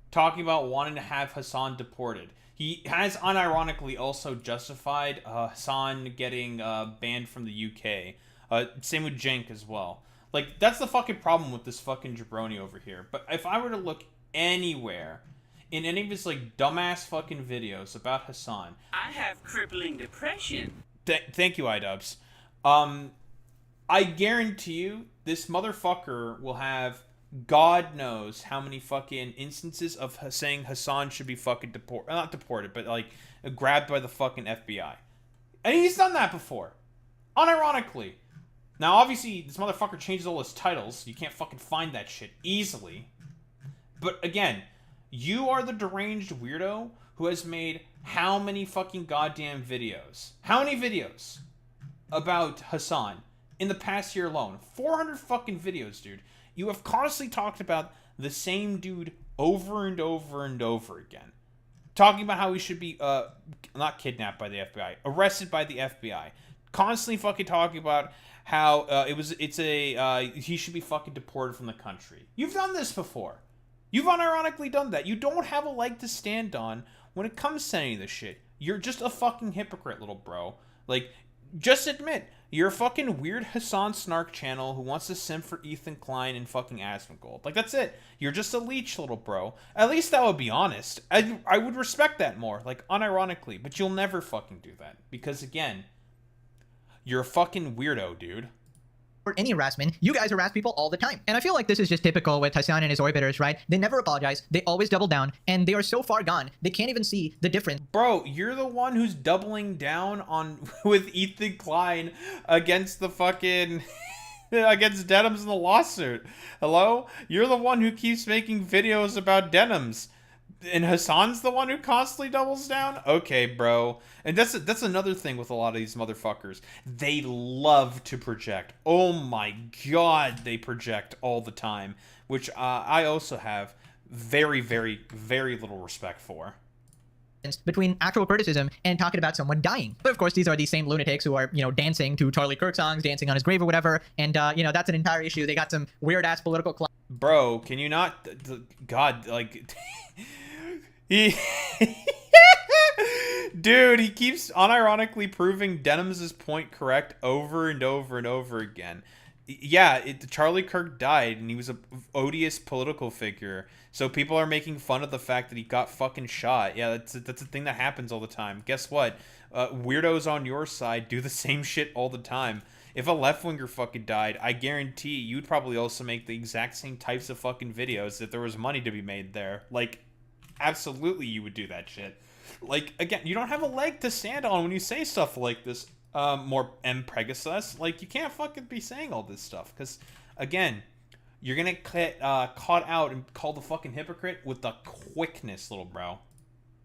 talking about wanting to have Hassan deported. He has unironically also justified Hassan getting banned from the UK. Same with Jenk as well. Like, that's the fucking problem with this fucking jabroni over here. But if I were to look anywhere in any of his, like, dumbass fucking videos about Hassan... I have crippling depression. Thank you, iDubbbz. I guarantee you, this motherfucker will have God knows how many fucking instances of saying Hassan should be fucking deported. Not deported, but, like, grabbed by the fucking FBI. And he's done that before. Unironically. Now, obviously, this motherfucker changes all his titles. You can't fucking find that shit easily. But, again, you are the deranged weirdo who has made how many fucking goddamn videos? How many videos about Hassan in the past year alone? 400 fucking videos, dude. You have constantly talked about the same dude over and over and over again. Talking about how he should be, not kidnapped by the FBI, arrested by the FBI. Constantly fucking talking about how he should be fucking deported from the country. You've done this before. You've unironically done that. You don't have a leg to stand on when it comes to any of this shit. You're just a fucking hypocrite, little bro. Like, just admit, you're a fucking weird Hassan Snark channel who wants to simp for Ethan Klein and fucking Asmongold. Like, that's it. You're just a leech, little bro. At least that would be honest. I would respect that more, like, unironically. But you'll never fucking do that. Because, again, you're a fucking weirdo, dude. Or any harassment, you guys harass people all the time. And I feel like this is just typical with Hassan and his orbiters, right? They never apologize, they always double down, and they are so far gone, they can't even see the difference. Bro, you're the one who's doubling down on with Ethan Klein against the fucking... against Denims in the lawsuit. Hello? You're the one who keeps making videos about Denims. And Hassan's the one who constantly doubles down? Okay, bro. And that's another thing with a lot of these motherfuckers. They love to project. Oh my god, they project all the time. Which I also have very, very, very little respect for. Between actual criticism and talking about someone dying. But of course, these are these same lunatics who are, dancing to Charlie Kirk songs, dancing on his grave or whatever. And, that's an entire issue. They got some weird-ass political... Bro, can you not... God, like... Dude, he keeps unironically proving Denims' point correct over and over and over again. Yeah, Charlie Kirk died, and he was a odious political figure. So people are making fun of the fact that he got fucking shot. Yeah, that's a thing that happens all the time. Guess what? Weirdos on your side do the same shit all the time. If a left-winger fucking died, I guarantee you'd probably also make the exact same types of fucking videos if there was money to be made there. Like... absolutely you would do that shit. Like, again, you don't have a leg to stand on when you say stuff like this, more Mpregasus. Like, you can't fucking be saying all this stuff, because, again, you're gonna get caught out and called a fucking hypocrite with the quickness, little bro.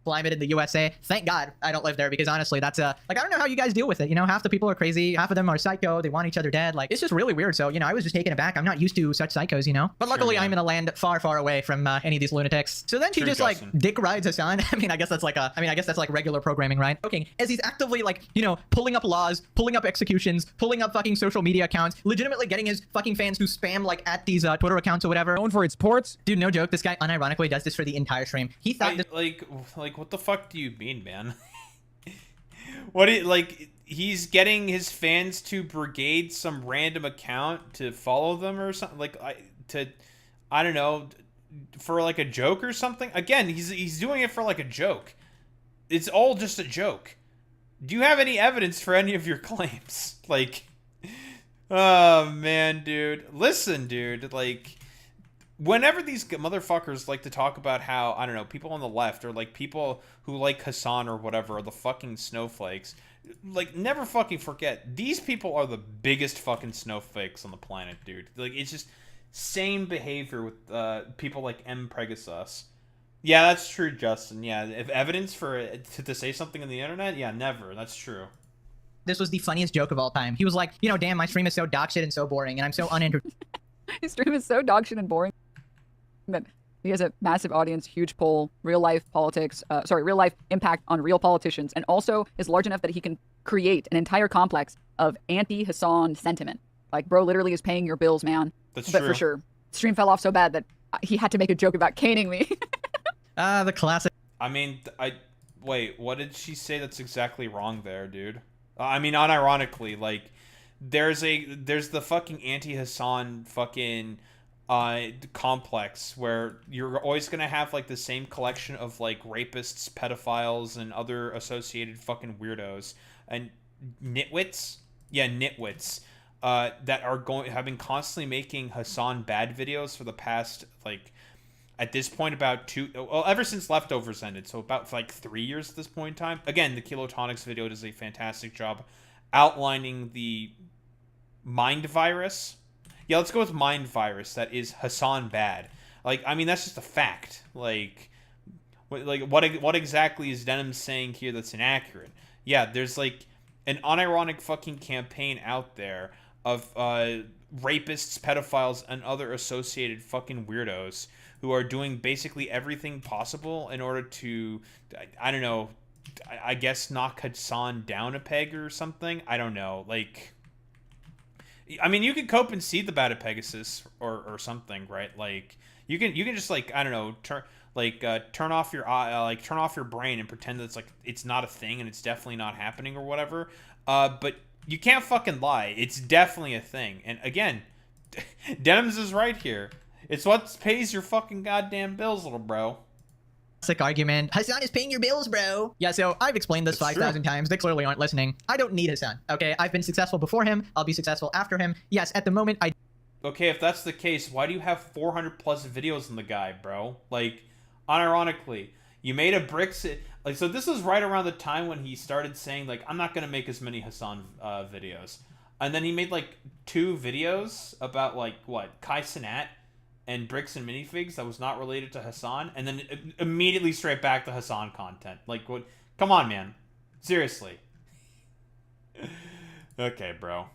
Climate in the USA. Thank God I don't live there, because honestly, that's I don't know how you guys deal with it. Half the people are crazy, half of them are psycho, they want each other dead. Like, it's just really weird. So, I was just taken aback. I'm not used to such psychos, But luckily, I'm in a land far, far away from any of these lunatics. So then she just Justin. like dick rides Hassan. I guess that's like regular programming, right? Okay, as he's actively like, pulling up laws, pulling up executions, pulling up fucking social media accounts, legitimately getting his fucking fans to spam like at these Twitter accounts or whatever. Known for its ports. Dude, no joke. This guy unironically does this for the entire stream. He thought like what the fuck do you mean, man? What do you, like, he's getting his fans to brigade some random account to follow them or something, like, I don't know, for like a joke or something? Again, he's doing it for like a joke. It's all just a joke. Do you have any evidence for any of your claims? Like, oh man, dude. Listen, dude, like, whenever these motherfuckers like to talk about how, I don't know, people on the left or like people who like Hassan or whatever are the fucking snowflakes, like, never fucking forget, these people are the biggest fucking snowflakes on the planet, dude. Like, it's just same behavior with people like Mpregasus. Yeah, that's true, Justin. Yeah, if evidence for to say something on the internet, yeah, never. That's true. This was the funniest joke of all time. He was like, damn, my stream is so dog shit and so boring, and I'm so uninterested. His stream is so dog shit and boring that he has a massive audience, huge poll, real life politics, real life impact on real politicians, and also is large enough that he can create an entire complex of anti-Hassan sentiment. Like, bro literally is paying your bills, man. That's but true. For sure. Stream fell off so bad that he had to make a joke about caning me. The classic. I mean, wait, what did she say that's exactly wrong there, dude? I mean, unironically, like, there's the fucking anti-Hassan fucking complex where you're always gonna have like the same collection of like rapists, pedophiles, and other associated fucking weirdos and nitwits. Yeah, nitwits. That have been constantly making Hassan bad videos for the past like, at this point, ever since Leftovers ended, so about like 3 years at this point in time. Again, the Kilotonics video does a fantastic job outlining the mind virus. Yeah, let's go with mind virus that is Hassan bad. Like, I mean, that's just a fact. Like what exactly is Denim saying here that's inaccurate? Yeah, there's like an unironic fucking campaign out there of rapists, pedophiles, and other associated fucking weirdos who are doing basically everything possible in order to, I don't know, I guess knock Hassan down a peg or something. I don't know. Like, I mean, you can cope and seethe about it, Pegasus, or something, right? Like, you can just like, I don't know, turn off your turn off your brain and pretend that it's not a thing and it's definitely not happening or whatever. But you can't fucking lie. It's definitely a thing. And again, Denims is right here. It's what pays your fucking goddamn bills, little bro. Classic argument. Hassan is paying your bills, bro. Yeah, so I've explained this 5,000 times. They clearly aren't listening. I don't need Hassan, okay? I've been successful before him. I'll be successful after him. Yes, at the moment, I... Okay, if that's the case, why do you have 400 plus videos on the guy, bro? Like, unironically, you made a bricks... Like, so this was right around the time when he started saying, like, I'm not going to make as many Hassan videos. And then he made, like, 2 videos about, like, what, Kai Cenat and bricks and minifigs that was not related to Hassan, and then immediately straight back to Hassan content. Like, what? Come on, man. Seriously. Okay, bro.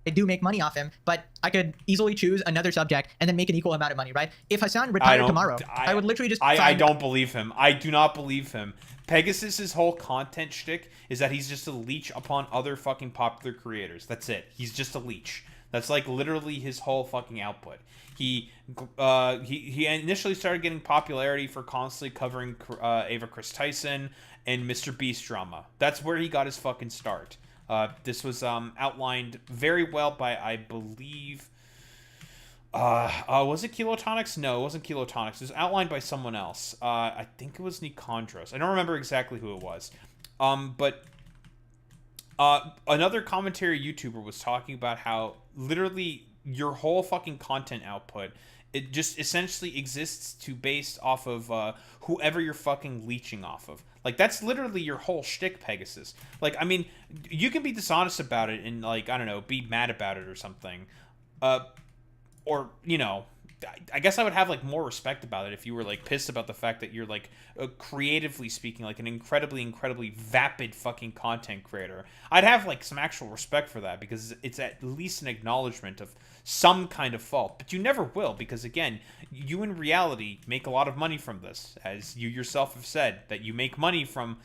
I do make money off him, but I could easily choose another subject and then make an equal amount of money, right? If Hassan retired tomorrow, I would literally just... I don't believe him. I do not believe him. Pegasus's whole content shtick is that he's just a leech upon other fucking popular creators. That's it. He's just a leech. That's like literally his whole fucking output. He initially started getting popularity for constantly covering Ava Chris Tyson and Mr. Beast drama. That's where he got his fucking start. This was outlined very well by, I believe, was it Kilotonics? No, it wasn't Kilotonics. It was outlined by someone else. I think it was Nicandros. I don't remember exactly who it was. But another commentary YouTuber was talking about how literally your whole fucking content output, it just essentially exists to based off of whoever you're fucking leeching off of. Like, that's literally your whole shtick, Pegasus. Like, I mean, you can be dishonest about it and, like, I don't know, be mad about it or something. Or, you know, I guess I would have, like, more respect about it if you were, like, pissed about the fact that you're, like, creatively speaking, like, an incredibly vapid fucking content creator. I'd have, like, some actual respect for that because it's at least an acknowledgement of some kind of fault. But you never will because, again, you in reality make a lot of money from this. As you yourself have said, that you make money from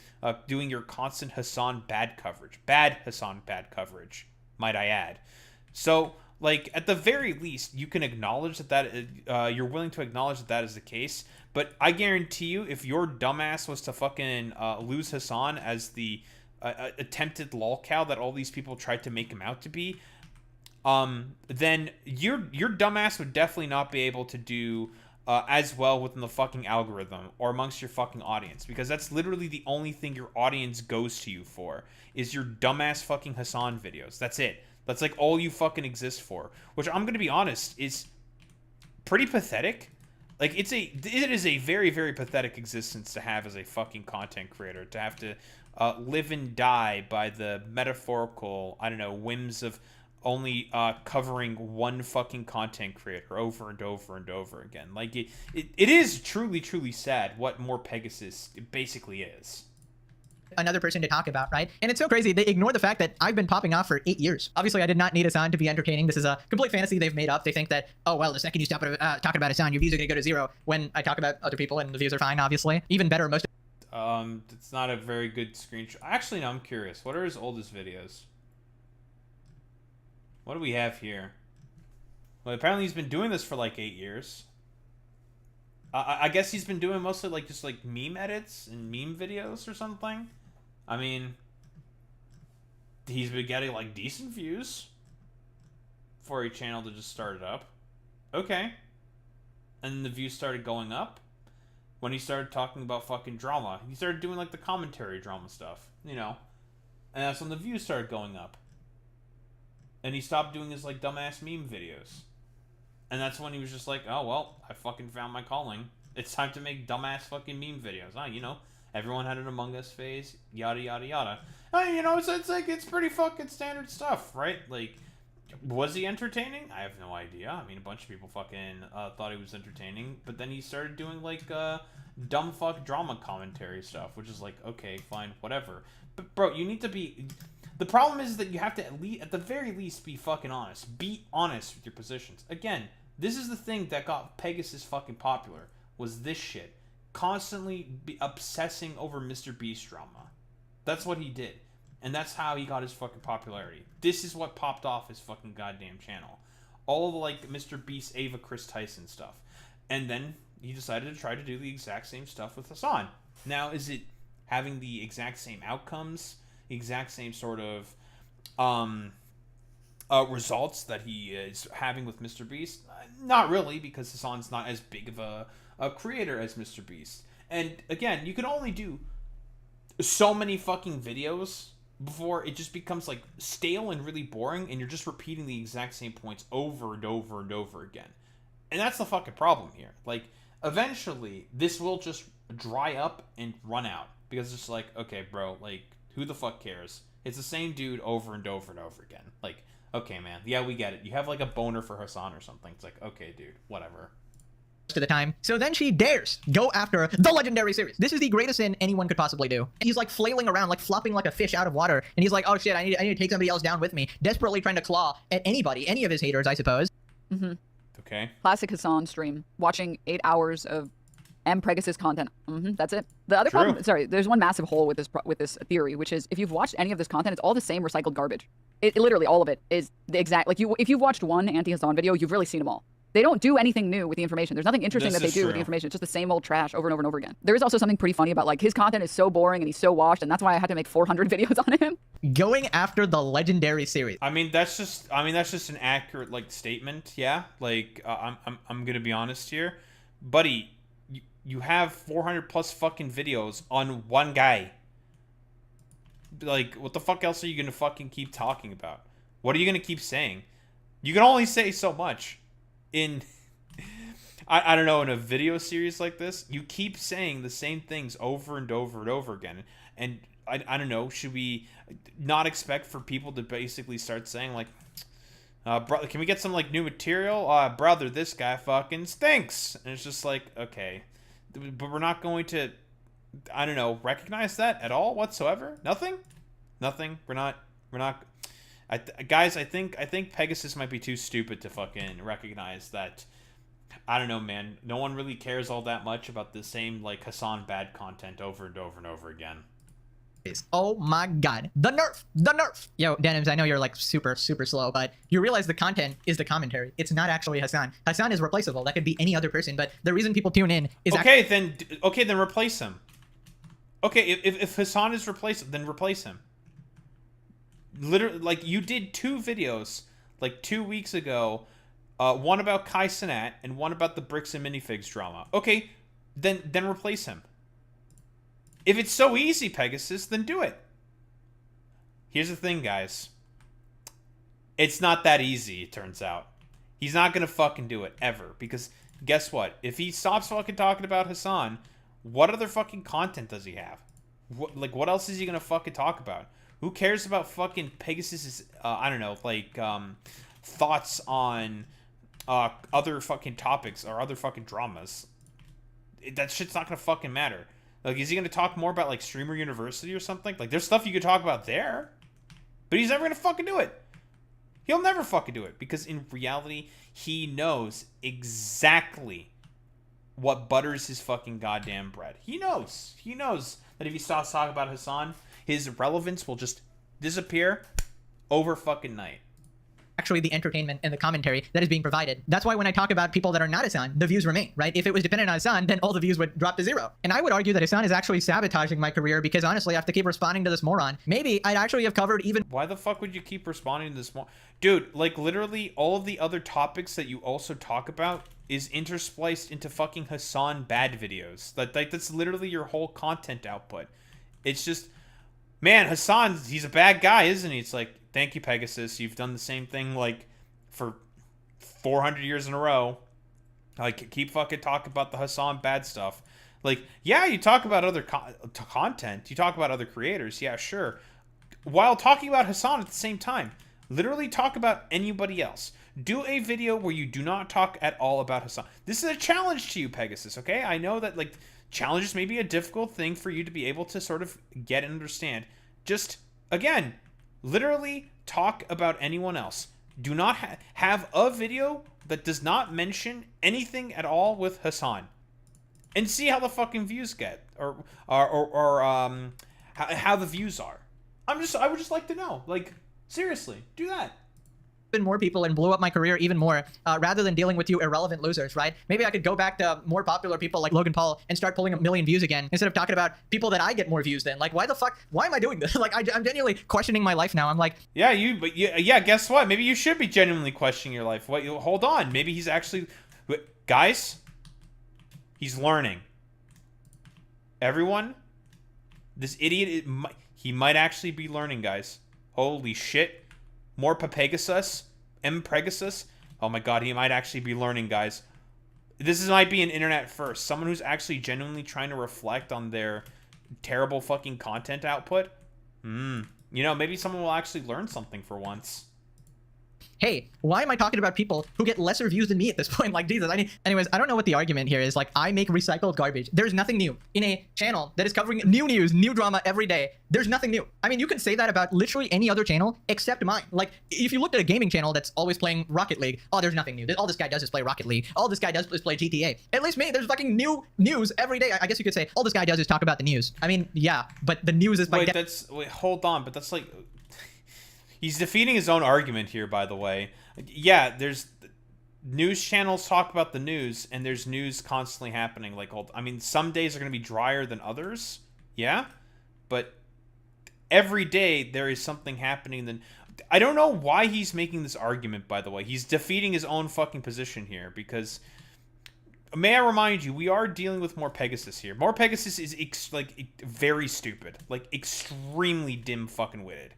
doing your constant Hassan bad coverage. Bad Hassan bad coverage, might I add. So... like, at the very least, you can acknowledge that you're willing to acknowledge that that is the case. But I guarantee you, if your dumbass was to fucking lose Hassan as the attempted lolcow that all these people tried to make him out to be, then your dumbass would definitely not be able to do as well within the fucking algorithm or amongst your fucking audience. Because that's literally the only thing your audience goes to you for, is your dumbass fucking Hassan videos. That's it. That's like all you fucking exist for, which I'm going to be honest is pretty pathetic. Like it is a very, very pathetic existence to have as a fucking content creator, to have to live and die by the metaphorical, I don't know, whims of only covering one fucking content creator over and over and over again. Like it is truly, truly sad what more Pegasus basically is. Another person to talk about, right? And it's so crazy. They ignore the fact that I've been popping off for 8 years. Obviously, I did not need Hassan to be entertaining. This is a complete fantasy they've made up. They think that, oh, well, the second you stop talking about Hassan, your views are going to go to 0. When I talk about other people and the views are fine, obviously. Even better, most... It's not a very good screenshot. Actually, no, I'm curious. What are his oldest videos? What do we have here? Well, apparently he's been doing this for like 8 years. I guess he's been doing mostly like just like meme edits and meme videos or something. I mean, he's been getting like decent views for a channel that just started up. Okay. And then the views started going up when he started talking about fucking drama. He started doing like the commentary drama stuff, you know. And that's when the views started going up. And he stopped doing his like dumbass meme videos. And that's when he was just like, oh well, I fucking found my calling. It's time to make dumbass fucking meme videos. You know, everyone had an Among Us phase, yada yada yada. You know, it's like, it's pretty fucking standard stuff, right? Like, was he entertaining? I have no idea. I mean, a bunch of people fucking thought he was entertaining, but then he started doing like dumb fuck drama commentary stuff, which is like, okay, fine, whatever. But bro, you need to be. The problem is that you have to at the very least be fucking honest. Be honest with your positions. Again, this is the thing that got Pegasus fucking popular. Was this shit. Constantly obsessing over Mr. Beast drama. That's what he did. And that's how he got his fucking popularity. This is what popped off his fucking goddamn channel. All of like Mr. Beast, Ava, Chris Tyson stuff. And then he decided to try to do the exact same stuff with Hassan. Now, is it having the exact same outcomes? The exact same sort of results that he is having with Mr. Beast? Not really, because Hassan's not as big of a creator as Mr. Beast. And again, you can only do so many fucking videos before it just becomes like stale and really boring, and you're just repeating the exact same points over and over and over again. And that's the fucking problem here. Like, eventually, this will just dry up and run out. Because it's like, okay, bro, like, who the fuck cares? It's the same dude over and over and over again. Like, okay, man, yeah, we get it. You have like a boner for Hassan or something. It's like, okay, dude, whatever. To the time. So then she dares go after the legendary series. This is the greatest sin anyone could possibly do. And he's like flailing around, like flopping like a fish out of water. And he's like, oh shit, I need to take somebody else down with me. Desperately trying to claw at anybody, any of his haters, I suppose. Mm-hmm. Okay. Classic Hassan stream. Watching 8 hours of Mpregasus content. Mm-hmm, that's it. The other problem, sorry, there's one massive hole with this theory, which is if you've watched any of this content, it's all the same recycled garbage. It literally, all of it is the exact, like if you've watched one anti-Hassan video, you've really seen them all. They don't do anything new with the information. There's nothing interesting that they do with the information. It's just the same old trash over and over and over again. There is also something pretty funny about like his content is so boring and he's so washed, and that's why I had to make 400 videos on him. Going after the legendary series. I mean, that's just an accurate like statement. Yeah, like I'm gonna be honest here, buddy. You have 400 plus fucking videos on one guy. Like, what the fuck else are you gonna fucking keep talking about? What are you gonna keep saying? You can only say so much. In I don't know, in a video series like this, you keep saying the same things over and over and over again. And I don't know, should we not expect for people to basically start saying like, brother, can we get some like new material? Brother, this guy fucking stinks. And it's just like, okay, but we're not going to, I don't know, recognize that at all whatsoever. Nothing. We're not. Guys, I think Pegasus might be too stupid to fucking recognize that. I don't know, man. No one really cares all that much about the same like Hassan bad content over and over and over again. Oh my god. The nerf. Yo, Denims, I know you're like super slow, but you realize the content is the commentary. It's not actually Hassan. Hassan is replaceable. That could be any other person, but the reason people tune in is okay, then replace him. Okay, if Hassan is replaceable, then replace him. Literally, like, you did 2 videos like 2 weeks ago, one about Kai Cenat and one about the bricks and minifigs drama. Okay, then replace him. If it's so easy, Pegasus, then do it. Here's the thing, guys. It's not that easy, it turns out. He's not gonna fucking do it, ever. Because, guess what? If he stops fucking talking about Hassan, what other fucking content does he have? What else is he gonna fucking talk about? Who cares about fucking Pegasus's, I don't know, like, thoughts on other fucking topics or other fucking dramas? That shit's not gonna fucking matter. Like, is he gonna talk more about, like, Streamer University or something? Like, there's stuff you could talk about there. But he's never gonna fucking do it. He'll never fucking do it. Because in reality, he knows exactly what butters his fucking goddamn bread. He knows. He knows that if he stops talking about Hassan, his relevance will just disappear over fucking night. actually the entertainment and the commentary that is being provided. That's why when I talk about people that are not Hassan, the views remain, right? If it was dependent on Hassan, then all the views would drop to 0. And I would argue that Hassan is actually sabotaging my career because honestly, I have to keep responding to this moron. Maybe I'd actually have covered even— Why the fuck would you keep responding to this more? Dude, like literally all of the other topics that you also talk about is interspliced into fucking Hassan bad videos. Like that's literally your whole content output. It's just, man, Hassan, he's a bad guy, isn't he? It's like, thank you, Pegasus. You've done the same thing like for 400 years in a row. Like, keep fucking talking about the Hassan bad stuff. Like, yeah, you talk about other content. You talk about other creators. Yeah, sure. While talking about Hassan at the same time. Literally talk about anybody else. Do a video where you do not talk at all about Hassan. This is a challenge to you, Pegasus, okay? I know that, like, challenges may be a difficult thing for you to be able to sort of get and understand. Just, again, literally talk about anyone else. Do not have a video that does not mention anything at all with Hassan. And see how the fucking views get. Or how the views are. I would just like to know. Like, seriously, do that. more people and blew up my career even more rather than dealing with you irrelevant losers, right? Maybe I could go back to more popular people like Logan Paul and start pulling 1 million views again instead of talking about people that I get more views than. Like, why the fuck? Why am I doing this? Like, I'm genuinely questioning my life now. I'm like, yeah, guess what? Maybe you should be genuinely questioning your life. What? Hold on. Maybe he's actually, guys, he's learning. Everyone, this idiot, he might actually be learning, guys. Holy shit. More Mpregasus. Mpregasus. Oh my god, he might actually be learning, guys. Might be an internet first. Someone who's actually genuinely trying to reflect on their terrible fucking content output. You know, maybe someone will actually learn something for once. hey, why am I talking about people who get lesser views than me at this point? Like, Jesus, anyways, I don't know what the argument here is. Like, I make recycled garbage. There's nothing new. In a channel that is covering new news, new drama every day, there's nothing new. I mean, you can say that about literally any other channel except mine. Like, if you looked at a gaming channel that's always playing Rocket League, oh, there's nothing new. All this guy does is play Rocket League. All this guy does is play GTA. At least me, there's fucking new news every day. I guess you could say all this guy does is talk about the news. I mean, yeah, but the news is by wait, hold on, but that's like... He's defeating his own argument here, by the way. Yeah, there's news channels talk about the news, and there's news constantly happening. Like, I mean, some days are going to be drier than others, yeah, but every day there is something happening. Then I don't know why he's making this argument. By the way, he's defeating his own fucking position here because. May I remind you, we are dealing with Mpregasus here. Mpregasus is like very stupid, like extremely dim fucking witted.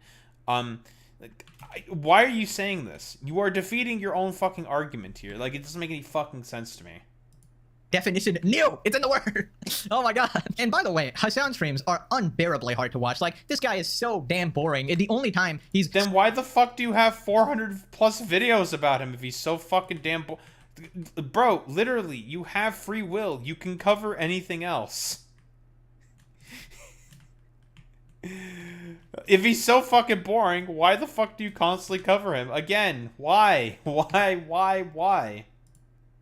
Why are you saying this? You are defeating your own fucking argument here. Like, it doesn't make any fucking sense to me. Definition new. It's in the word. Oh my god. And by the way, Hassan streams are unbearably hard to watch. Like, this guy is so damn boring. And the only time he's... Then why the fuck do you have 400 plus videos about him if he's so fucking damn Bro, literally, you have free will. You can cover anything else. If he's so fucking boring, why the fuck do you constantly cover him? Again, why? Why?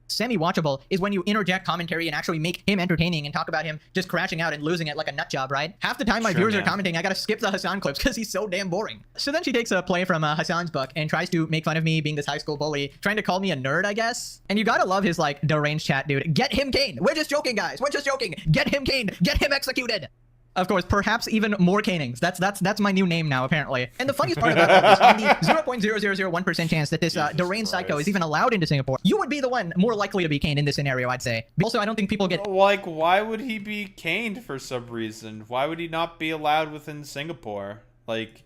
Semi-watchable is when you interject commentary and actually make him entertaining and talk about him just crashing out and losing it like a nut job, right? Half the time my viewers are commenting, I gotta skip the Hassan clips because he's so damn boring. So then she takes a play from Hassan's book and tries to make fun of me being this high school bully, trying to call me a nerd, I guess. And you gotta love his, like, deranged chat, dude. Get him caned. We're just joking, guys. We're just joking. Get him caned. Get him executed. Of course, perhaps even more canings. That's my new name now, apparently. And the funniest part about that is on the 0.0001% chance that this deranged psycho is even allowed into Singapore, you would be the one more likely to be caned in this scenario, I'd say. Also, I don't think people get... Like, why would he be caned for some reason? Why would he not be allowed within Singapore? Like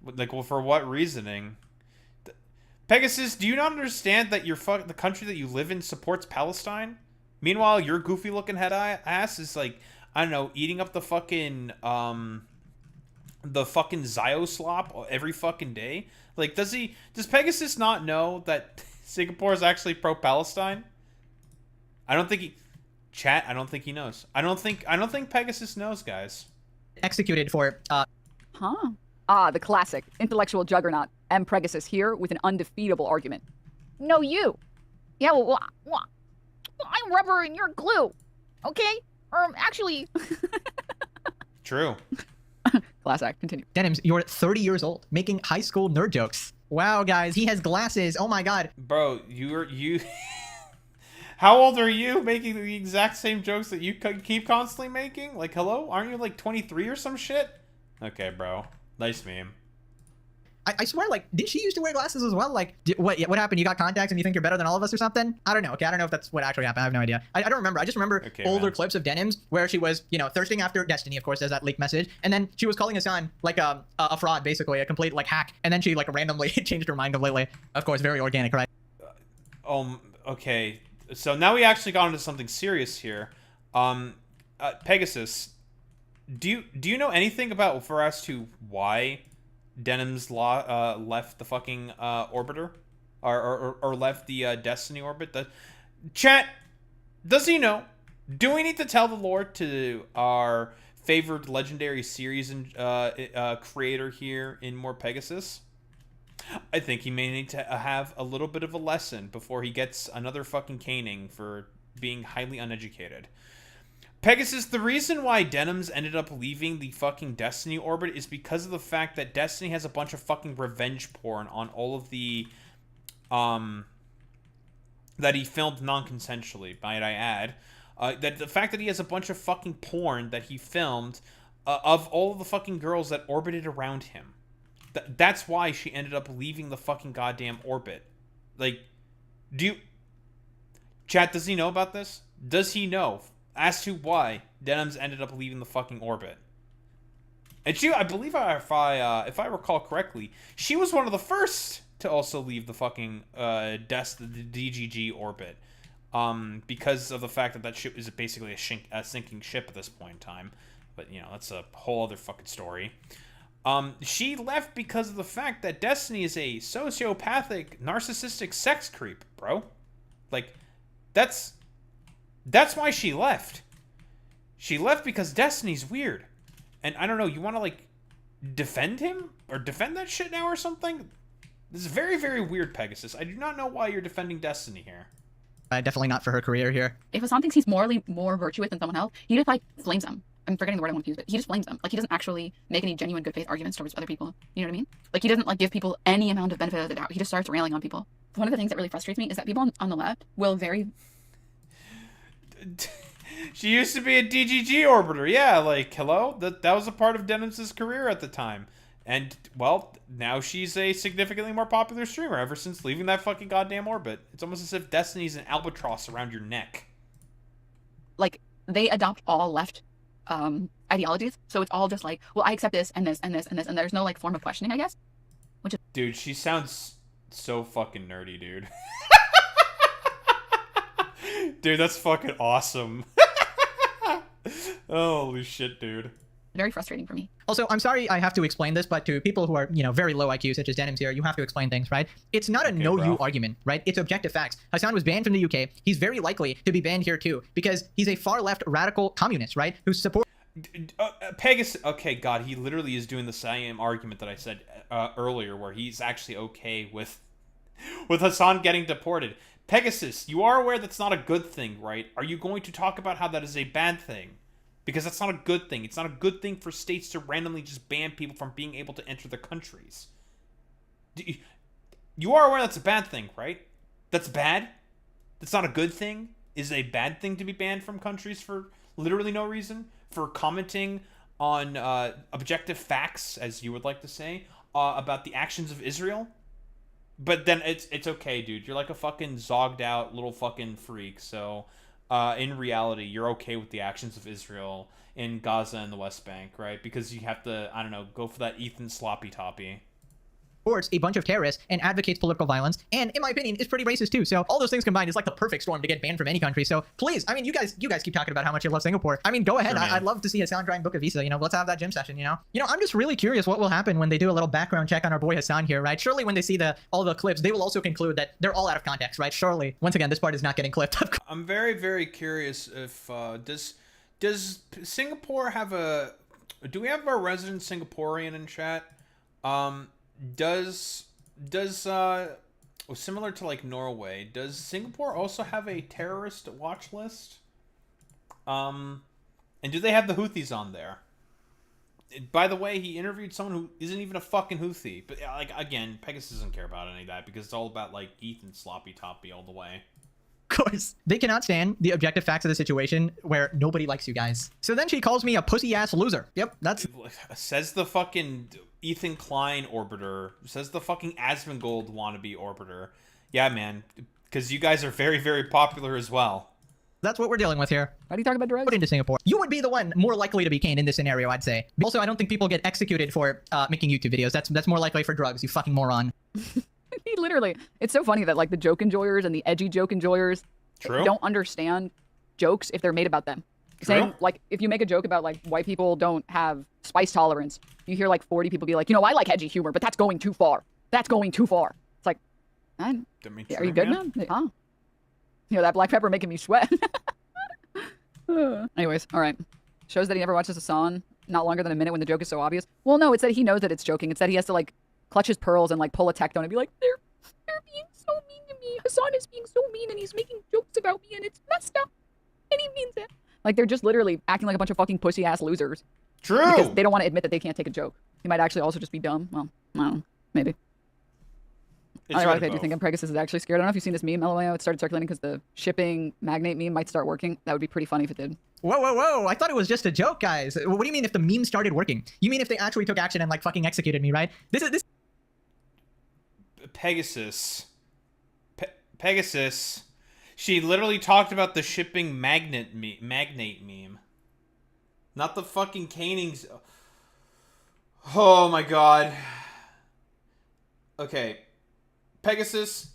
well, for what reasoning? Pegasus, do you not understand that the country that you live in supports Palestine? Meanwhile, your goofy-looking head ass is like... I don't know, eating up the fucking Zio slop every fucking day. Like, does Pegasus not know that Singapore is actually pro-Palestine? I don't think he knows. I don't think Pegasus knows, guys. Executed for the classic intellectual juggernaut Mpregasus here with an undefeatable argument. No, you. Yeah, well, I'm rubber and you're glue. Okay? Actually... True. Class act, continue. Denims, you're 30 years old, making high school nerd jokes. Wow, guys, he has glasses. Oh my god. Bro, you. How old are you making the exact same jokes that you keep constantly making? Like, hello? Aren't you like 23 or some shit? Okay, bro. Nice meme. I swear, like, did she used to wear glasses as well? Like, what happened? You got contacts and you think you're better than all of us or something? I don't know. Okay, I don't know if that's what actually happened. I have no idea. I don't remember. I just remember older clips of Denims where she was, you know, thirsting after Destiny, of course, as that leaked message. And then she was calling Hassan like a fraud, basically, a complete, like, hack. And then she, like, randomly changed her mind completely. Of course, very organic, right? Okay. So now we actually got into something serious here. Pegasus, do you know anything about, for us to why Denim's left the fucking orbiter, or left the Destiny orbit? Chat, does he know? Do we need to tell the lore to our favored legendary series and creator here in Mpregasus? I think he may need to have a little bit of a lesson before he gets another fucking caning for being highly uneducated. Pegasus, the reason why Denims ended up leaving the fucking Destiny orbit is because of the fact that Destiny has a bunch of fucking revenge porn on all of the, that he filmed non-consensually, might I add. That the fact that he has a bunch of fucking porn that he filmed of all of the fucking girls that orbited around him. That's why she ended up leaving the fucking goddamn orbit. Like, Chat, does he know about this? Does he know as to why Denims ended up leaving the fucking orbit? And she, I believe, if I recall correctly, she was one of the first to also leave the fucking the DGG orbit, because of the fact that that ship is basically a sinking ship at this point in time. But you know, that's a whole other fucking story. She left because of the fact that Destiny is a sociopathic, narcissistic sex creep, bro. Like, that's why she left. She left because Destiny's weird. And I don't know, you want to, like, defend him? Or defend that shit now or something? This is very, very weird, Pegasus. I do not know why you're defending Destiny here. Definitely not for her career here. If Hassan thinks he's morally more virtuous than someone else, he just, like, flames them. I'm forgetting the word I want to use, but he just blames them. Like, he doesn't actually make any genuine good faith arguments towards other people. You know what I mean? Like, he doesn't, like, give people any amount of benefit of the doubt. He just starts railing on people. One of the things that really frustrates me is that people on the left will very... She used to be a DGG orbiter. Yeah, like, hello? That was a part of Denims' career at the time. And, well, now she's a significantly more popular streamer ever since leaving that fucking goddamn orbit. It's almost as if Destiny's an albatross around your neck. Like, they adopt all left ideologies, so it's all just like, well, I accept this and this and this and this, and there's no like form of questioning, I guess. Which is, dude, she sounds so fucking nerdy, dude. Dude, that's fucking awesome. Holy shit, dude. Very frustrating for me. Also, I'm sorry I have to explain this, but to people who are, you know, very low IQ, such as Denims here, you have to explain things, right? It's not a no-you argument, right? It's objective facts. Hassan was banned from the UK. He's very likely to be banned here too, because he's a far-left radical communist, right? Who supports... Pegasus... Okay, God, he literally is doing the same argument that I said earlier, where he's actually okay with Hassan getting deported. Pegasus, you are aware that's not a good thing, right? Are you going to talk about how that is a bad thing? Because that's not a good thing. It's not a good thing for states to randomly just ban people from being able to enter their countries. You are aware that's a bad thing, right? That's bad? That's not a good thing? Is it a bad thing to be banned from countries for literally no reason? For commenting on objective facts, as you would like to say, about the actions of Israel? But then it's okay, dude. You're like a fucking zogged out little fucking freak, so... in reality, you're okay with the actions of Israel in Gaza and the West Bank, right? Because you have to, I don't know, go for that Ethan sloppy toppy. Supports a bunch of terrorists and advocates political violence, and in my opinion is pretty racist too. So all those things combined is like the perfect storm to get banned from any country. So please, I mean, you guys keep talking about how much you love Singapore. I mean, go ahead. Sure, I'd love to see Hassan try and book a visa. You know, let's have that gym session. You know, I'm just really curious what will happen when they do a little background check on our boy Hassan here, right? Surely when they see all the clips, they will also conclude that they're all out of context, right? Surely, once again, this part is not getting clipped. I'm very, very curious if does Singapore have a? Do we have a resident Singaporean in chat? Similar to like Norway, does Singapore also have a terrorist watch list? And do they have the Houthis on there? By the way, he interviewed someone who isn't even a fucking Houthi. But like again, Pegasus doesn't care about any of that because it's all about like Ethan sloppy toppy all the way. Of course. They cannot stand the objective facts of the situation where nobody likes you guys. So then she calls me a pussy-ass loser. Yep, that's... Says the fucking Ethan Klein orbiter. Says the fucking Asmongold wannabe orbiter. Yeah, man. Because you guys are very, very popular as well. That's what we're dealing with here. Why do you talk about drugs? Put into Singapore. You would be the one more likely to be caned in this scenario, I'd say. Also, I don't think people get executed for making YouTube videos. That's more likely for drugs, you fucking moron. He literally, it's so funny that like the joke enjoyers and the edgy joke enjoyers don't understand jokes if they're made about them. Saying like, if you make a joke about like white people don't have spice tolerance, you hear like 40 people be like, you know, I like edgy humor, but that's going too far. That's going too far. It's like, man, are you good, man? Huh? You know, that black pepper making me sweat. Anyways, all right. Shows that he never watches Hassan. Not longer than a minute when the joke is so obvious. Well, no, it's that he knows that it's joking. It's that he has to like clutch his pearls and like pull a tectone and be like, they're being so mean to me. Hassan is being so mean and he's making jokes about me and it's messed up. And he means it. Like they're just literally acting like a bunch of fucking pussy ass losers. True. Because they don't want to admit that they can't take a joke. He might actually also just be dumb. Well, I don't know. Maybe. Ironically, I do think Mpregasus is actually scared. I don't know if you've seen this meme, Lmao. It started circulating because the shipping magnate meme might start working. That would be pretty funny if it did. Whoa, whoa, whoa. I thought it was just a joke, guys. What do you mean if the meme started working? You mean if they actually took action and like fucking executed me, right? This Pegasus. Pegasus. She literally talked about the shipping magnate meme. Not the fucking canings. Oh my god. Okay. Pegasus,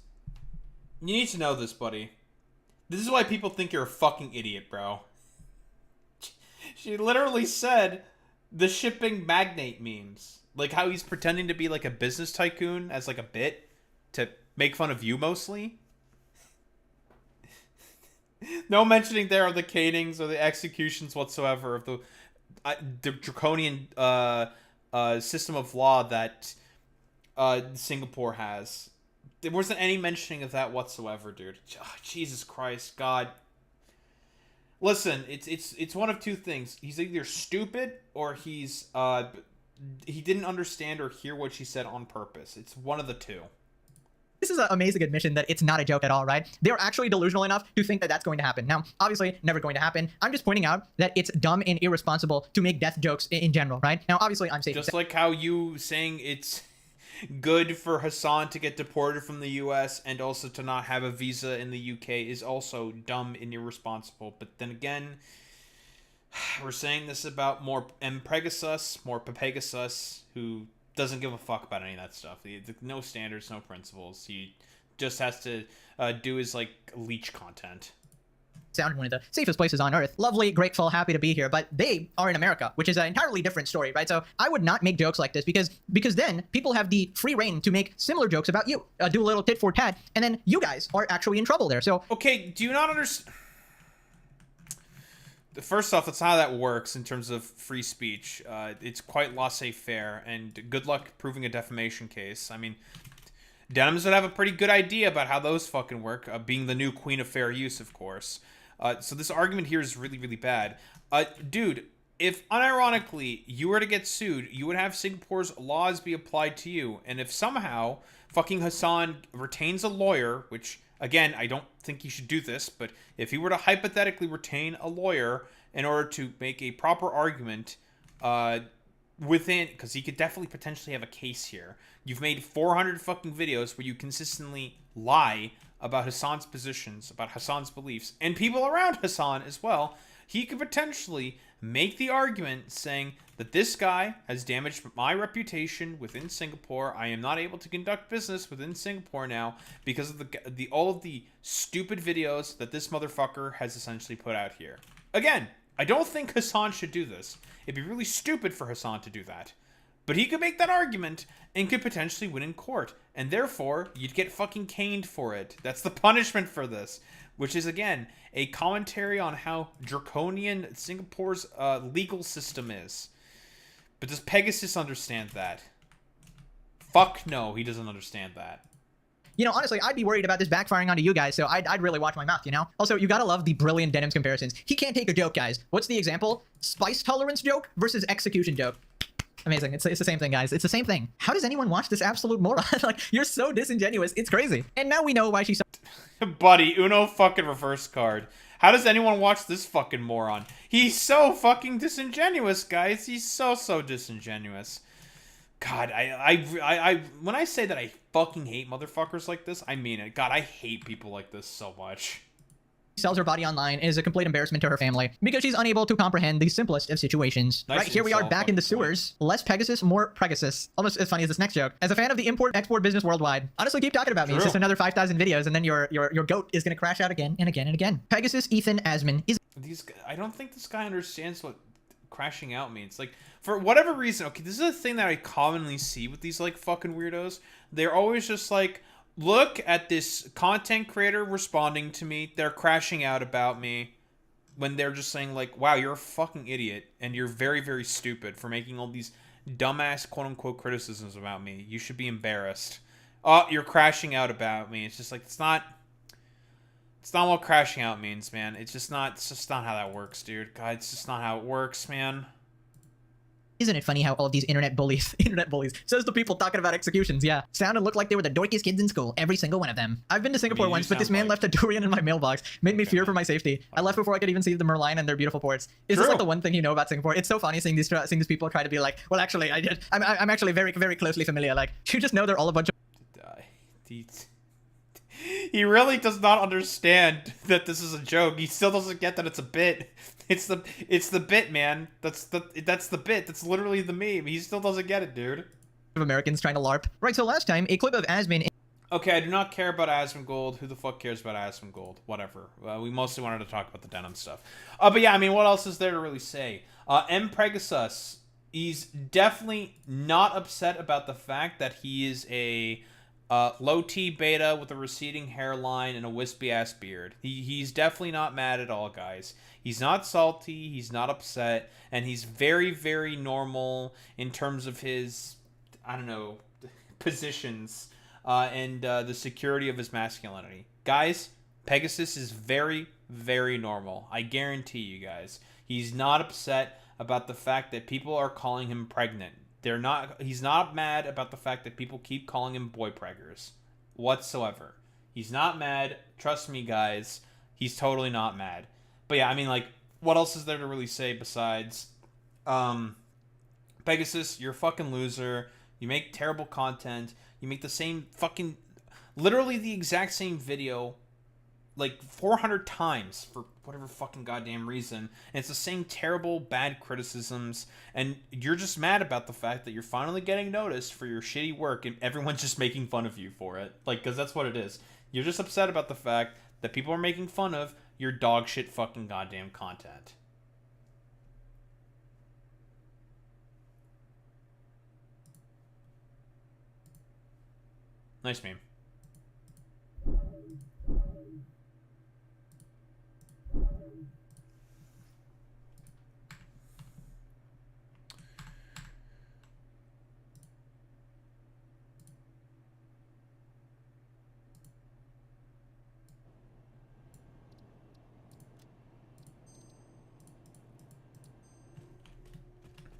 you need to know this, buddy. This is why people think you're a fucking idiot, bro. She literally said the shipping magnate memes. Like how he's pretending to be like a business tycoon as like a bit to make fun of you mostly. No mentioning there of the canings or the executions whatsoever of the draconian system of law that Singapore has. There wasn't any mentioning of that whatsoever, dude. Oh, Jesus Christ, God. Listen, it's one of two things. He's either stupid or he's he didn't understand or hear what she said on purpose. It's one of the two. This is an amazing admission that it's not a joke at all, right? They're actually delusional enough to think that that's going to happen. Now, obviously, never going to happen. I'm just pointing out that it's dumb and irresponsible to make death jokes in general, right? Now, obviously, I'm safe. Just like how you saying it's good for Hassan to get deported from the US and also to not have a visa in the UK is also dumb and irresponsible. But then again, we're saying this about more Mpregasus, more Mpregasus, who doesn't give a fuck about any of that stuff. No standards, no principles. He just has to do his like leech content. Sound one of the safest places on earth. Lovely, grateful, happy to be here, but they are in America, which is an entirely different story, right? So I would not make jokes like this because then people have the free reign to make similar jokes about you, do a little tit for tat, and then you guys are actually in trouble there. So okay, do you not understand? First off, that's not how that works in terms of free speech. It's quite laissez-faire, and good luck proving a defamation case. I mean, Denims would have a pretty good idea about how those fucking work, being the new queen of fair use, of course. So this argument here is really, really bad. Dude, if unironically you were to get sued, you would have Singapore's laws be applied to you. And if somehow fucking Hassan retains a lawyer, which, again, I don't think he should do this, but if he were to hypothetically retain a lawyer in order to make a proper argument within, because he could definitely potentially have a case here. You've made 400 fucking videos where you consistently lie about Hassan's positions, about Hassan's beliefs, and people around Hassan as well. He could potentially make the argument saying that this guy has damaged my reputation within Singapore. I am not able to conduct business within Singapore now because of all of the stupid videos that this motherfucker has essentially put out here. Again, I don't think Hassan should do this. It'd be really stupid for Hassan to do that. But he could make that argument and could potentially win in court. And therefore, you'd get fucking caned for it. That's the punishment for this. Which is, again, a commentary on how draconian Singapore's legal system is. But does Pegasus understand that? Fuck no, he doesn't understand that. You know, honestly, I'd be worried about this backfiring onto you guys, so I'd really watch my mouth, you know? Also, you gotta love the brilliant Denims comparisons. He can't take a joke, guys. What's the example? Spice tolerance joke versus execution joke. Amazing. It's the same thing, guys. It's the same thing. How does anyone watch this absolute moron? Like, you're so disingenuous. It's crazy. And now we know why she's so Buddy, Uno fucking reverse card. How does anyone watch this fucking moron? He's so fucking disingenuous, guys. He's so disingenuous. God, I when I say that I fucking hate motherfuckers like this, I mean it. God, I hate people like this so much. sells her body online is a complete embarrassment to her family because she's unable to comprehend the simplest of situations. Nice right, here we are back in the sewers. Less Pegasus, more Mpregasus. Almost as funny as this next joke. As a fan of the import-export business worldwide, honestly, keep talking about me. It's just another 5,000 videos, and then your goat is going to crash out again and again and again. Pegasus Ethan Asman is... I don't think this guy understands what crashing out means. Like, for whatever reason, okay, this is a thing that I commonly see with these, like, fucking weirdos. They're always just like, look at this content creator responding to me. They're crashing out about me. When they're just saying, like, wow, you're a fucking idiot. And you're very, very stupid for making all these dumbass, quote-unquote, criticisms about me. You should be embarrassed. Oh, you're crashing out about me. It's just like, it's not what crashing out means, man. It's just not how that works, dude. God, it's just not how it works, man. Isn't it funny how all of these internet bullies, says the people talking about executions, yeah, sound and look like they were the dorkiest kids in school, every single one of them. I've been to Singapore once, but this man left a durian in my mailbox, made me fear for my safety. I left before I could even see the Merlion and their beautiful ports. Is this like the one thing you know about Singapore? It's so funny seeing these people try to be like, well, actually, I'm actually very, very closely familiar. Like, you just know they're all a bunch of... Tates. He really does not understand that this is a joke. He still doesn't get that it's a bit. It's the bit, man. That's the bit. That's literally the meme. He still doesn't get it, dude. Of Americans trying to LARP. Right, so last time, a clip of Asmin... Okay, I do not care about Asmongold. Who the fuck cares about Asmongold? Whatever. We mostly wanted to talk about the denim stuff. But yeah, I mean, what else is there to really say? Mpregasus, he's definitely not upset about the fact that he is a low-T beta with a receding hairline and a wispy-ass beard. He's definitely not mad at all, guys. He's not salty, he's not upset, and he's very, very normal in terms of his, I don't know, positions and the security of his masculinity. Guys, Pegasus is very, very normal. I guarantee you guys. He's not upset about the fact that people are calling him pregnant. He's not mad about the fact that people keep calling him boy preggers whatsoever. He's not mad. Trust me, guys. He's totally not mad. But yeah, I mean, like, what else is there to really say besides, Pegasus, you're a fucking loser. You make terrible content. You make the same fucking, literally the exact same video, like 400 times for whatever fucking goddamn reason. And it's the same terrible, bad criticisms. And you're just mad about the fact that you're finally getting noticed for your shitty work and everyone's just making fun of you for it. Like, because that's what it is. You're just upset about the fact that people are making fun of your dog shit fucking goddamn content. Nice meme.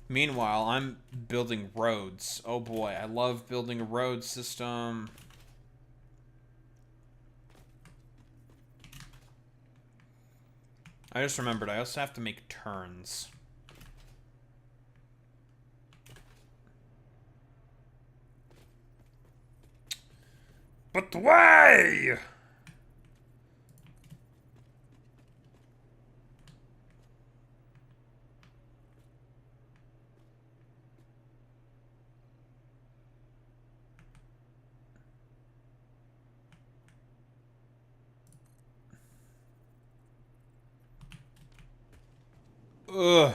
Meanwhile, I'm building roads. Oh boy, I love building a road system. I just remembered, I also have to make turns. But why? Ugh.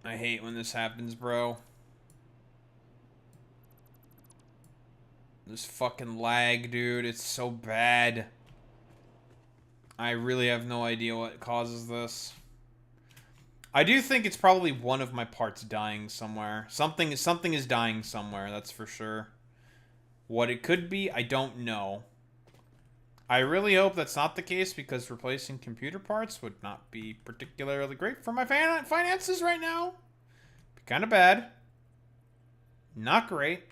I hate when this happens, bro. This fucking lag, dude. It's so bad. I really have no idea what causes this. I do think it's probably one of my parts dying somewhere. Something is dying somewhere, that's for sure. What it could be, I don't know. I really hope that's not the case because replacing computer parts would not be particularly great for my finances right now. Be kind of bad. Not great.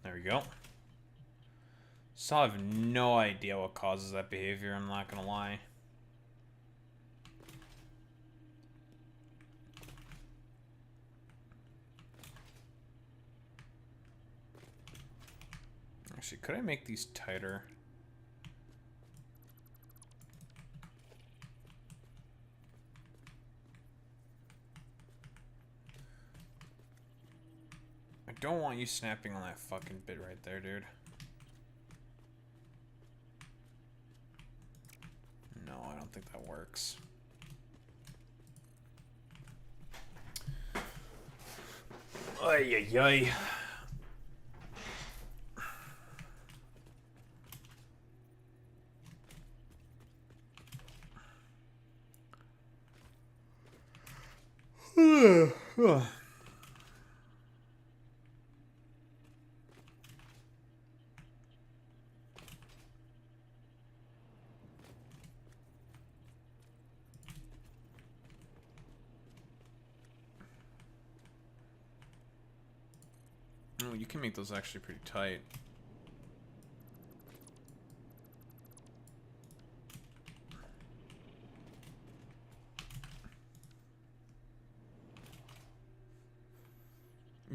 There we go. So I have no idea what causes that behavior, I'm not gonna lie. Actually, could I make these tighter? I don't want you snapping on that fucking bit right there, dude. No, I don't think that works. Ay, ay, ay. Oh, you can make those actually pretty tight.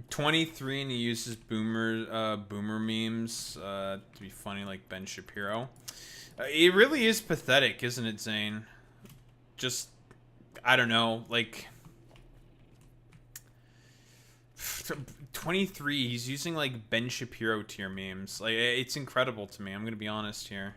$23 and he uses boomer memes to be funny like Ben Shapiro. It really is pathetic, isn't it, Zane? Just, I don't know, like 23, he's using like Ben Shapiro tier memes. Like, it's incredible to me, I'm gonna be honest here.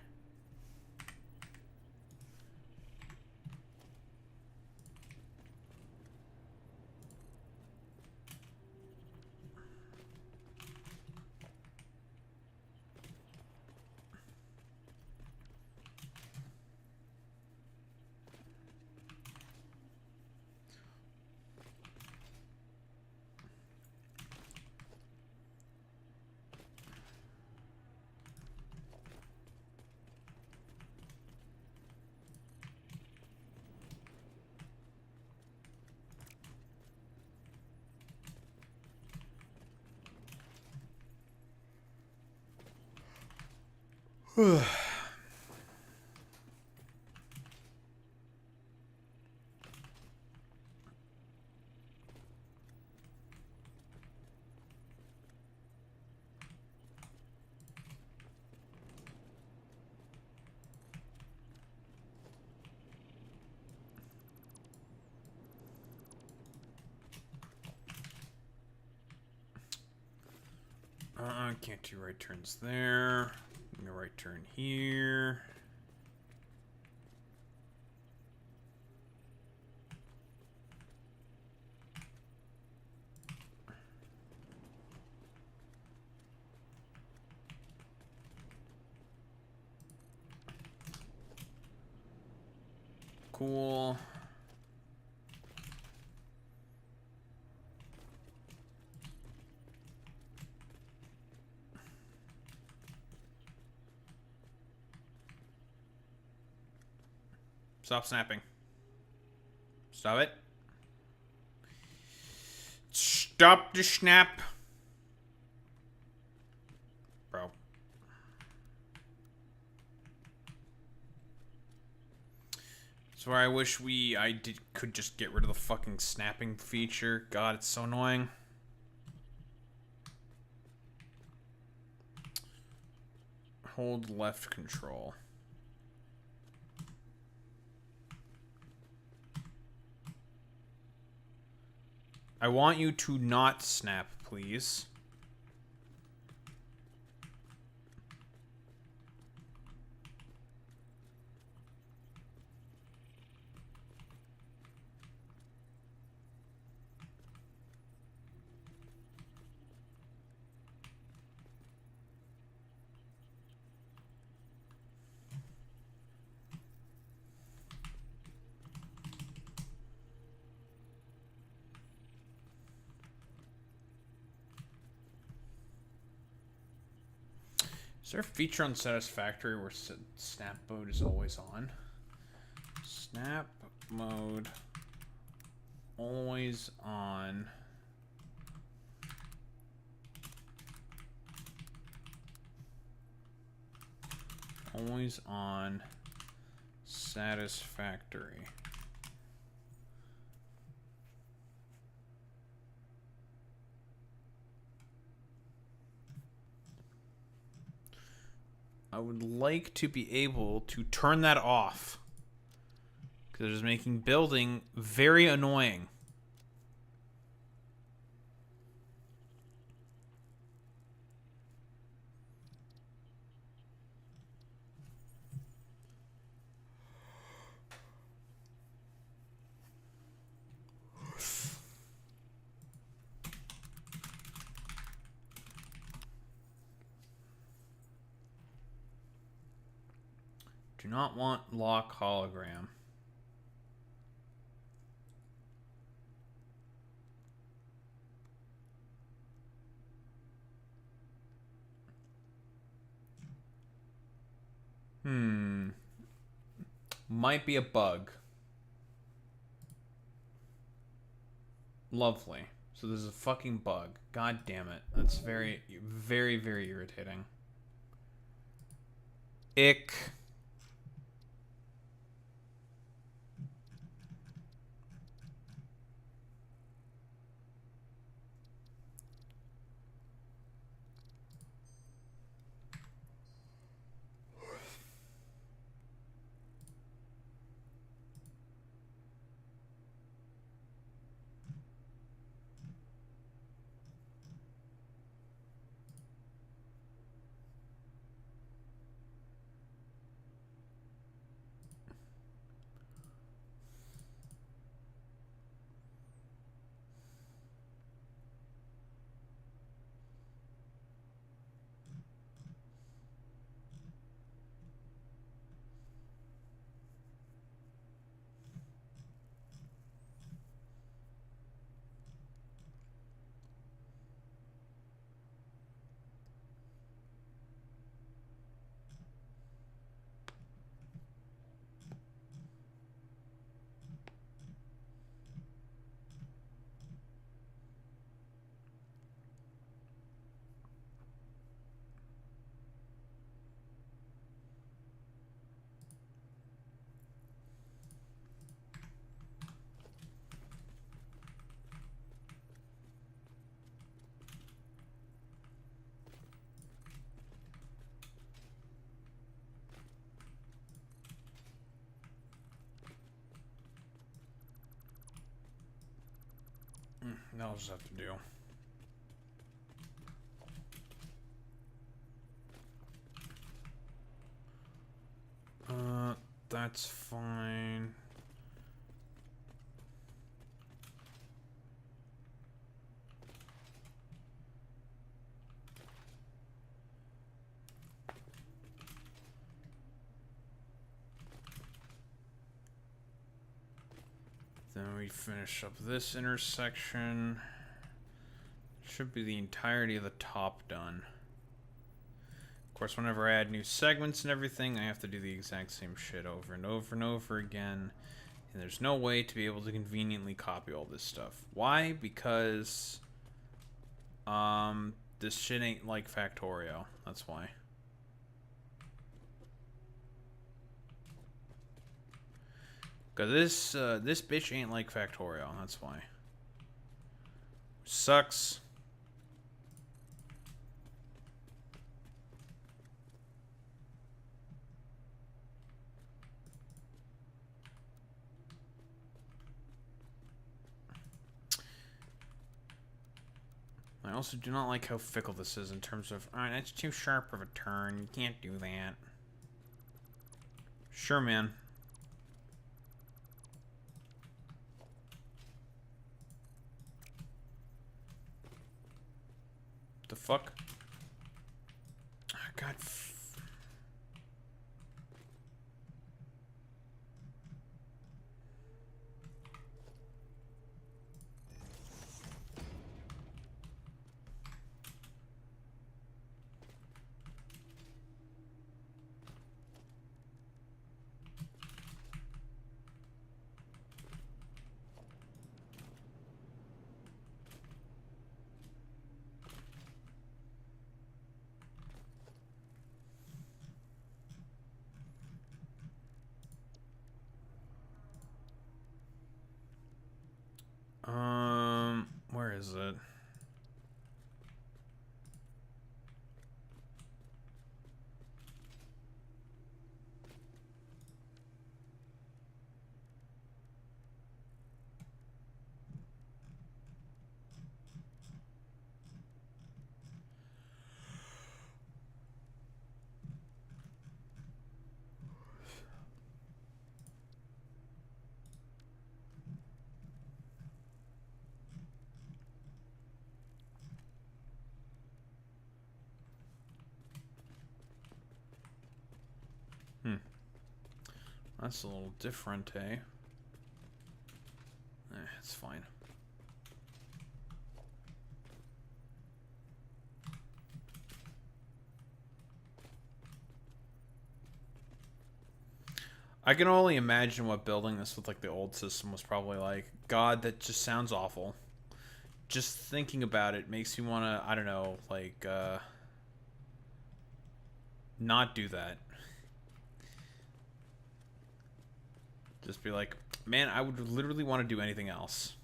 Can't do right turns there. No right turn here. Cool. Stop snapping. Stop it. Stop the snap. Bro. That's where I wish could just get rid of the fucking snapping feature. God, it's so annoying. Hold left control. I want you to not snap, please. Is there a feature on Satisfactory where snap mode is always on? Snap mode always on. Always on Satisfactory. I would like to be able to turn that off, because it is making building very annoying. Do not want lock hologram. Might be a bug. Lovely. So there's a fucking bug. God damn it. That's very, very, very irritating. Ick. That'll just have to do. That's fine. Then we finish up this intersection. Should be the entirety of the top done. course, whenever I add new segments and everything, I have to do the exact same shit over and over and over again. And there's no way to be able to conveniently copy all this stuff. Why? Because this shit ain't like Factorio. That's why. Cause this bitch ain't like Factorio. That's why. Sucks. I also do not like how fickle this is in terms of, alright, that's too sharp of a turn. You can't do that. Sure, man. The fuck? Oh, God. Where is it? That's a little different, eh? It's fine. I can only imagine what building this with like the old system was probably like. God, that just sounds awful. Just thinking about it makes me want to, I don't know, like, not do that. Just be like, man, I would literally want to do anything else.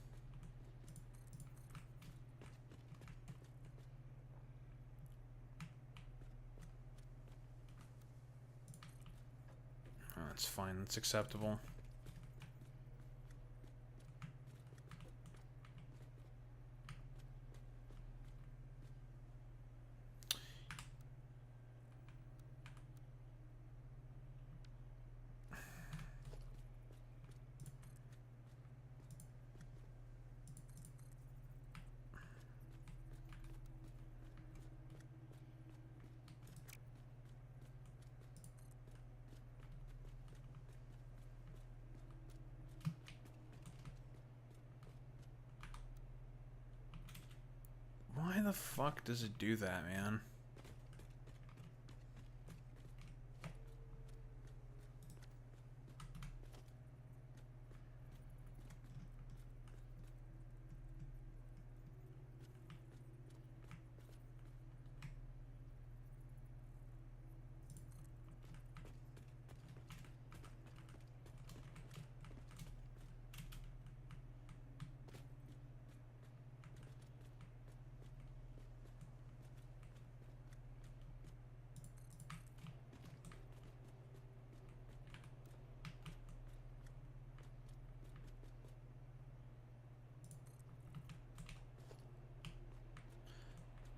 Oh, that's fine. That's acceptable. Why the fuck does it do that, man?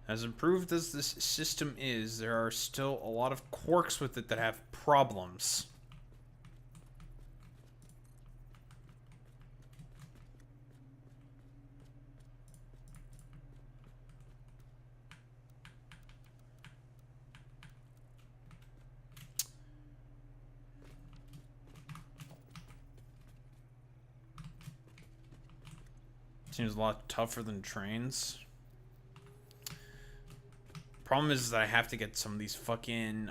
As improved as this system is, there are still a lot of quirks with it that have problems. Seems a lot tougher than trains. Problem is that I have to get some of these fucking,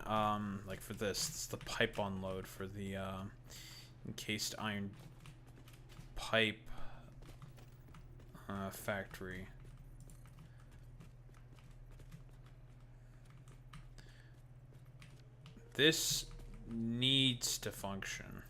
like for this, it's the pipe unload for the, encased iron pipe, factory. This needs to function.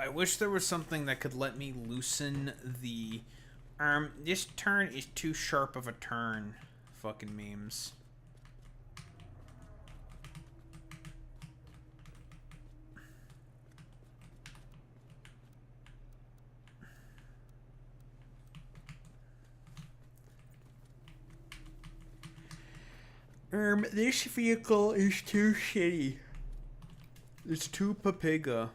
I wish there was something that could let me loosen the... this turn is too sharp of a turn. Fucking memes. This vehicle is too shitty. It's too papiga.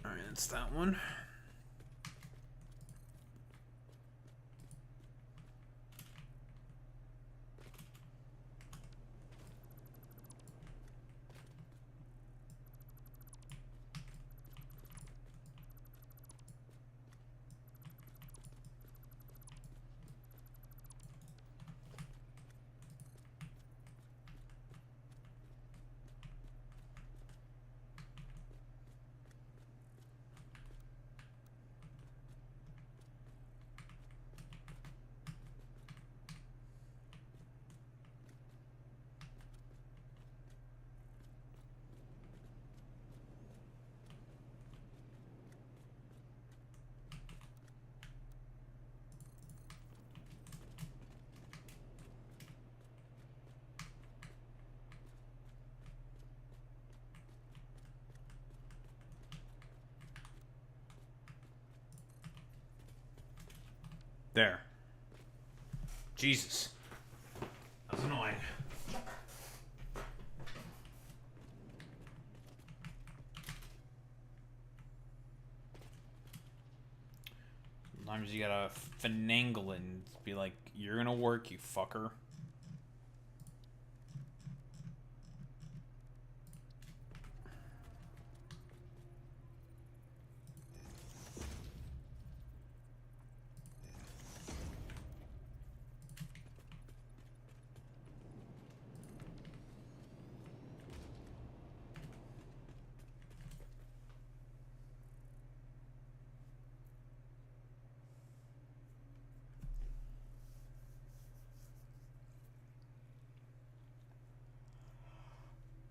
Alright, that's that one. There. Jesus. That was annoying. Sometimes you gotta finagle and be like, you're gonna work, you fucker.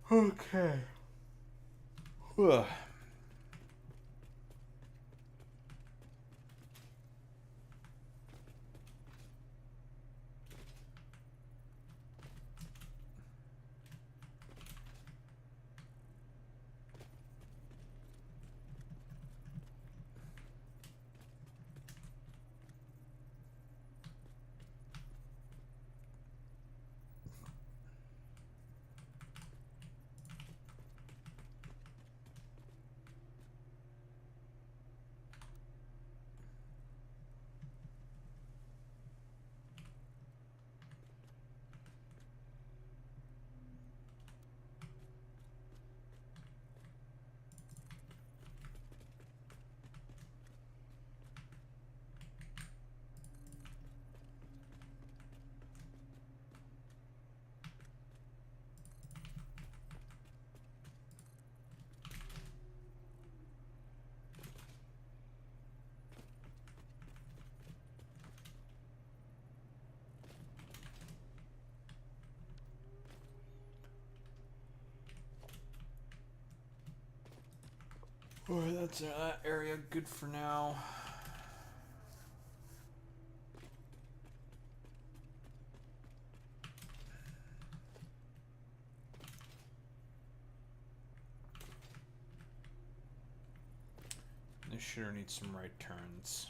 Okay. Ugh. Alright, that's that area good for now. This sure needs some right turns.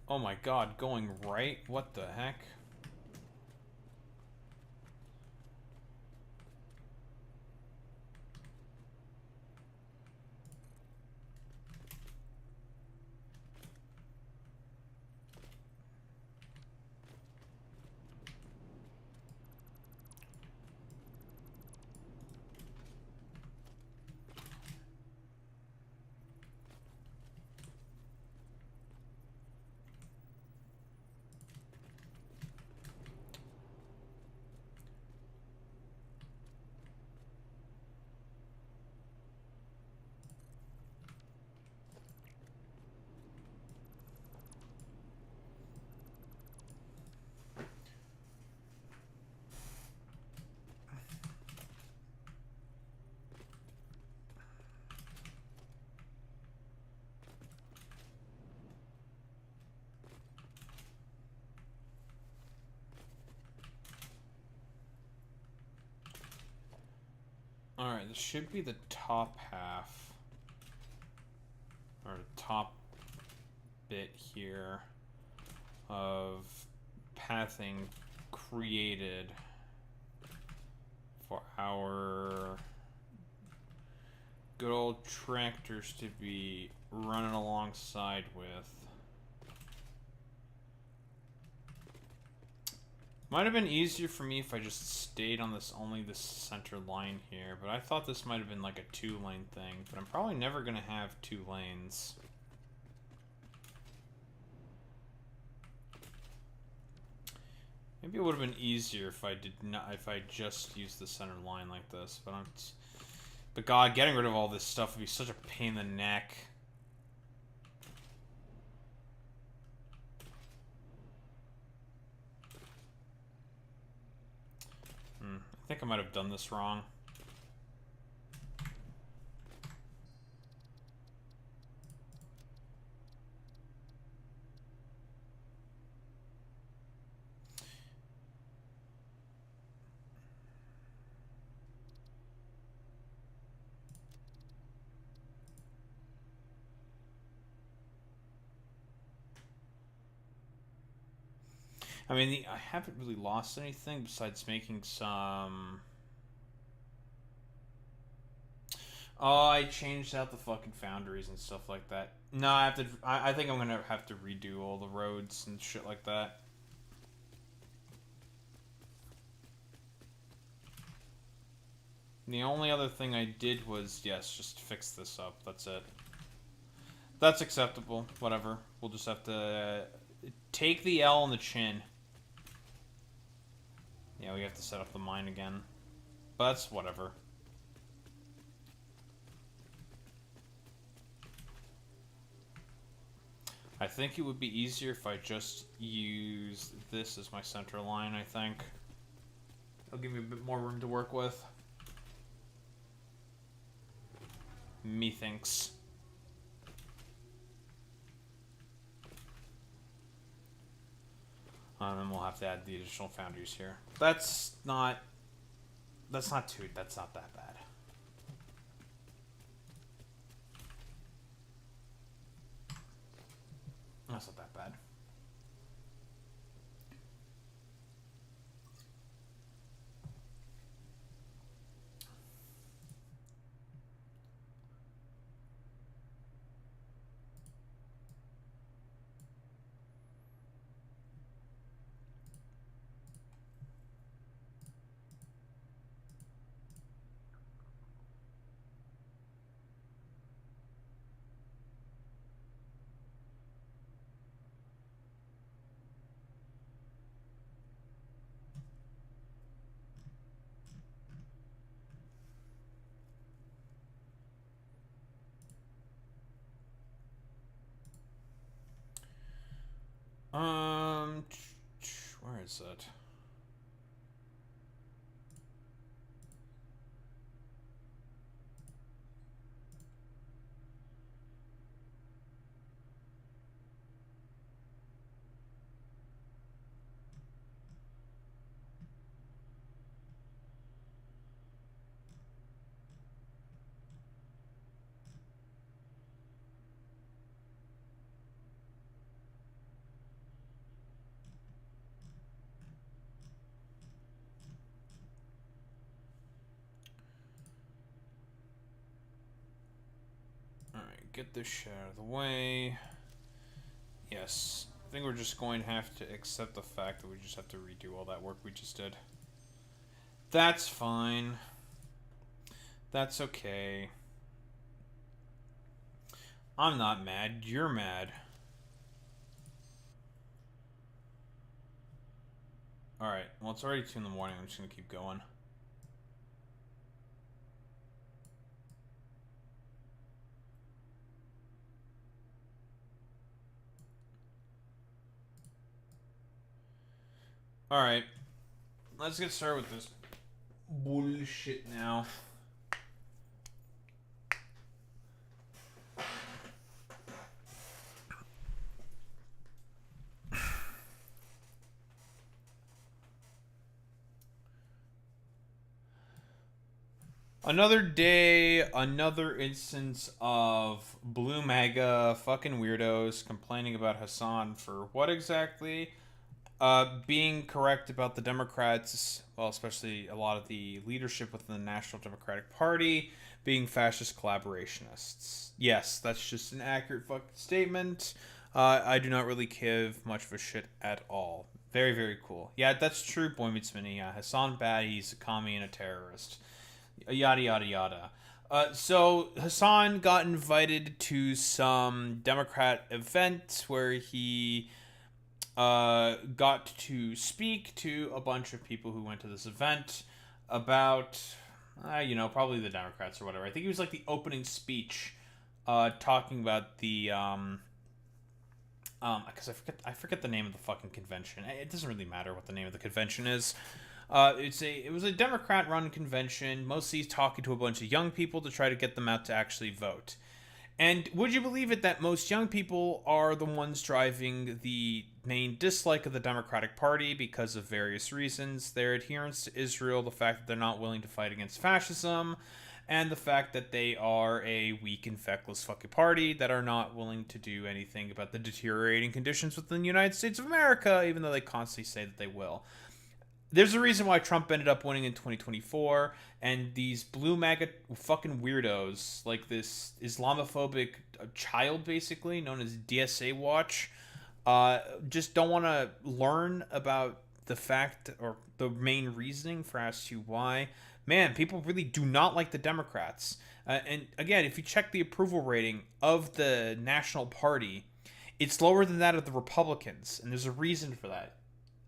Oh my god, going right? What the heck? Alright, this should be the top half. Or the top bit here of pathing created for our good old tractors to be running alongside with. Might have been easier for me if I just stayed on this center line here, but I thought this might have been like a 2-lane thing, but I'm probably never gonna have 2 lanes. Maybe it would have been easier if I just used the center line like this, but god, getting rid of all this stuff would be such a pain in the neck. I think I might have done this wrong. I mean, I haven't really lost anything besides making some... Oh, I changed out the fucking foundries and stuff like that. No, I have to... I think I'm gonna have to redo all the roads and shit like that. The only other thing I did was, yes, just fix this up. That's it. That's acceptable. Whatever. We'll just have to take the L on the chin. Yeah, we have to set up the mine again. But that's whatever. I think it would be easier if I just use this as my center line, I think. It'll give me a bit more room to work with. Methinks. And then we'll have to add the additional foundries here. That's not that bad. That's not that bad. Where is it? get this shit out of the way. Yes. I think we're just going to have to accept the fact that we just have to redo all that work we just did. That's fine. That's okay. I'm not mad. You're mad. Alright. Well, it's already 2 in the morning. I'm just going to keep going. Alright. Let's get started with this bullshit now. Another day, another instance of blue MAGA fucking weirdos complaining about Hassan for what exactly? Being correct about the Democrats, well, especially a lot of the leadership within the National Democratic Party, being fascist collaborationists. Yes, that's just an accurate fucking statement. I do not really give much of a shit at all. Very, very cool. Yeah, that's true, Boy Meets Mini. Yeah, Hassan bad, he's a commie and a terrorist. Yada, yada, yada. So Hassan got invited to some Democrat event where he got to speak to a bunch of people who went to this event about, you know, probably the Democrats or whatever. I think he was like the opening speech, talking about the, because I forget the name of the fucking convention. It doesn't really matter what the name of the convention is. It was a Democrat-run convention, mostly talking to a bunch of young people to try to get them out to actually vote. And would you believe it that most young people are the ones driving the main dislike of the Democratic Party because of various reasons? Their adherence to Israel, the fact that they're not willing to fight against fascism, and the fact that they are a weak and feckless fucking party that are not willing to do anything about the deteriorating conditions within the United States of America, even though they constantly say that they will. There's a reason why Trump ended up winning in 2024, and these blue MAGA fucking weirdos, like this Islamophobic child, basically, known as DSA Watch, just don't want to learn about the fact or the main reasoning for as to why. Man, people really do not like the Democrats. And again, if you check the approval rating of the National Party, it's lower than that of the Republicans, and there's a reason for that.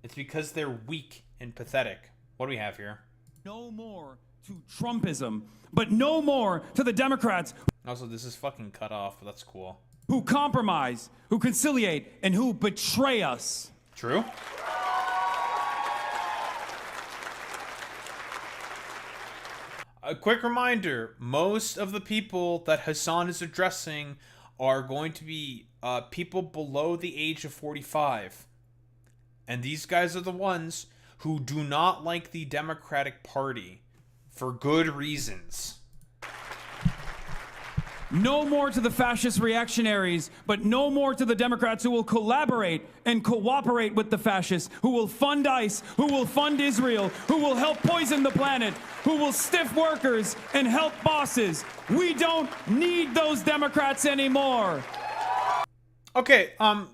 It's because they're weak and pathetic. What do we have here? No more to Trumpism, but no more to the Democrats. Also, this is fucking cut off, but that's cool. Who compromise, who conciliate, and who betray us. True. A quick reminder, most of the people that Hassan is addressing are going to be people below the age of 45. And these guys are the ones who do not like the Democratic Party for good reasons. No more to the fascist reactionaries, but no more to the Democrats who will collaborate and cooperate with the fascists, who will fund ICE, who will fund Israel, who will help poison the planet, who will stiff workers and help bosses. We don't need those Democrats anymore. Okay,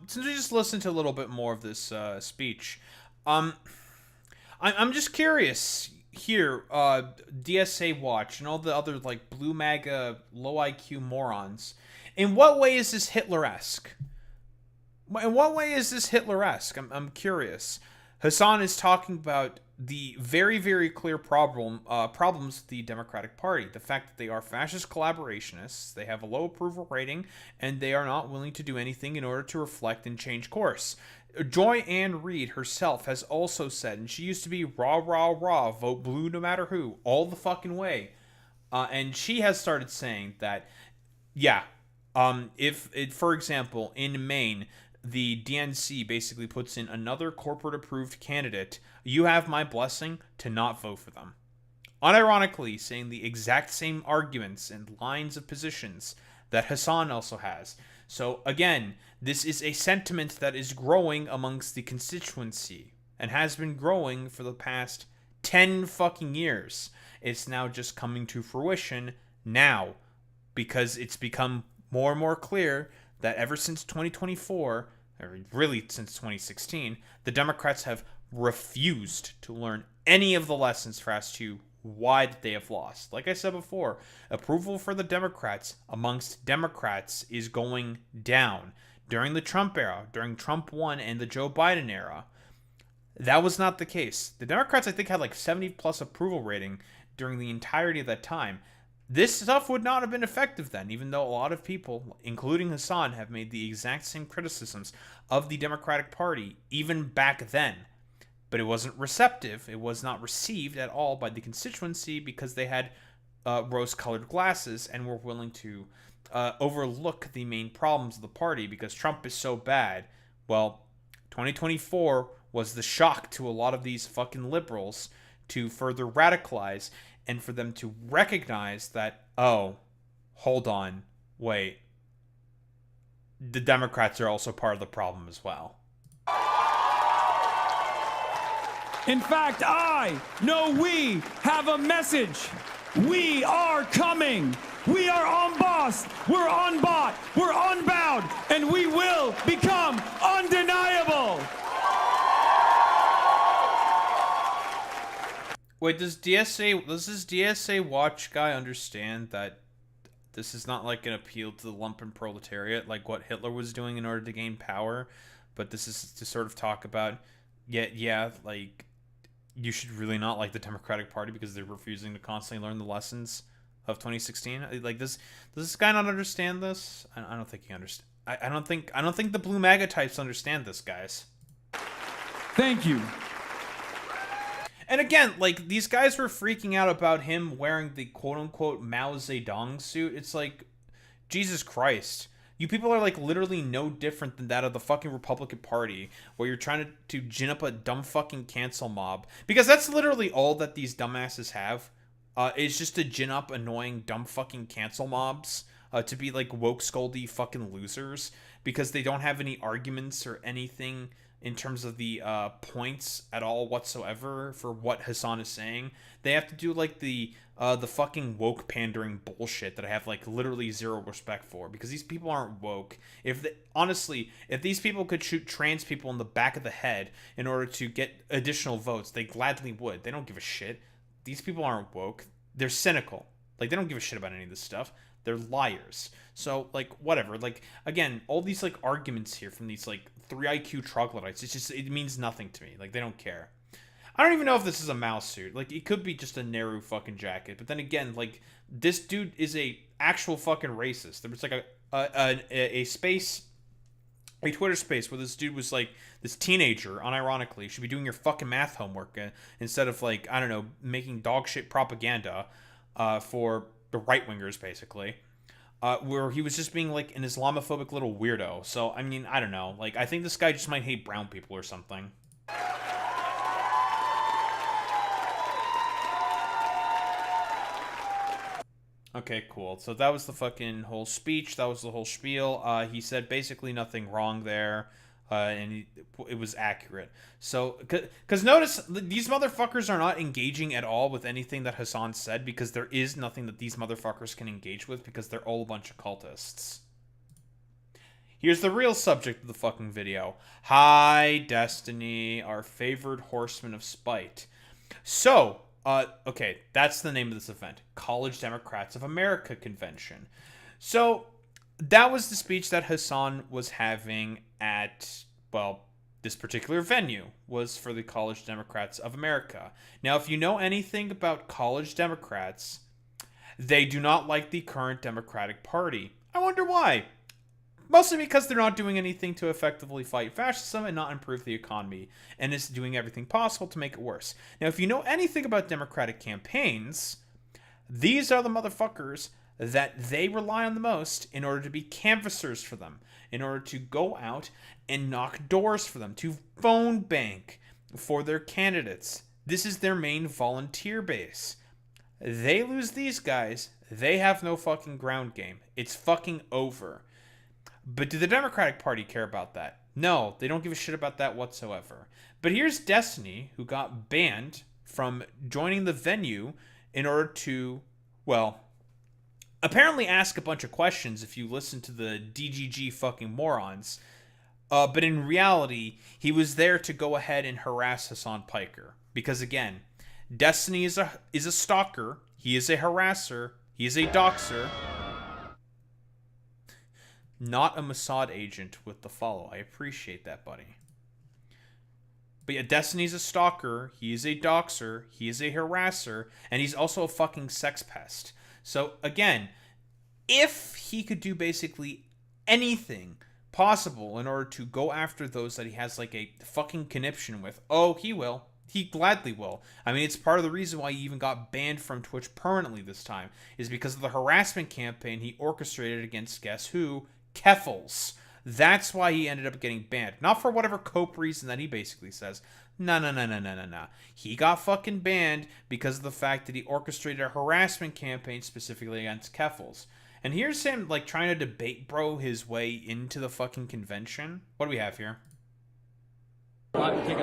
since we just listened to a little bit more of this speech, I'm just curious here, DSA Watch and all the other like blue MAGA low IQ morons. In what way is this Hitler-esque? In what way is this Hitler-esque? I'm curious. Hassan is talking about the very, very clear problems with the Democratic Party. The fact that they are fascist collaborationists, they have a low approval rating, and they are not willing to do anything in order to reflect and change course. Joy Ann Reid herself has also said, and she used to be rah, rah, rah, vote blue no matter who, all the fucking way. And she has started saying that, yeah, if, for example, in Maine, the DNC basically puts in another corporate-approved candidate, you have my blessing to not vote for them. Unironically, saying the exact same arguments and lines of positions that Hassan also has. So, again, this is a sentiment that is growing amongst the constituency, and has been growing for the past 10 fucking years. It's now just coming to fruition now, because it's become more and more clear that ever since 2024, or really since 2016, the Democrats have refused to learn any of the lessons as to why they have lost. Like I said before, approval for the Democrats amongst Democrats is going down. During the Trump era, during Trump 1 and the Joe Biden era, that was not the case. The Democrats, I think, had like 70 plus approval rating during the entirety of that time. This stuff would not have been effective then, even though a lot of people, including Hassan, have made the exact same criticisms of the Democratic Party even back then. But it wasn't receptive. It was not received at all by the constituency because they had rose-colored glasses and were willing to overlook the main problems of the party because Trump is so bad. Well, 2024 was the shock to a lot of these fucking liberals to further radicalize and for them to recognize that, oh, hold on, wait, the Democrats are also part of the problem as well. In fact, we have a message. We are coming. We are unbossed. We're unbought. We're unbound. And we will become undeniable. Wait, does this DSA watch guy understand that this is not like an appeal to the lumpen proletariat, like what Hitler was doing in order to gain power, but this is to sort of talk about, like, you should really not like the Democratic Party because they're refusing to constantly learn the lessons of 2016. Like, does this guy not understand this? I don't think he understands. I don't think the blue MAGA types understand this, guys. Thank you. And again, like, these guys were freaking out about him wearing the quote-unquote Mao Zedong suit. It's like, Jesus Christ. You people are, like, literally no different than that of the fucking Republican Party, where you're trying to gin up a dumb fucking cancel mob. Because that's literally all that these dumbasses have, is just to gin up annoying dumb fucking cancel mobs, to be, like, woke scoldy fucking losers, because they don't have any arguments or anything in terms of the points at all whatsoever for what Hassan is saying. They have to do like the fucking woke pandering bullshit that I have like literally zero respect for, because these people aren't woke. Honestly, if these people could shoot trans people in the back of the head in order to get additional votes, they gladly would. They don't give a shit. These people aren't woke. They're cynical. Like, they don't give a shit about any of this stuff. They're liars. So, like, whatever. Like, again, all these, like, arguments here from these, like, 3 IQ troglodytes, it means nothing to me. Like, they don't care. I don't even know if this is a mouse suit. Like, it could be just a Nehru fucking jacket. But then again, like, this dude is a actual fucking racist. There was, like, a space, a Twitter space where this dude was, like, this teenager, unironically, should be doing your fucking math homework instead of, like, I don't know, making dog shit propaganda for the right-wingers, basically, where he was just being, like, an Islamophobic little weirdo. So, I mean, I don't know. Like, I think this guy just might hate brown people or something. Okay, cool. So that was the fucking whole speech. That was the whole spiel. He said basically nothing wrong there. And it was accurate. So, because notice, these motherfuckers are not engaging at all with anything that Hassan said, because there is nothing that these motherfuckers can engage with, because they're all a bunch of cultists. Here's the real subject of the fucking video. Hi, Destiny, our favored horseman of spite. So, okay, that's the name of this event. College Democrats of America Convention. So, that was the speech that Hassan was having at, well, this particular venue was for the College Democrats of America. Now, if you know anything about college Democrats, they do not like the current Democratic Party. I wonder why. Mostly because they're not doing anything to effectively fight fascism and not improve the economy, and is doing everything possible to make it worse. Now, if you know anything about Democratic campaigns, these are the motherfuckers that they rely on the most in order to be canvassers for them, in order to go out and knock doors for them, to phone bank for their candidates. This is their main volunteer base. They lose these guys, they have no fucking ground game. It's fucking over. But do the Democratic Party care about that? No, they don't give a shit about that whatsoever. But here's Destiny, who got banned from joining the venue in order to, well, apparently ask a bunch of questions if you listen to the DGG fucking morons. But in reality, he was there to go ahead and harass Hassan Piker. Because again, Destiny is a stalker. He is a harasser. He is a doxer. Not a Mossad agent with the follow. I appreciate that, buddy. But yeah, Destiny's a stalker. He is a doxer. He is a harasser. And he's also a fucking sex pest. So again, if he could do basically anything possible in order to go after those that he has like a fucking conniption with, oh, he will. He gladly will. I mean, it's part of the reason why he even got banned from Twitch permanently this time, is because of the harassment campaign he orchestrated against guess who? Keffels. That's why he ended up getting banned. Not for whatever cope reason that he basically says. No. He got fucking banned because of the fact that he orchestrated a harassment campaign specifically against Keffels. And here's him, like, trying to debate bro his way into the fucking convention. What do we have here? Are you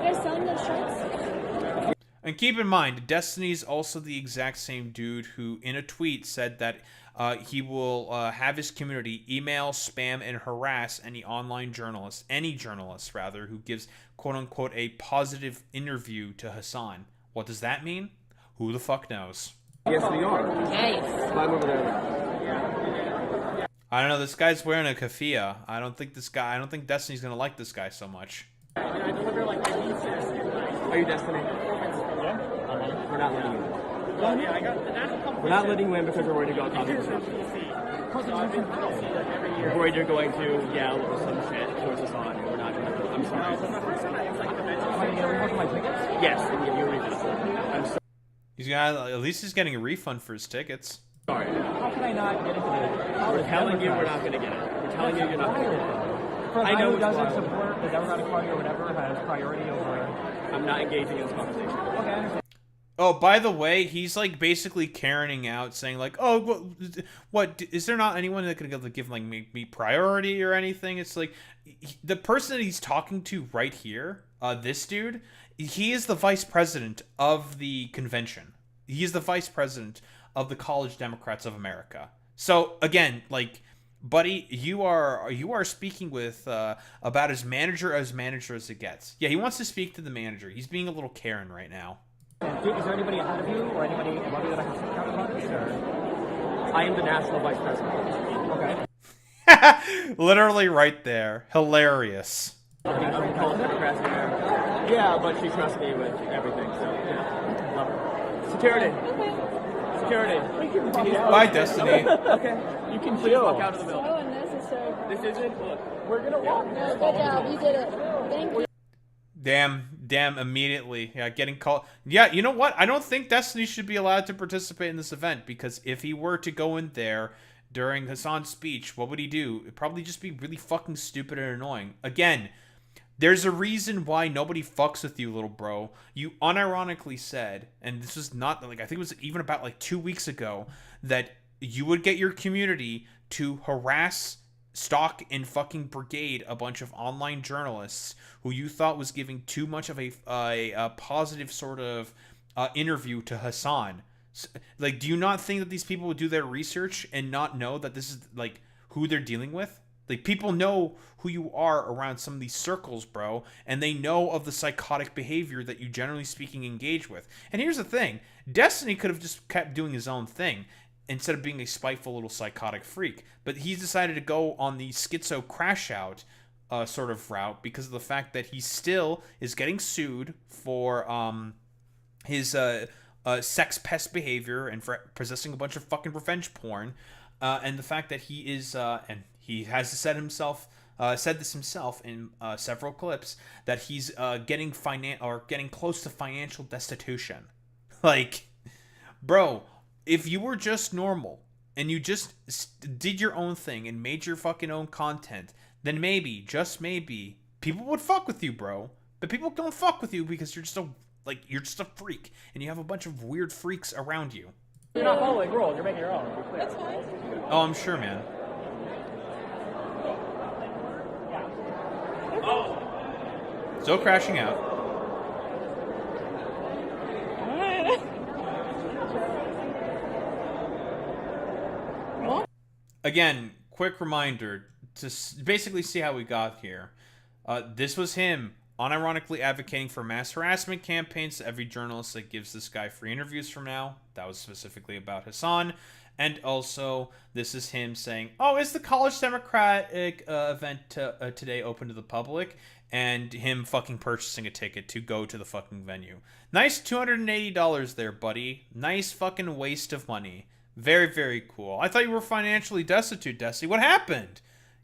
guys selling those shirts? And keep in mind, Destiny's also the exact same dude who, in a tweet, said that he will have his community email, spam, and harass any online journalist, any journalist, rather, who gives, quote-unquote, a positive interview to Hassan. What does that mean? Who the fuck knows? Yes, we are. Nice. Climb over there. I don't know, this guy's wearing a keffiyeh. I don't think Destiny's gonna like this guy so much. Are you Destiny? Yeah. We're not letting you. We're not letting you in because we're worried about competition. We're worried you're going to yell or some shit towards us on. We're not going to. I'm sorry. Yes, and give you a refund. I'm sorry. At least he's getting a refund for his tickets. Sorry. How can I not get into this? We're telling you we're not going to get it. We're telling you you're not going to get it. I know who doesn't support the Democratic Party or whatever has priority over. I'm not engaging in this conversation. Okay, I understand. Oh, by the way, he's like basically Karening out, saying like, "Oh, what is there not anyone that could give like me priority or anything?" It's like the person that he's talking to right here, this dude, he is the vice president of the convention. He is the vice president of the College Democrats of America. So again, like, buddy, you are speaking with about as manager as it gets. Yeah, he wants to speak to the manager. He's being a little Karen right now. Is there anybody ahead of you or anybody above you that I can speak about this? Or? I am the national vice president. Okay. Literally right there. Hilarious. Yeah, but she trusts me with everything, so, you know, love her. Security. Security. Bye, Destiny. Okay. You can please walk out of the building. So unnecessary. This isn't, look, we're gonna walk. No, good job. You did it. Thank you. Damn, immediately. Yeah, getting called. Yeah, you know what? I don't think Destiny should be allowed to participate in this event, because if he were to go in there during Hassan's speech, what would he do? It'd probably just be really fucking stupid and annoying. Again, there's a reason why nobody fucks with you, little bro. You unironically said, and this was not, like, I think it was even about, like, 2 weeks ago, that you would get your community to harass, stalk, and fucking brigade a bunch of online journalists who you thought was giving too much of a positive sort of interview to Hassan. Like, do you not think that these people would do their research and not know that this is, like, who they're dealing with? Like, people know who you are around some of these circles, bro, and they know of the psychotic behavior that you, generally speaking, engage with. And here's the thing. Destiny could have just kept doing his own thing instead of being a spiteful little psychotic freak. But he's decided to go on the schizo crash out sort of route because of the fact that he still is getting sued for his sex pest behavior and for possessing a bunch of fucking revenge porn, and the fact that he is and he has said this himself in several clips, that he's getting close to financial destitution. Like, bro, if you were just normal and you just did your own thing and made your fucking own content, then maybe, just maybe, people would fuck with you, bro. But people don't fuck with you because you're just a freak, and you have a bunch of weird freaks around you. You're not following rules, you're making your own. That's fine. Oh, I'm sure, man. Still crashing out. again, quick reminder to basically see how we got here. This was him unironically advocating for mass harassment campaigns to every journalist that gives this guy free interviews from now. That was specifically about Hassan. And also, this is him saying, oh, is the College Democratic event today open to the public? And him fucking purchasing a ticket to go to the fucking venue. Nice $280 there, buddy. Nice fucking waste of money. Very, very cool. I thought you were financially destitute, Desi. What happened?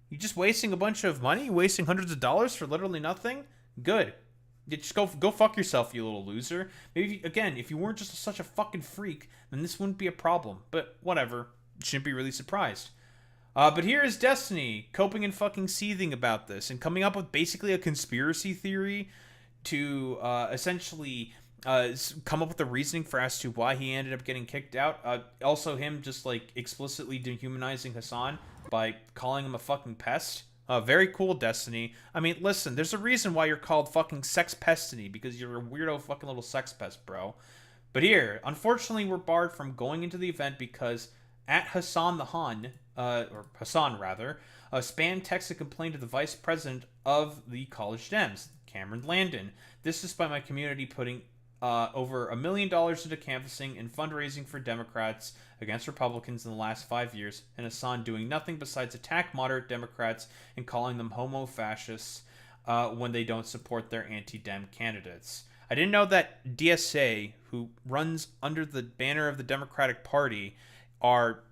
You just wasting a bunch of money? Wasting hundreds of dollars for literally nothing? Good. You just go fuck yourself, you little loser. Maybe, again, if you weren't just such a fucking freak, then this wouldn't be a problem. But whatever. Shouldn't be really surprised. But here is Destiny coping and fucking seething about this and coming up with basically a conspiracy theory to essentially come up with the reasoning for as to why he ended up getting kicked out. Also him just like explicitly dehumanizing Hassan by calling him a fucking pest. Very cool, Destiny. I mean, listen, there's a reason why you're called fucking Sex Pestiny, because you're a weirdo fucking little sex pest, bro. But here, unfortunately, we're barred from going into the event because at Hassan the Hun, or Hassan rather, Span texted complained to the vice president of the College Dems, Cameron Landon. This despite my community putting over $1 million into canvassing and fundraising for Democrats against Republicans in the last 5 years, and Hassan doing nothing besides attack moderate Democrats and calling them homo-fascists when they don't support their anti-Dem candidates. I didn't know that DSA, who runs under the banner of the Democratic Party, are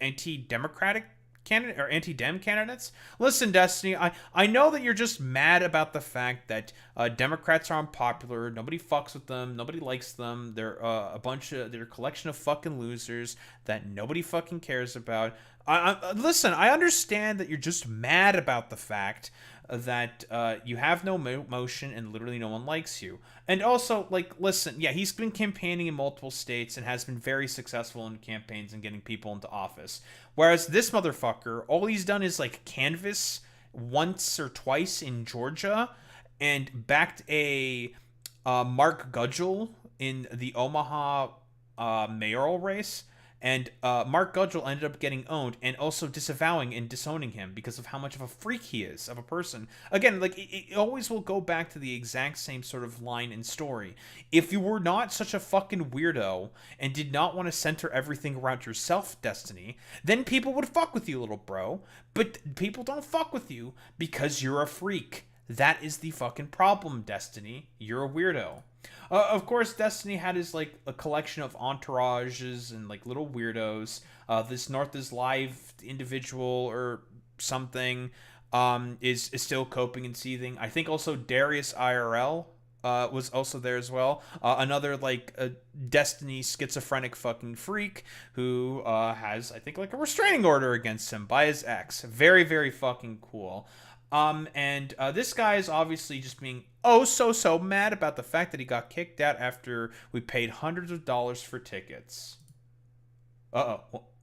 anti-Democratic candidate or anti-Dem candidates. Listen, Destiny, I know that you're just mad about the fact that Democrats are unpopular. Nobody fucks with them. Nobody likes them. They're they're a collection of fucking losers that nobody fucking cares about. Listen, I understand that you're just mad about the fact that you have no motion and literally no one likes you. And also, like, listen, yeah, he's been campaigning in multiple states and has been very successful in campaigns and getting people into office. Whereas this motherfucker, all he's done is, like, canvass once or twice in Georgia and backed a Mark Gudgel in the Omaha mayoral race. And Mark Gudgel ended up getting owned and also disavowing and disowning him because of how much of a freak he is of a person. Again, like, it always will go back to the exact same sort of line and story. If you were not such a fucking weirdo and did not want to center everything around yourself, Destiny, then people would fuck with you, little bro. But people don't fuck with you because you're a freak. That is the fucking problem, Destiny. You're a weirdo. Of course, Destiny had his, like, a collection of entourages and, like, little weirdos. This North is Live individual or something is still coping and seething. I think also Darius IRL was also there as well. Another, like, a Destiny schizophrenic fucking freak who has, I think, like, a restraining order against him by his ex. Very, very fucking cool. And this guy is obviously just being so mad about the fact that he got kicked out after we paid hundreds of dollars for tickets.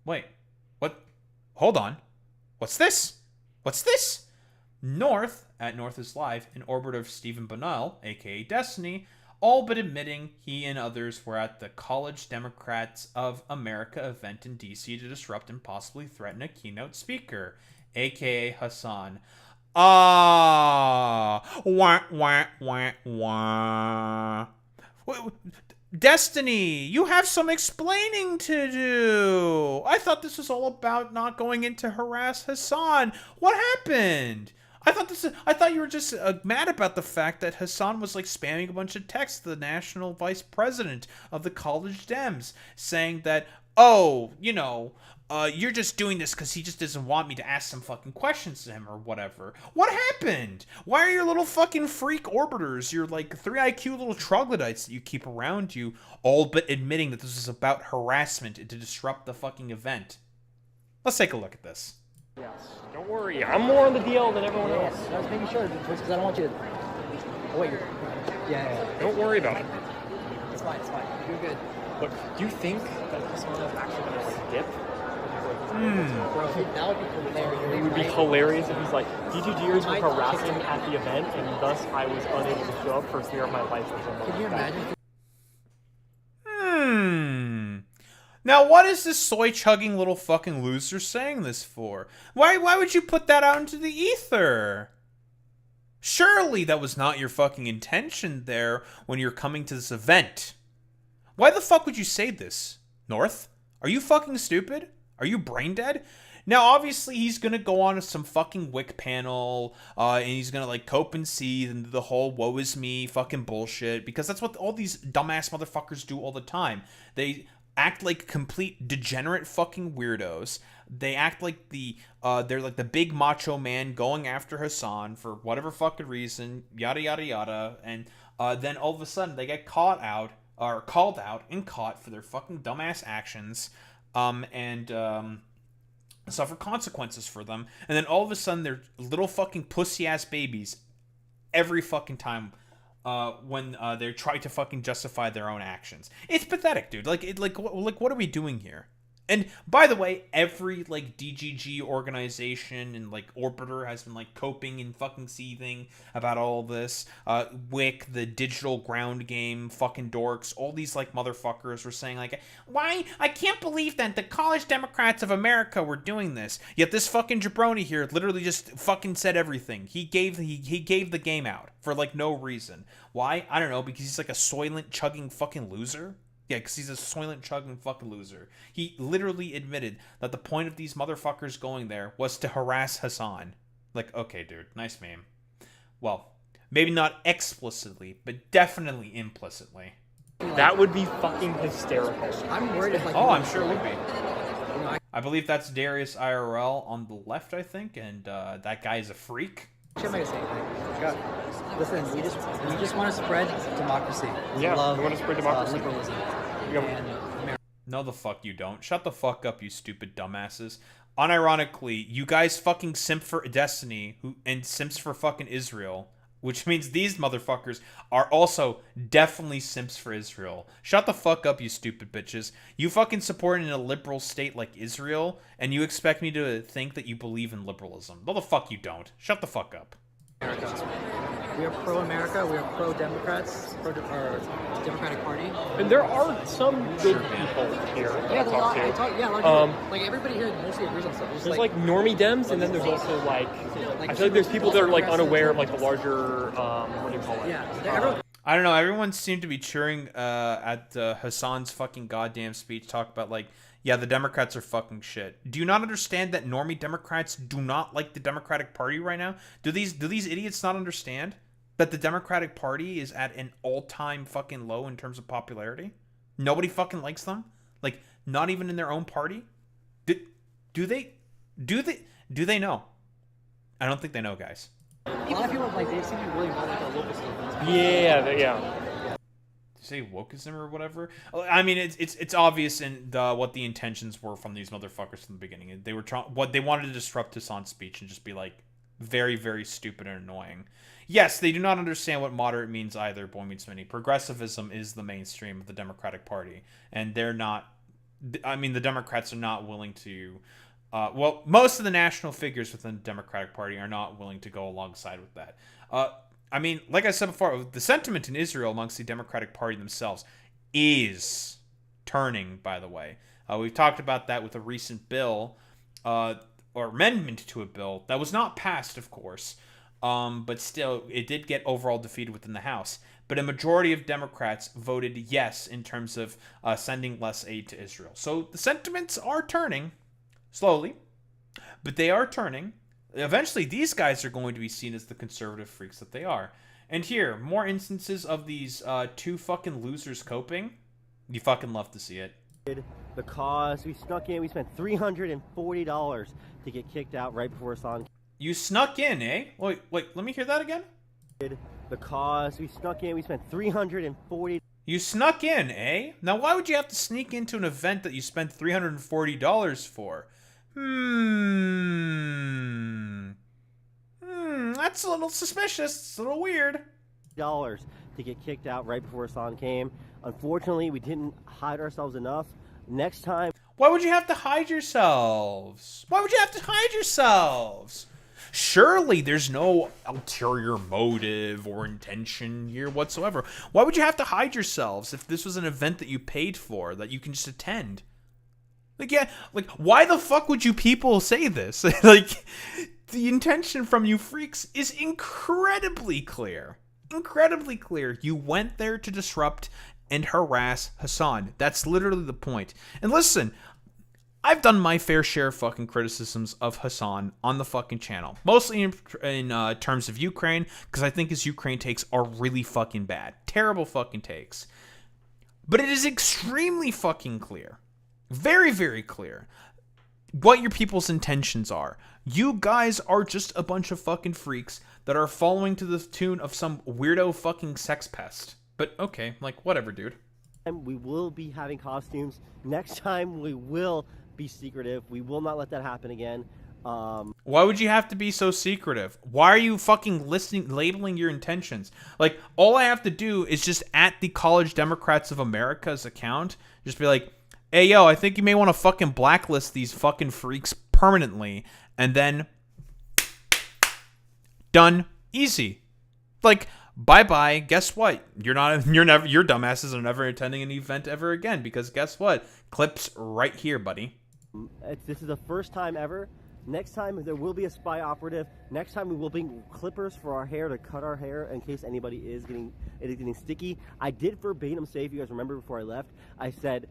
Wait. What? Hold on. What's this? What's this? North, at North is Live, in orbit of Stephen Bonell, aka Destiny, all but admitting he and others were at the College Democrats of America event in DC to disrupt and possibly threaten a keynote speaker, aka Hassan. Wah, wah, wah, wah. Destiny, you have some explaining to do. I thought this was all about not going in to harass Hassan. What happened? I thought you were just mad about the fact that Hassan was, like, spamming a bunch of texts to the national vice president of the College Dems saying that, oh, you know, you're just doing this because he just doesn't want me to ask some fucking questions to him or whatever. What happened? Why are your little fucking freak orbiters, your, like, 3 IQ little troglodytes that you keep around you, all but admitting that this is about harassment and to disrupt the fucking event? Let's take a look at this. Yes. Don't worry, I'm more on the deal than everyone else. I was making sure, because I don't want you to... Oh, wait. Yeah. Don't worry about it. It's fine. You're good. Look, do you think that this one is actually going to, like, dip? Bro, that would be hilarious. It would be hilarious if he's like, DGGers were harassing at the event, and thus I was unable to show up for fear of my life or something. Can you imagine? Now, what is this soy-chugging little fucking loser saying this for? Why would you put that out into the ether? Surely that was not your fucking intention there when you're coming to this event. Why the fuck would you say this, North? Are you fucking stupid? Are you brain dead? Now, obviously, he's gonna go on to some fucking Wick panel, and he's gonna, like, cope and seethe into the whole woe is me fucking bullshit, because that's what all these dumbass motherfuckers do all the time. They act like complete degenerate fucking weirdos. They act like they're like the big macho man going after Hassan for whatever fucking reason, yada yada yada, and then all of a sudden they get called out and caught for their fucking dumbass actions, and suffer consequences for them, and then all of a sudden they're little fucking pussy ass babies every fucking time when they try to fucking justify their own actions. It's pathetic, dude. Like what are we doing here? And by the way, every like DGG organization and like Orbiter has been like coping and fucking seething about all this. Wick, the digital ground game fucking dorks, all these like motherfuckers were saying like, why? I can't believe that the College Democrats of America were doing this. Yet this fucking jabroni here literally just fucking said everything. He gave the game out for like no reason. Why? I don't know, because he's like a soylent chugging fucking loser. Yeah, because he's a soylent chugging fucking loser. He literally admitted that the point of these motherfuckers going there was to harass Hassan. Like, okay, dude, nice meme. Well, maybe not explicitly, but definitely implicitly. That would be fucking hysterical. I'm worried if, like... Oh, I'm sure it would be. I believe that's Darius IRL on the left, I think, and that guy is a freak. What am I gonna say? Listen, we just want to spread democracy. We want to spread democracy. Liberalism. No, the fuck you don't. Shut the fuck up, you stupid dumbasses. Unironically, you guys fucking simp for Destiny and simps for fucking Israel, which means these motherfuckers are also definitely simps for Israel. Shut the fuck up, you stupid bitches. You fucking support in a liberal state like Israel, and you expect me to think that you believe in liberalism. No, the fuck you don't. Shut the fuck up. We are pro-America. We are pro-Democrats. Democratic Party. And there are some good people here. Yeah, there's a lot. Like everybody here mostly agrees on stuff. There's like normie Dems, and then there's also like I feel like there's people that are like unaware of like the larger what do you call it? Yeah. I don't know. Everyone seemed to be cheering at Hassan's fucking goddamn speech. Talk about like, yeah, the Democrats are fucking shit. Do you not understand that normie Democrats do not like the Democratic Party right now? Do these idiots not understand that the Democratic Party is at an all-time fucking low in terms of popularity? Nobody fucking likes them. Like, not even in their own party. Do they know? I don't think they know, guys. A lot of people like they seem to be really involved with the local stuff. Yeah. Say wokeism or whatever. I mean, it's obvious in what the intentions were from these motherfuckers from the beginning. They were what they wanted to disrupt Hassan's speech and just be like very, very stupid and annoying. Yes, they do not understand what moderate means either. Boy meets many. Progressivism is the mainstream of the Democratic Party, and they're not. I mean, the Democrats are not willing to. Well, most of the national figures within the Democratic Party are not willing to go alongside with that. I mean, like I said before, the sentiment in Israel amongst the Democratic Party themselves is turning, by the way. We've talked about that with a recent bill, or amendment to a bill that was not passed, of course, but still, it did get overall defeated within the House. But a majority of Democrats voted yes in terms of sending less aid to Israel. So the sentiments are turning, slowly, but they are turning. Eventually, these guys are going to be seen as the conservative freaks that they are. And here, more instances of these two fucking losers coping. You fucking love to see it. The cause, we snuck in, we spent $340 to get kicked out right before Hassan. You snuck in, eh? Wait, let me hear that again. The cause, we snuck in, we spent $340. You snuck in, eh? Now, why would you have to sneak into an event that you spent $340 for? That's a little suspicious. It's a little weird. $, to get kicked out right before Hassan came. Unfortunately, we didn't hide ourselves enough. Next time... Why would you have to hide yourselves? Why would you have to hide yourselves? Surely there's no ulterior motive or intention here whatsoever. Why would you have to hide yourselves if this was an event that you paid for, that you can just attend? Like, yeah, like, why the fuck would you people say this? Like, the intention from you freaks is incredibly clear. Incredibly clear. You went there to disrupt and harass Hassan. That's literally the point. And listen, I've done my fair share of fucking criticisms of Hassan on the fucking channel. Mostly in terms of Ukraine, because I think his Ukraine takes are really fucking bad. Terrible fucking takes. But it is extremely fucking clear. Very, very clear. What your people's intentions are. You guys are just a bunch of fucking freaks that are following to the tune of some weirdo fucking sex pest. But okay, like, whatever, dude. And we will be having costumes. Next time we will be secretive. We will not let that happen again. Why would you have to be so secretive? Why are you fucking labeling your intentions? Like, all I have to do is just at the College Democrats of America's account, just be like, hey, yo, I think you may want to fucking blacklist these fucking freaks permanently, and then done. Easy. Like, bye-bye. Guess what? Your dumbasses are never attending an event ever again, because guess what? Clips right here, buddy. This is the first time ever. Next time there will be a spy operative. Next time we will bring clippers for our hair to cut our hair in case anybody is getting sticky. I did verbatim say, if you guys remember before I left, I said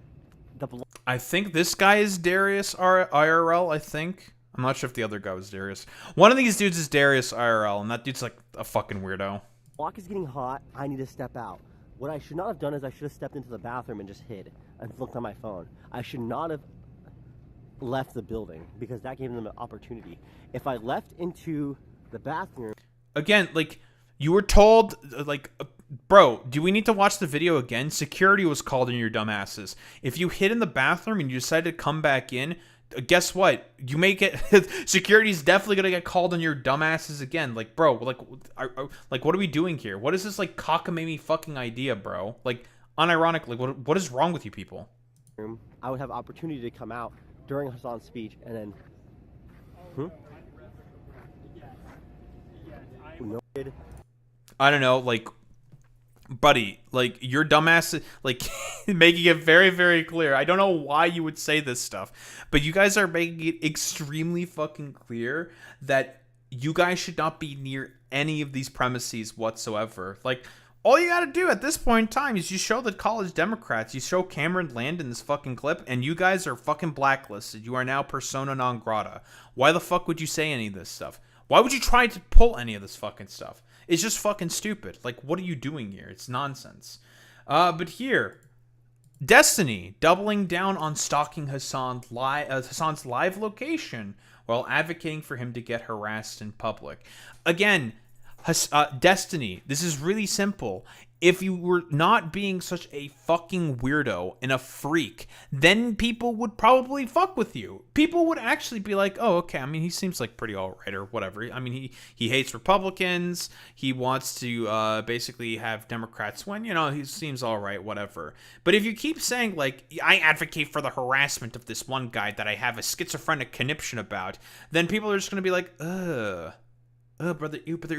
I think this guy is Darius IRL, I think. I'm not sure if the other guy was Darius. One of these dudes is Darius IRL, and that dude's like a fucking weirdo. Block is getting hot. I need to step out. What I should not have done is I should have stepped into the bathroom and just hid and looked on my phone. I should not have left the building because that gave them an opportunity. If I left into the bathroom... Again, like, you were told, like, bro, do we need to watch the video again? Security was called in your dumbasses. If you hid in the bathroom and you decided to come back in, guess what? You may get... Security's definitely gonna get called on your dumbasses again. Like, bro, like, what are we doing here? What is this, like, cockamamie fucking idea, bro? Like, unironically, what is wrong with you people? I would have opportunity to come out during Hassan's speech, and then... I don't know, like, buddy, like, your dumbass, like, making it very, very clear. I don't know why you would say this stuff, but you guys are making it extremely fucking clear that you guys should not be near any of these premises whatsoever. Like, all you gotta do at this point in time is you show the College Democrats, you show Cameron Land in this fucking clip, and you guys are fucking blacklisted. You are now persona non grata. Why the fuck would you say any of this stuff? Why would you try to pull any of this fucking stuff? It's just fucking stupid. Like, what are you doing here? It's nonsense. But here, Destiny doubling down on stalking Hassan's live location while advocating for him to get harassed in public. Again, Destiny, this is really simple. If you were not being such a fucking weirdo and a freak, then people would probably fuck with you. People would actually be like, oh, okay, I mean, he seems like pretty alright or whatever. I mean, he hates Republicans. He wants to basically have Democrats win. You know, he seems alright, whatever. But if you keep saying, like, I advocate for the harassment of this one guy that I have a schizophrenic conniption about, then people are just going to be like, ugh. Oh, brother, ew, brother,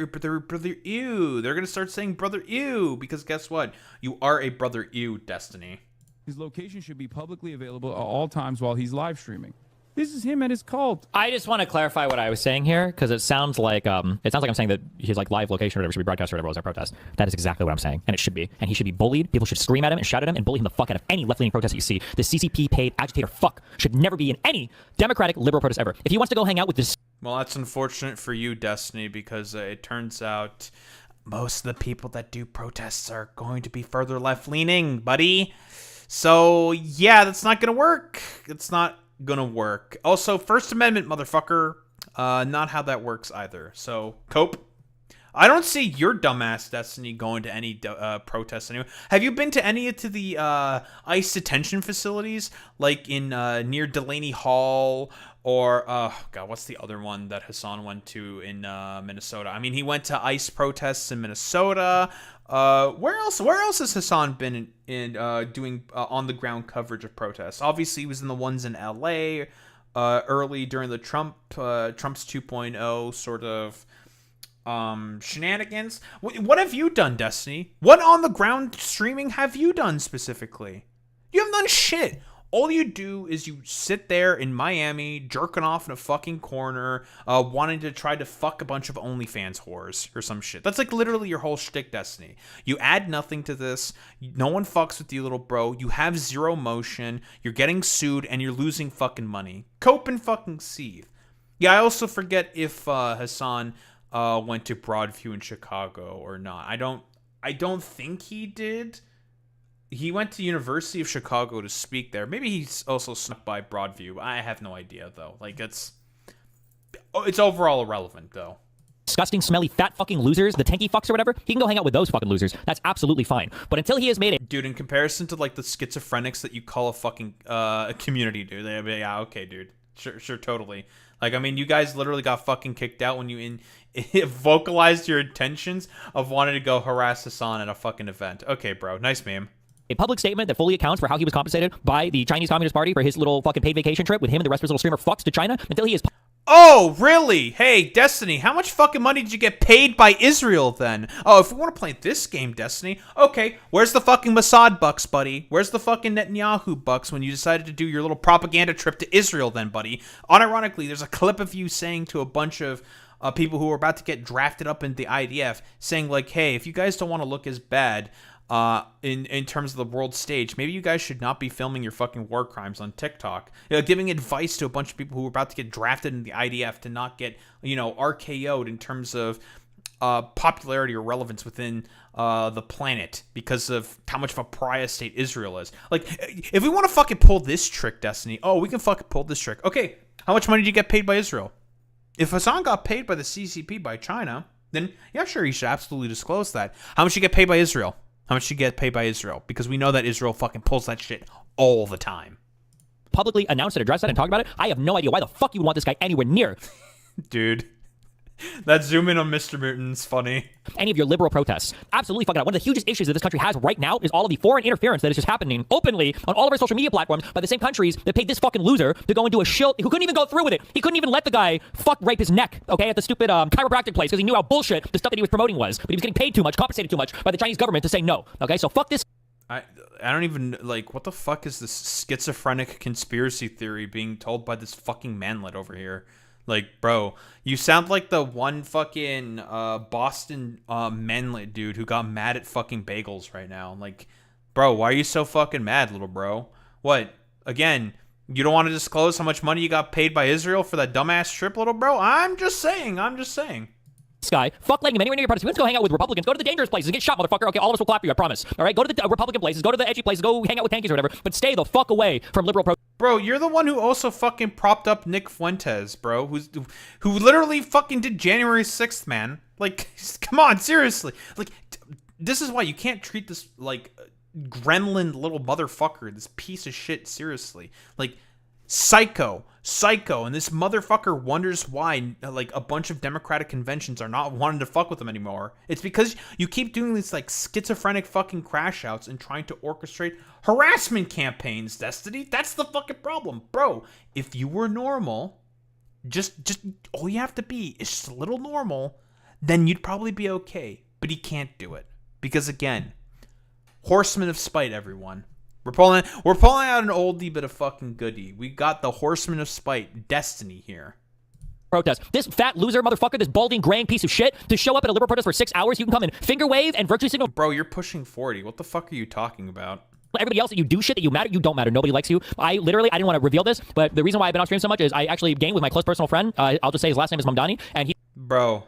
ew. They're going to start saying brother, ew, because guess what? You are a brother, ew, Destiny. His location should be publicly available at all times while he's live streaming. This is him at his cult. I just want to clarify what I was saying here, because it sounds like I'm saying that his like live location or whatever should be broadcast or whatever was our protest. That is exactly what I'm saying, and it should be. And he should be bullied. People should scream at him and shout at him and bully him the fuck out of any left-leaning protest that you see. The CCP paid agitator fuck should never be in any Democratic liberal protest ever. If he wants to go hang out with this... Well, that's unfortunate for you, Destiny, because it turns out most of the people that do protests are going to be further left-leaning, buddy. So, yeah, that's not going to work. It's not going to work. Also, First Amendment, motherfucker. Not how that works either. So, cope. I don't see your dumbass, Destiny, going to any protests anyway. Have you been to any of the ICE detention facilities, like in near Delaney Hall, or God, what's the other one that Hassan went to in Minnesota? I mean, he went to ICE protests in Minnesota. Where else has Hassan been in doing on the ground coverage of protests? Obviously, he was in the ones in LA early during the Trump's 2.0 sort of shenanigans. What have you done, Destiny? What on the ground streaming have you done specifically? You haven't done shit. All you do is you sit there in Miami, jerking off in a fucking corner, wanting to try to fuck a bunch of OnlyFans whores or some shit. That's like literally your whole shtick, Destiny. You add nothing to this. No one fucks with you, little bro. You have zero motion. You're getting sued and you're losing fucking money. Cope and fucking seethe. Yeah, I also forget if Hassan went to Broadview in Chicago or not. I don't think he did. He went to University of Chicago to speak there. Maybe he's also snuck by Broadview. I have no idea, though. Like, it's overall irrelevant, though. Disgusting, smelly, fat fucking losers, the tanky fucks or whatever, he can go hang out with those fucking losers. That's absolutely fine. But until he has made it... Dude, in comparison to, like, the schizophrenics that you call a fucking community, dude. Yeah, okay, dude. Sure, totally. Like, I mean, you guys literally got fucking kicked out when you vocalized your intentions of wanting to go harass Hassan at a fucking event. Okay, bro. Nice meme. A public statement that fully accounts for how he was compensated by the Chinese Communist Party for his little fucking paid vacation trip with him and the rest of his little streamer fucks to China until he is... Oh, really? Hey, Destiny, how much fucking money did you get paid by Israel then? Oh, if we want to play this game, Destiny, okay, where's the fucking Mossad bucks, buddy? Where's the fucking Netanyahu bucks when you decided to do your little propaganda trip to Israel then, buddy? Unironically, there's a clip of you saying to a bunch of people who are about to get drafted up in the IDF, saying like, hey, if you guys don't want to look as bad... in terms of the world stage, maybe you guys should not be filming your fucking war crimes on TikTok. You know, giving advice to a bunch of people who are about to get drafted in the IDF to not get, you know, RKO'd in terms of popularity or relevance within the planet because of how much of a pariah state Israel is. Like, if we want to fucking pull this trick, Destiny, we can fucking pull this trick. Okay, how much money did you get paid by Israel? If Hassan got paid by the CCP by China, then yeah, sure, he should absolutely disclose that. How much did you get paid by Israel? How much you get paid by Israel? Because we know that Israel fucking pulls that shit all the time. Publicly announced it, addressed that, and talked about it. I have no idea why the fuck you would want this guy anywhere near. Dude. That zoom in on Mr. Mutin's funny. Any of your liberal protests. Absolutely fucking out. One of the hugest issues that this country has right now is all of the foreign interference that is just happening openly on all of our social media platforms by the same countries that paid this fucking loser to go and do a shill who couldn't even go through with it. He couldn't even let the guy rape his neck, okay, at the stupid chiropractic place because he knew how bullshit the stuff that he was promoting was. But he was getting paid too much, compensated too much by the Chinese government to say no. Okay, so fuck this. I don't even, like, what the fuck is this schizophrenic conspiracy theory being told by this fucking manlet over here? Like, bro, you sound like the one fucking Boston manlet dude who got mad at fucking bagels right now. Like, bro, why are you so fucking mad, little bro? What? Again, you don't want to disclose how much money you got paid by Israel for that dumbass trip, little bro? I'm just saying. This guy, fuck letting him anywhere near your party. Let's go hang out with Republicans. Go to the dangerous places and get shot, motherfucker. Okay, all of us will clap for you, I promise. All right, go to the Republican places. Go to the edgy places. Go hang out with tankies or whatever. But stay the fuck away from liberal Bro, you're the one who also fucking propped up Nick Fuentes, bro. Who literally fucking did January 6th, man. Like, come on, seriously. Like, this is why you can't treat this, like, gremlin little motherfucker, this piece of shit, seriously. Like, psycho, and this motherfucker wonders why, like, a bunch of Democratic conventions are not wanting to fuck with him anymore. It's because you keep doing these, like, schizophrenic fucking crash outs and trying to orchestrate harassment campaigns, Destiny. That's the fucking problem. Bro, if you were normal, just all you have to be is just a little normal, then you'd probably be okay. But he can't do it. Because, again, Horsemen of Spite, everyone. We're pulling out an oldie but a fucking goodie. We got the Horseman of Spite, Destiny, here. Protest. This fat loser motherfucker, this balding, graying piece of shit, to show up at a liberal protest for 6 hours, you can come and finger wave and virtually signal. Bro, you're pushing 40. What the fuck are you talking about? Everybody else that you do shit that you matter, you don't matter. Nobody likes you. I didn't want to reveal this, but the reason why I've been on stream so much is I actually gamed with my close personal friend. I'll just say his last name is Mamdani, and he... Bro.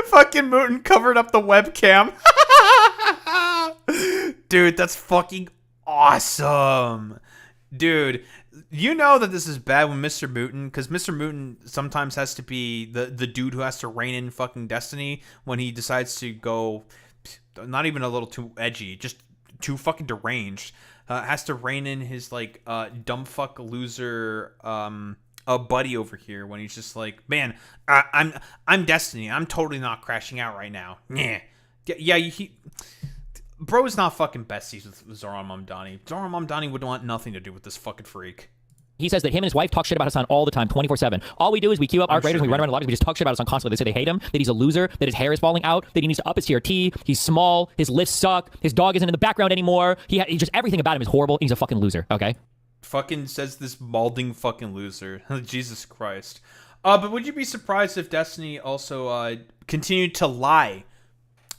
Fucking Mutin covered up the webcam. Dude, that's fucking awesome. Dude, you know that this is bad when Mr. Mutin, because Mr. Mutin sometimes has to be the dude who has to rein in fucking Destiny when he decides to go not even a little too edgy, just too fucking deranged. Has to rein in his, like, dumb fuck loser a buddy over here when he's just like, man, I'm Destiny. I'm totally not crashing out right now. Yeah, bro is not fucking besties with Zoran Mamdani. Zoran Mamdani would want nothing to do with this fucking freak. He says that him and his wife talk shit about Hassan all the time, 24/7. All we do is we queue up Arc Raiders and we run around the lobbies. We just talk shit about Hassan constantly. They say they hate him, that he's a loser, that his hair is falling out, that he needs to up his TRT, he's small, his lifts suck, his dog isn't in the background anymore. He just everything about him is horrible. He's a fucking loser, okay? Fucking says this balding fucking loser. Jesus Christ. But would you be surprised if Destiny also continued to lie?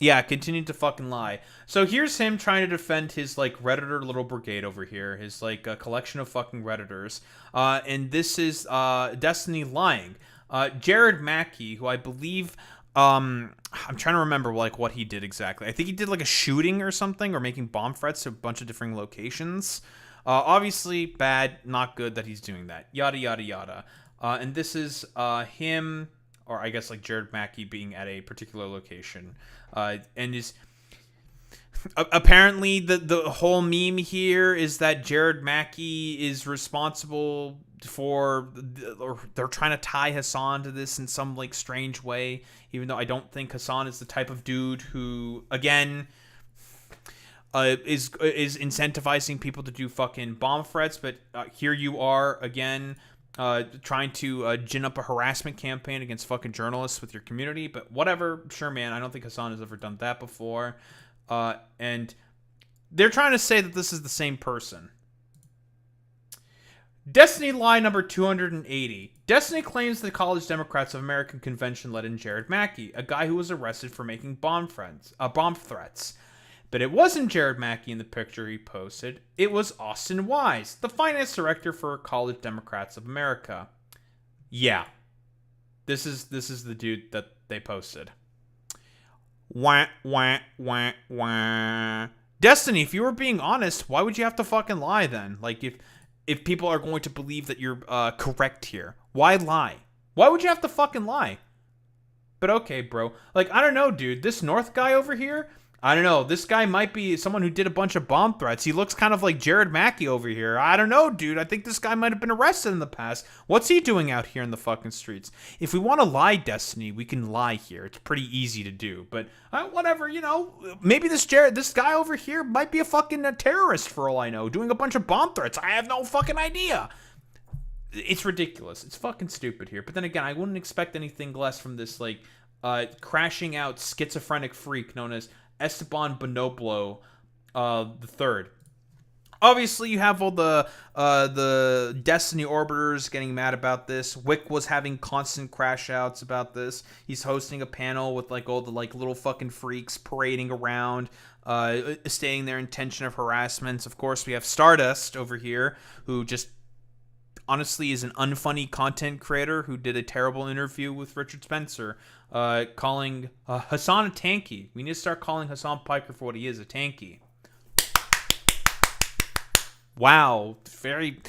Yeah, continued to fucking lie. So here's him trying to defend his, like, Redditor little brigade over here. His, like, collection of fucking Redditors. And this is Destiny lying. Jared Mackey, who I believe... I'm trying to remember, like, what he did exactly. I think he did, like, a shooting or something, or making bomb threats to a bunch of different locations. Obviously, bad, not good that he's doing that. Yada, yada, yada. And this is him... or I guess like Jared Mackey being at a particular location, and is apparently the whole meme here is that Jared Mackey is responsible for, or they're trying to tie Hassan to this in some like strange way, even though I don't think Hassan is the type of dude who, again, is incentivizing people to do fucking bomb threats. But here you are again. Trying to gin up a harassment campaign against fucking journalists with your community, but whatever, sure, man. I don't think Hassan has ever done that before. And they're trying to say that this is the same person. Destiny lie number 280. Destiny claims the College Democrats of American Convention let in Jared Mackey, a guy who was arrested for making bomb threats. But it wasn't Jared Mackey in the picture he posted. It was Austin Wise, the finance director for College Democrats of America. Yeah. This is the dude that they posted. Wah, wah, wah, wah. Destiny, if you were being honest, why would you have to fucking lie then? Like, if people are going to believe that you're correct here, why lie? Why would you have to fucking lie? But okay, bro. Like, I don't know, dude. This North guy over here... I don't know. This guy might be someone who did a bunch of bomb threats. He looks kind of like Jared Mackey over here. I don't know, dude. I think this guy might have been arrested in the past. What's he doing out here in the fucking streets? If we want to lie, Destiny, we can lie here. It's pretty easy to do. But whatever, you know. Maybe this guy over here might be a fucking terrorist for all I know, doing a bunch of bomb threats. I have no fucking idea. It's ridiculous. It's fucking stupid here. But then again, I wouldn't expect anything less from this, like, crashing out schizophrenic freak known as Esteban Bonoblo the Third. Obviously, you have all the Destiny orbiters getting mad about this. Wick was having constant crash outs about this. He's hosting a panel with like all the like little fucking freaks parading around, stating their intention of harassments. Of course, we have Stardust over here, who just honestly is an unfunny content creator who did a terrible interview with Richard Spencer, calling Hassan a tanky. We need to start calling Hassan Piker for what he is, a tanky. Wow, very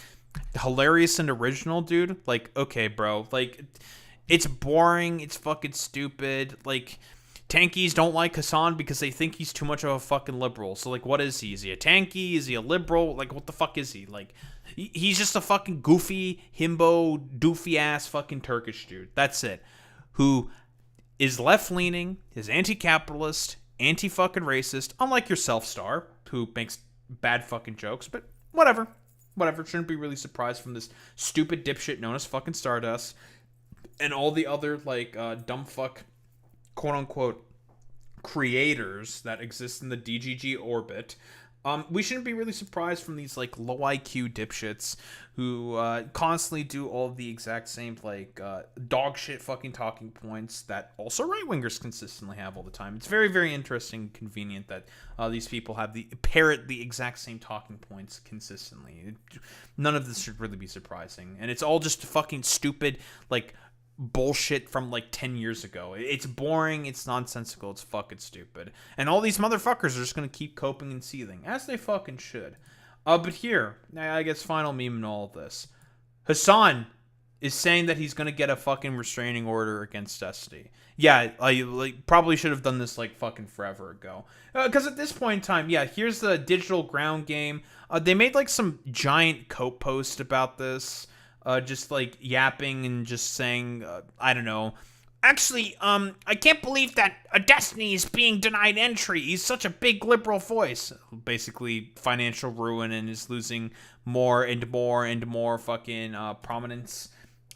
hilarious and original, dude. Like, okay, bro. Like, it's boring. It's fucking stupid. Like, tankies don't like Hassan because they think he's too much of a fucking liberal. So, like, what is he? Is he a tanky? Is he a liberal? Like, what the fuck is he? Like, he's just a fucking goofy, himbo, doofy-ass fucking Turkish dude. That's it. Who is left-leaning, is anti-capitalist, anti-fucking racist, unlike yourself, Star, who makes bad fucking jokes, but whatever. Whatever. Shouldn't be really surprised from this stupid dipshit known as fucking Stardust and all the other, like, dumb fuck, quote-unquote, creators that exist in the DGG orbit. We shouldn't be really surprised from these, like, low IQ dipshits who constantly do all the exact same, like, dog shit fucking talking points that also right-wingers consistently have all the time. It's very, very interesting and convenient that these people have parrot the exact same talking points consistently. None of this should really be surprising. And it's all just fucking stupid, like, bullshit from like 10 years ago. It's boring, it's nonsensical, it's fucking stupid. And all these motherfuckers are just gonna keep coping and seething, as they fucking should. But here, I guess final meme in all of this. Hassan is saying that he's gonna get a fucking restraining order against Destiny. Yeah, I probably should have done this like fucking forever ago. Because at this point in time, yeah, here's the digital ground game. They made like some giant cope post about this. Just like yapping and just saying, I don't know, Actually, I can't believe that Destiny is being denied entry. He's such a big liberal voice. Basically, financial ruin and is losing more and more and more fucking prominence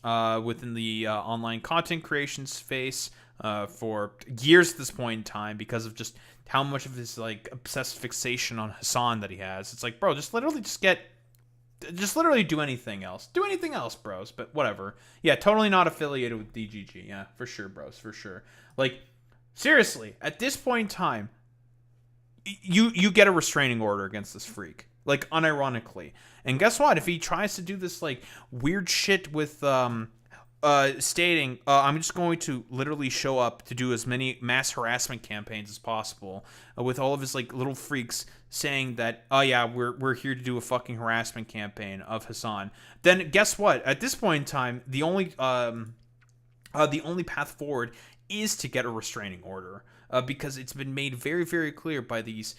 within the online content creation space for years at this point in time because of just how much of his like obsessed fixation on Hassan that he has. It's like, bro, just literally do anything else. Do anything else, bros. But whatever. Yeah, totally not affiliated with DGG. Yeah, for sure, bros. For sure. Like, seriously, at this point in time, you get a restraining order against this freak. Like, unironically. And guess what? If he tries to do this, like, weird shit with, stating, I'm just going to literally show up to do as many mass harassment campaigns as possible with all of his, like, little freaks saying that, oh yeah, we're here to do a fucking harassment campaign of Hassan, then guess what? At this point in time, the only path forward is to get a restraining order because it's been made very, very clear by these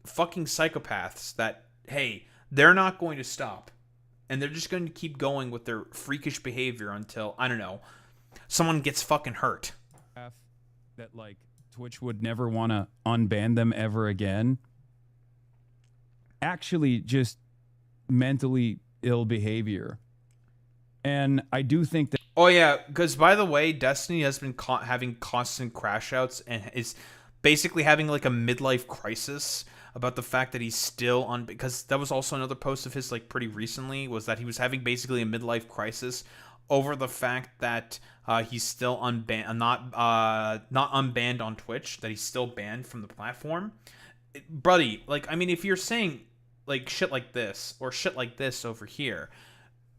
fucking psychopaths that, hey, they're not going to stop. And they're just going to keep going with their freakish behavior until, I don't know, someone gets fucking hurt. That, like, Twitch would never want to unban them ever again. Actually, just mentally ill behavior. And I do think that... Oh, yeah, because, by the way, Destiny has been having constant crash outs and is basically having, like, a midlife crisis about the fact that he's still on, because that was also another post of his like pretty recently, was that he was having basically a midlife crisis over the fact that he's still unbanned, not unbanned on Twitch, that he's still banned from the platform. Buddy, like, I mean, if you're saying like shit like this or shit like this over here,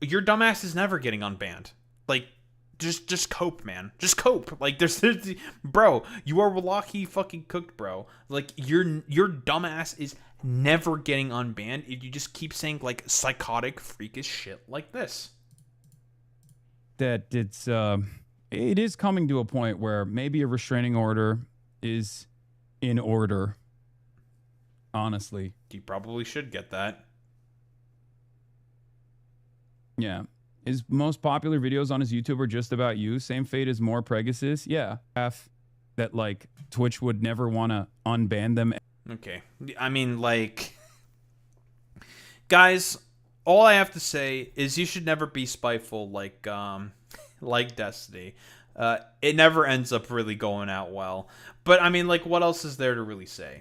your dumbass is never getting unbanned. Like, just cope, man. Just cope. Like, there's bro, you are lucky fucking cooked, bro. Like, your dumbass is never getting unbanned if you just keep saying like psychotic, freakish shit like this. That it is coming to a point where maybe a restraining order is in order. Honestly, you probably should get that. Yeah. His most popular videos on his YouTube are just about you. Same fate as Mpregasus. Yeah. That, like, Twitch would never want to unban them. Okay. I mean, like... Guys, all I have to say is you should never be spiteful like Destiny. It never ends up really going out well. But, I mean, like, what else is there to really say?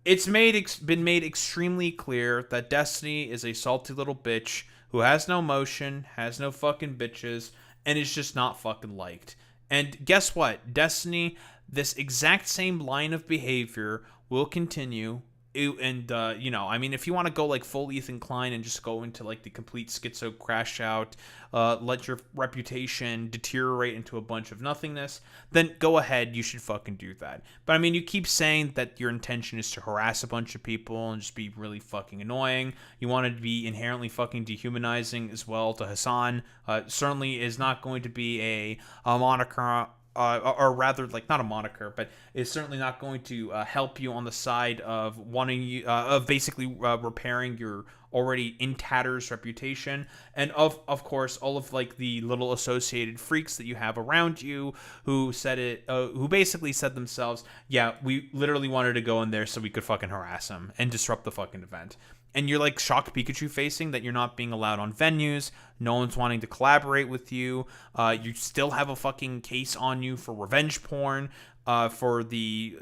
It's been made extremely clear that Destiny is a salty little bitch who has no emotion, has no fucking bitches, and is just not fucking liked. And guess what? Destiny, this exact same line of behavior will continue. And, you know, I mean, if you want to go, like, full Ethan Klein and just go into, like, the complete schizo crash out, let your reputation deteriorate into a bunch of nothingness, then go ahead, you should fucking do that. But, I mean, you keep saying that your intention is to harass a bunch of people and just be really fucking annoying. You want to be inherently fucking dehumanizing as well to Hassan. Certainly is not going to be a moniker... or rather, like, not a moniker, but is certainly not going to help you on the side of wanting you, of basically repairing your already in tatters reputation, and of course all of like the little associated freaks that you have around you who who basically said themselves, yeah, we literally wanted to go in there so we could fucking harass him and disrupt the fucking event. And you're like shocked Pikachu facing that you're not being allowed on venues. No one's wanting to collaborate with you. You still have a fucking case on you for revenge porn, for the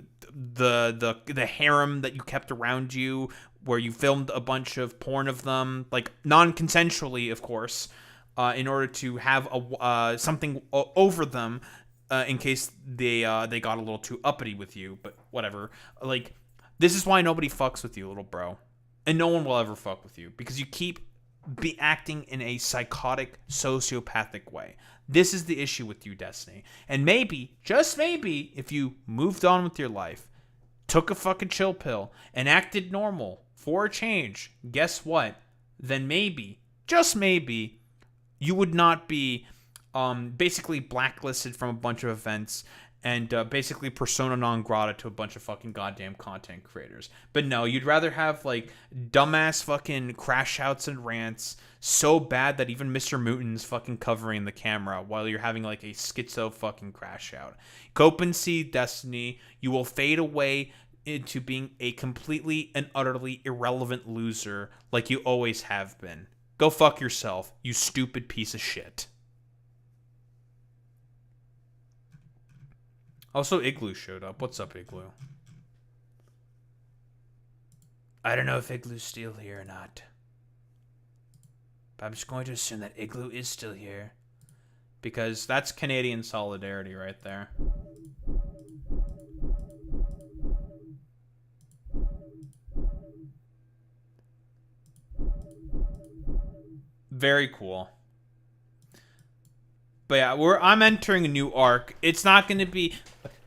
harem that you kept around you, where you filmed a bunch of porn of them, like non-consensually, of course, in order to have something over them in case they got a little too uppity with you. But whatever. Like, this is why nobody fucks with you, little bro. And no one will ever fuck with you because you keep acting in a psychotic, sociopathic way. This is the issue with you, Destiny. And maybe, just maybe, if you moved on with your life, took a fucking chill pill, and acted normal for a change, guess what? Then maybe, just maybe, you would not be basically blacklisted from a bunch of events and basically persona non grata to a bunch of fucking goddamn content creators. But no, you'd rather have like dumbass fucking crash outs and rants so bad that even Mr. Mooton's fucking covering the camera while you're having like a schizo fucking crash out. Cope and see Destiny. You will fade away into being a completely and utterly irrelevant loser like you always have been. Go fuck yourself, you stupid piece of shit. Also, Igloo showed up. What's up, Igloo? I don't know if Igloo's still here or not. But I'm just going to assume that Igloo is still here. Because that's Canadian solidarity right there. Very cool. But yeah, I'm entering a new arc. It's not going to be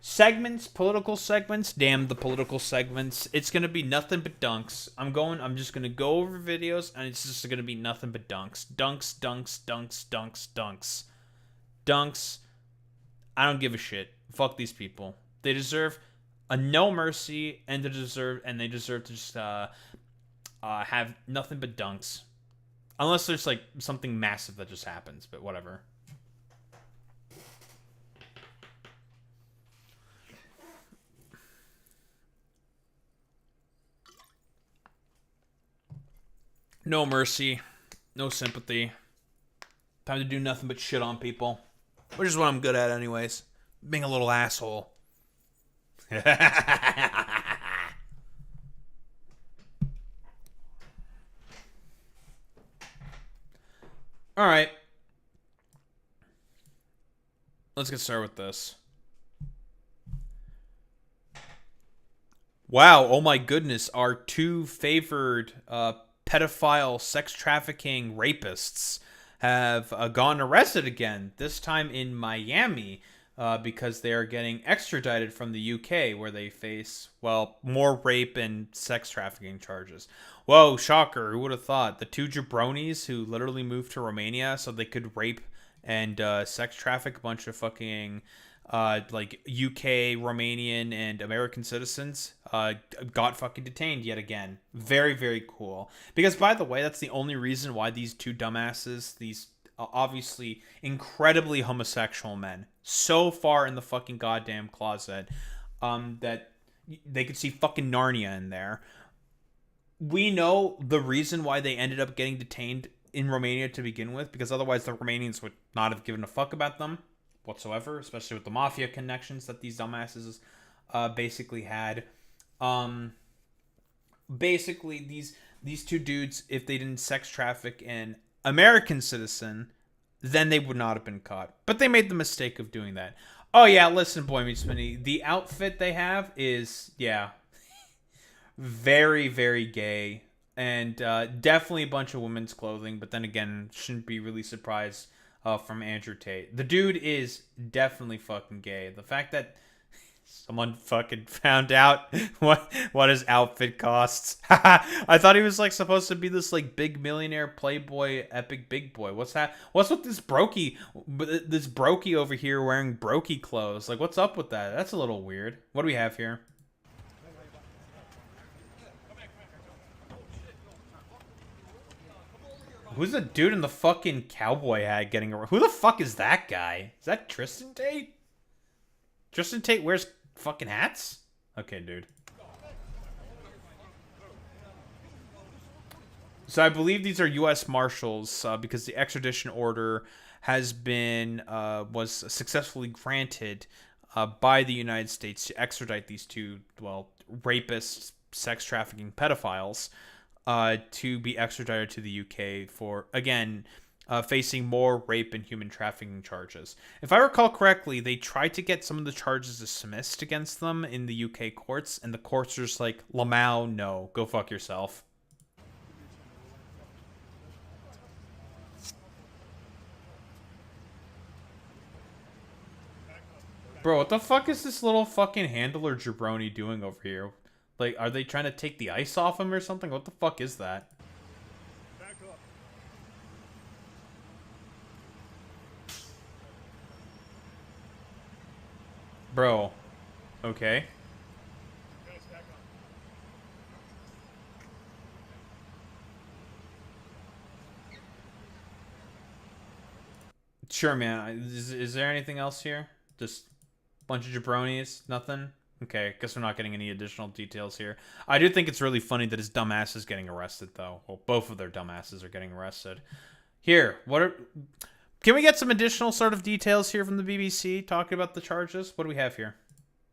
segments, political segments. Damn the political segments. It's going to be nothing but dunks. I'm just going to go over videos, and it's just going to be nothing but dunks. Dunks, dunks, dunks, dunks, dunks. Dunks. I don't give a shit. Fuck these people. They deserve a no mercy, and they deserve to just have nothing but dunks. Unless there's like something massive that just happens, but whatever. No mercy, no sympathy. Time to do nothing but shit on people. Which is what I'm good at anyways. Being a little asshole. Alright. Let's get started with this. Wow, oh my goodness. Our two favored pedophile, sex trafficking rapists have gone arrested again. This time in Miami. Because they are getting extradited from the UK, where they face, well, more rape and sex trafficking charges. Whoa, shocker, who would have thought? The two jabronis who literally moved to Romania so they could rape and sex traffic a bunch of fucking, like, UK, Romanian, and American citizens got fucking detained yet again. Very, very cool. Because, by the way, that's the only reason why these two dumbasses, these obviously incredibly homosexual men, so far in the fucking goddamn closet that they could see fucking Narnia in there. We know the reason why they ended up getting detained in Romania to begin with, because otherwise the Romanians would not have given a fuck about them whatsoever, especially with the mafia connections that these dumbasses basically had. Basically, these two dudes, if they didn't sex traffic an American citizen, then they would not have been caught. But they made the mistake of doing that. Oh yeah, listen, Boy Meets Minnie, the outfit they have is, yeah, very, very gay. And definitely a bunch of women's clothing, but then again, shouldn't be really surprised from Andrew Tate. The dude is definitely fucking gay. The fact that someone fucking found out what his outfit costs. I thought he was like supposed to be this like big millionaire playboy epic big boy. What's that? What's with this brokey over here wearing brokey clothes? Like, what's up with that? That's a little weird. What do we have here? Who's the dude in the fucking cowboy hat getting around? Who the fuck is that guy? Is that Tristan Tate? Tristan Tate wears fucking hats? Okay, dude. So I believe these are U.S. Marshals because the extradition order has been, was successfully granted by the United States to extradite these two, well, rapists, sex trafficking pedophiles, to be extradited to the UK for, again, facing more rape and human trafficking charges. If I recall correctly, they tried to get some of the charges dismissed against them in the UK courts, and the courts are just like, Lmao, no, go fuck yourself. Bro, what the fuck is this little fucking handler jabroni doing over here? Like, are they trying to take the ice off him or something? What the fuck is that? Bro. Okay. Sure, man. Is there anything else here? Just bunch of jabronis? Nothing? Okay, guess we're not getting any additional details here. I do think it's really funny that his dumbass is getting arrested, though. Well, both of their dumbasses are getting arrested. Here, can we get some additional sort of details here from the BBC talking about the charges? What do we have here?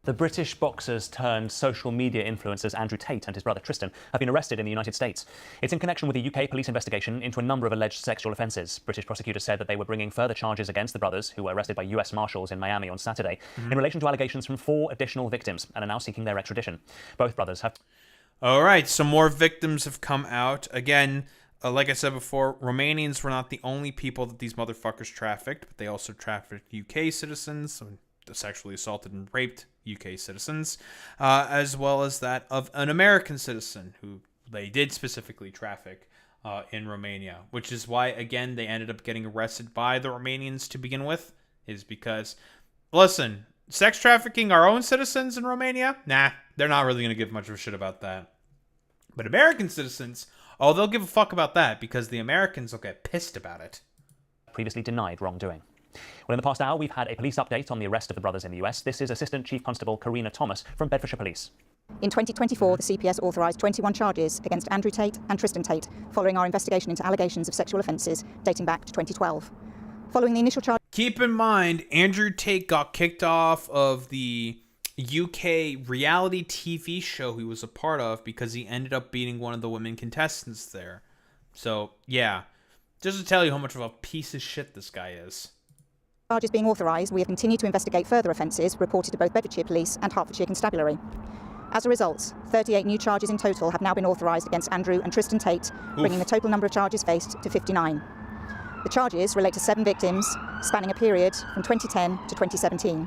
The British boxers turned social media influencers Andrew Tate and his brother Tristan have been arrested in the United States. It's in connection with a UK police investigation into a number of alleged sexual offences. British prosecutors said that they were bringing further charges against the brothers, who were arrested by US Marshals in Miami on Saturday, in relation to allegations from 4 additional victims, and are now seeking their extradition. Both brothers have... All right, some more victims have come out. Again, like I said before, Romanians were not the only people that these motherfuckers trafficked, but they also trafficked UK citizens, so sexually assaulted and raped UK citizens, as well as that of an American citizen who they did specifically traffic in Romania, which is why, again, they ended up getting arrested by the Romanians to begin with, is because, listen, sex trafficking our own citizens in Romania? Nah, they're not really going to give much of a shit about that. But American citizens, oh, they'll give a fuck about that because the Americans will get pissed about it. Previously denied wrongdoing. Well, in the past hour, we've had a police update on the arrest of the brothers in the US. This is Assistant Chief Constable Karina Thomas from Bedfordshire Police. In 2024, the CPS authorised 21 charges against Andrew Tate and Tristan Tate following our investigation into allegations of sexual offences dating back to 2012. Following the initial charge... Keep in mind, Andrew Tate got kicked off of the UK reality TV show he was a part of because he ended up beating one of the women contestants there. So, yeah. Just to tell you how much of a piece of shit this guy is. Charges being authorised, we have continued to investigate further offences reported to both Bedfordshire Police and Hertfordshire Constabulary. As a result, 38 new charges in total have now been authorised against Andrew and Tristan Tate, bringing the total number of charges faced to 59. The charges relate to 7 victims, spanning a period from 2010 to 2017.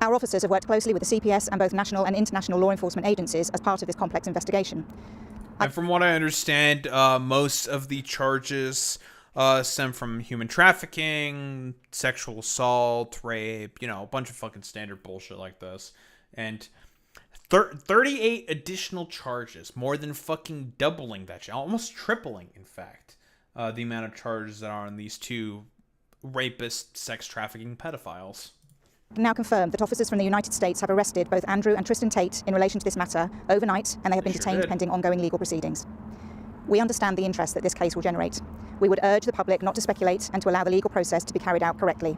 Our officers have worked closely with the CPS and both national and international law enforcement agencies as part of this complex investigation. And from what I understand, most of the charges stem from human trafficking, sexual assault, rape, you know, a bunch of fucking standard bullshit like this. And 38 additional charges, more than fucking doubling that shit, almost tripling, in fact, the amount of charges that are on these 2 rapist, sex trafficking pedophiles. Now confirmed that officers from the United States have arrested both Andrew and Tristan Tate in relation to this matter overnight, and they have been detained pending ongoing legal proceedings. We understand the interest that this case will generate. We would urge the public not to speculate and to allow the legal process to be carried out correctly.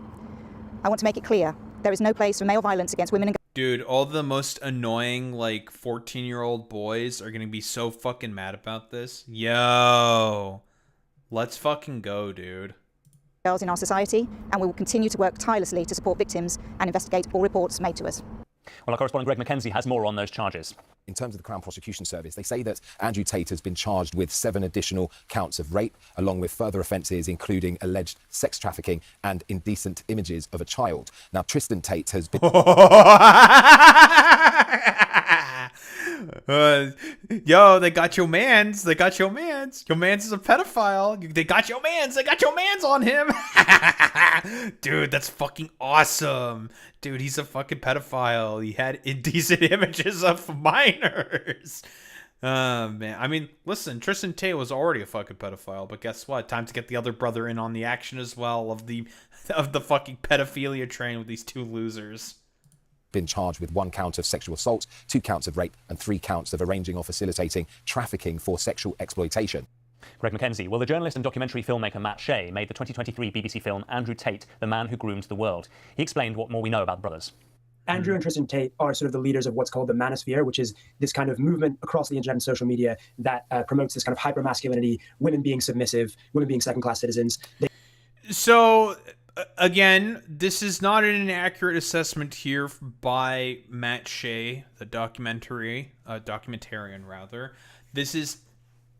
I want to make it clear, there is no place for male violence against women and... Dude, all the most annoying, like, 14-year-old boys are gonna be so fucking mad about this. Yo. Let's fucking go, dude. ...girls in our society, and we will continue to work tirelessly to support victims and investigate all reports made to us. Well, our correspondent Greg McKenzie has more on those charges. In terms of the Crown Prosecution Service, they say that Andrew Tate has been charged with 7 additional counts of rape, along with further offences including alleged sex trafficking and indecent images of a child. Now, Tristan Tate has been... Yo, they got your mans. They got your mans. Your mans is a pedophile. They got your mans. They got your mans on him. Dude, that's fucking awesome. Dude, he's a fucking pedophile. He had indecent images of minors. Man. I mean, listen, Tristan Tate was already a fucking pedophile, but guess what? Time to get the other brother in on the action as well of the fucking pedophilia train with these 2 losers. Been charged with 1 count of sexual assault, 2 counts of rape, and 3 counts of arranging or facilitating trafficking for sexual exploitation. Greg McKenzie. Well, the journalist and documentary filmmaker Matt Shea made the 2023 BBC film Andrew Tate, The Man Who Groomed the World. He explained what more we know about the brothers. Andrew and Tristan Tate are sort of the leaders of what's called the manosphere, which is this kind of movement across the internet and social media that promotes this kind of hyper-masculinity, women being submissive, women being second-class citizens. So... Again, this is not an inaccurate assessment here by Matt Shea, the documentarian rather. This is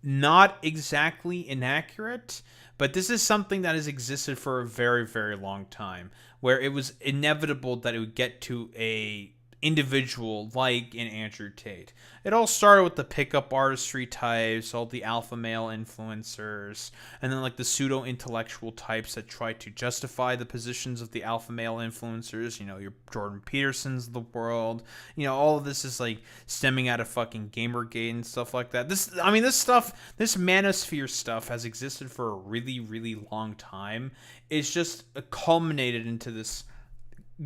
not exactly inaccurate, but this is something that has existed for a very, very long time, where it was inevitable that it would get to a individual like in Andrew Tate. It all started with the pickup artistry types, all the alpha male influencers, and then like the pseudo intellectual types that try to justify the positions of the alpha male influencers, you know, your Jordan Petersons of the world. You know, all of this is like stemming out of fucking Gamergate and stuff like that. This manosphere stuff has existed for a really, really long time. It's just culminated into this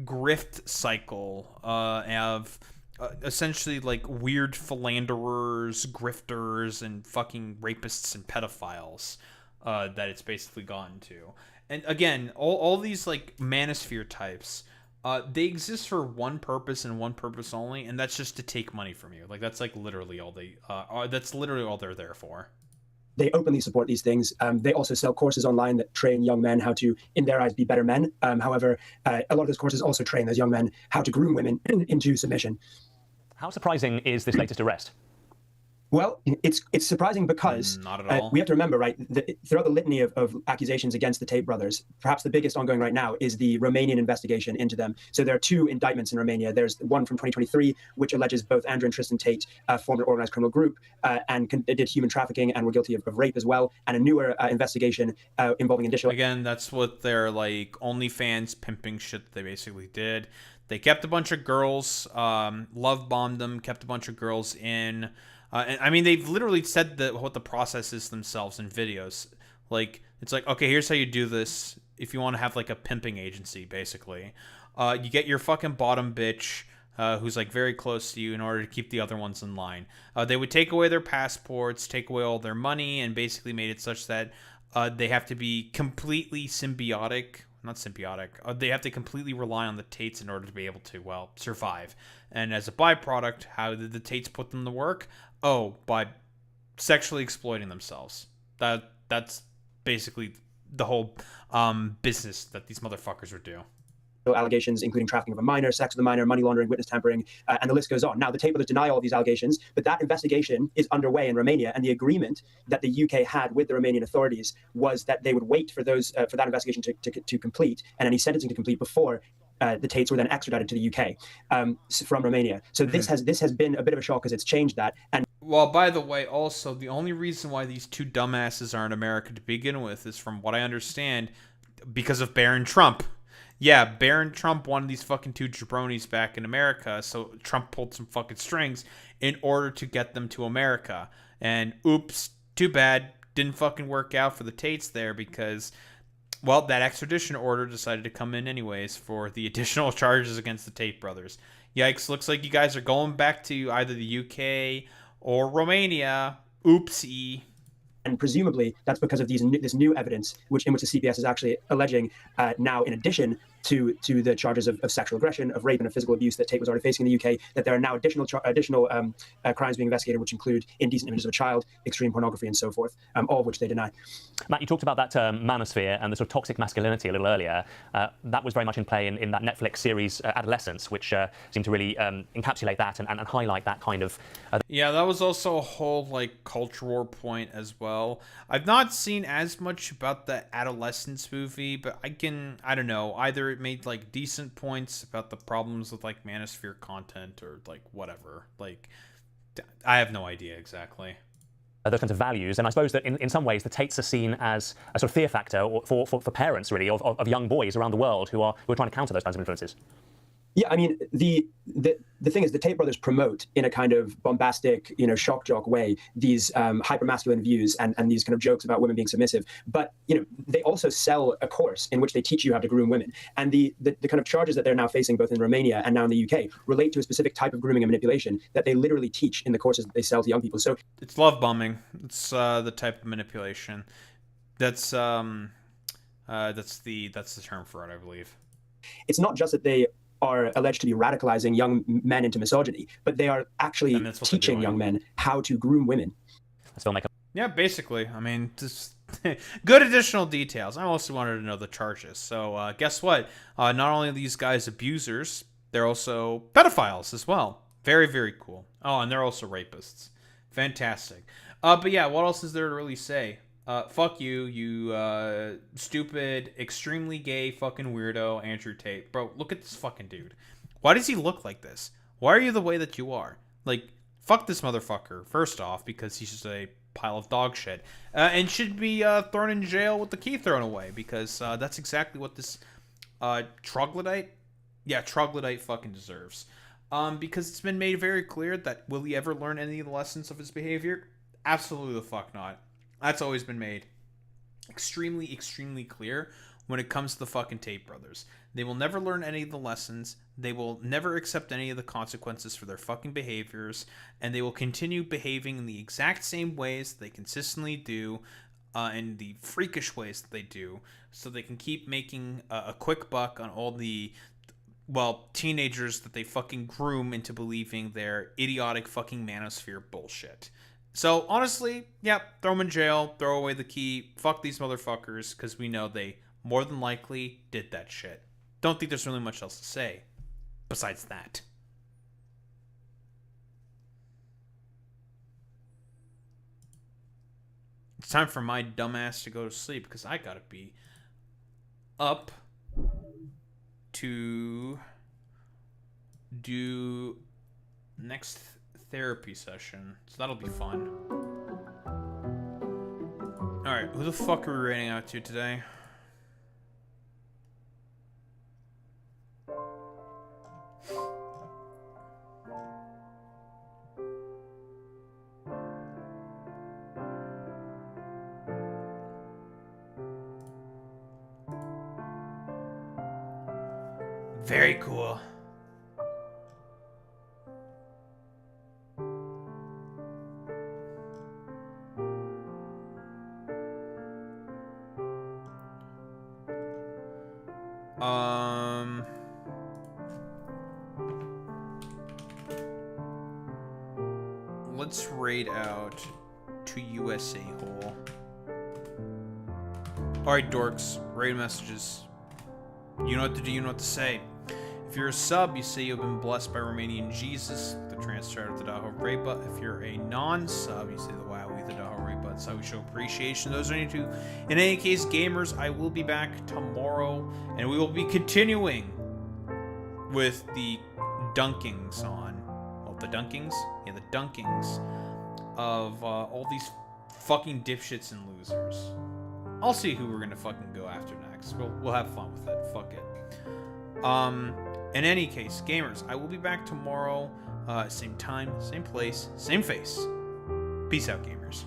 grift cycle of essentially like weird philanderers, grifters, and fucking rapists and pedophiles that it's basically gotten to. And again, all these like manosphere types, they exist for one purpose and one purpose only, and that's just to take money from you. Like that's like literally all they that's literally all they're there for. They openly support these things. They also sell courses online that train young men how to, in their eyes, be better men. However, a lot of those courses also train those young men how to groom women into submission. How surprising is this latest arrest? Well, it's surprising because not at all. We have to remember, right, throughout the litany of accusations against the Tate brothers, perhaps the biggest ongoing right now is the Romanian investigation into them. So there are two indictments in Romania. There's one from 2023, which alleges both Andrew and Tristan Tate formed an organized criminal group and did human trafficking and were guilty of rape as well, and a newer investigation involving additional... Again, that's what their like OnlyFans pimping shit they basically did. They kept a bunch of girls, love bombed them, kept a bunch of girls in... and I mean, they've literally said what the process is themselves in videos. Like, it's like, okay, here's how you do this. If you want to have like a pimping agency, basically, you get your fucking bottom bitch who's like very close to you in order to keep the other ones in line. They would take away their passports, take away all their money, and basically made it such that they have to be completely symbiotic. Not symbiotic. They have to completely rely on the Tates in order to be able to, well, survive. And as a byproduct, how did the Tates put them to work? Oh, by sexually exploiting themselves. That's basically the whole business that these motherfuckers would do. Allegations, including trafficking of a minor, sex with a minor, money laundering, witness tampering, and the list goes on. Now, the Tate brothers deny all of these allegations, but that investigation is underway in Romania, and the agreement that the UK had with the Romanian authorities was that they would wait for for that investigation to complete and any sentencing to complete before the Tates were then extradited to the UK from Romania. So this has been a bit of a shock because it's changed that. And well, by the way, also the only reason why these two dumbasses are in America to begin with is, from what I understand, because of Barron Trump. Yeah, Barron Trump wanted these fucking two jabronis back in America, so Trump pulled some fucking strings in order to get them to America. And oops, too bad, didn't fucking work out for the Tates there because, well, that extradition order decided to come in anyways for the additional charges against the Tate brothers. Yikes, looks like you guys are going back to either the UK or Romania. Oopsie. And presumably that's because of this new evidence, in which the CPS is actually alleging now, in addition to the charges of sexual aggression, of rape, and of physical abuse that Tate was already facing in the UK, that there are now additional crimes being investigated, which include indecent images of a child, extreme pornography, and so forth, all of which they deny. Matt, you talked about that manosphere and the sort of toxic masculinity a little earlier. That was very much in play in that Netflix series Adolescence, which seemed to really encapsulate that and highlight that kind of... Yeah, that was also a whole like culture war point as well. I've not seen as much about the Adolescence movie, but I don't know, either it made like decent points about the problems with like manosphere content or like whatever. Like, I have no idea exactly. Those kinds of values, and I suppose that in some ways the Tates are seen as a sort of fear factor for parents, really, of young boys around the world who are trying to counter those kinds of influences. Yeah, I mean, the thing is, the Tate brothers promote in a kind of bombastic, shock jock way these hyper-masculine views and these kind of jokes about women being submissive. But, they also sell a course in which they teach you how to groom women. And the kind of charges that they're now facing both in Romania and now in the UK relate to a specific type of grooming and manipulation that they literally teach in the courses that they sell to young people. So it's love bombing. It's the type of manipulation. That's the term for it, I believe. It's not just that they are alleged to be radicalizing young men into misogyny, but they are actually teaching young men how to groom women. Yeah, basically. I mean, just good additional details. I also wanted to know the charges. So guess what? Not only are these guys abusers, they're also pedophiles as well. Very, very cool. Oh, and they're also rapists. Fantastic. But yeah, what else is there to really say? Fuck you, you stupid, extremely gay fucking weirdo, Andrew Tate. Bro, look at this fucking dude. Why does he look like this? Why are you the way that you are? Like, fuck this motherfucker, first off, because he's just a pile of dog shit. And should be thrown in jail with the key thrown away, because that's exactly what this troglodyte? Yeah, troglodyte fucking deserves. Because it's been made very clear that will he ever learn any of the lessons of his behavior? Absolutely the fuck not. That's always been made extremely, extremely clear when it comes to the fucking Tate brothers. They will never learn any of the lessons. They will never accept any of the consequences for their fucking behaviors. And they will continue behaving in the exact same ways they consistently do, in the freakish ways that they do, so they can keep making a quick buck on all the, well, teenagers that they fucking groom into believing their idiotic fucking manosphere bullshit. So, honestly, yeah, throw them in jail, throw away the key, fuck these motherfuckers, because we know they more than likely did that shit. Don't think there's really much else to say besides that. It's time for my dumbass to go to sleep, because I gotta be up to do next therapy session, so that'll be fun. Alright, who the fuck are we raiding out to today? Very cool. Let's raid out to USA Hole. Alright, dorks. Raid messages. You know what to do, you know what to say. If you're a sub, you say you've been blessed by Romanian Jesus, the transfer of the Daho Reba. If you're a non-sub, you say the wow with the Daho Reba. That's how we show appreciation. Those are any two. In any case, gamers, I will be back tomorrow, and we will be continuing with the dunkings on, well, the dunkings? Yeah, the dunkings of all these fucking dipshits and losers. I'll see who we're gonna fucking go after next. We'll have fun with it. Fuck it. In any case, gamers, I will be back tomorrow, same time, same place, same face. Peace out, gamers.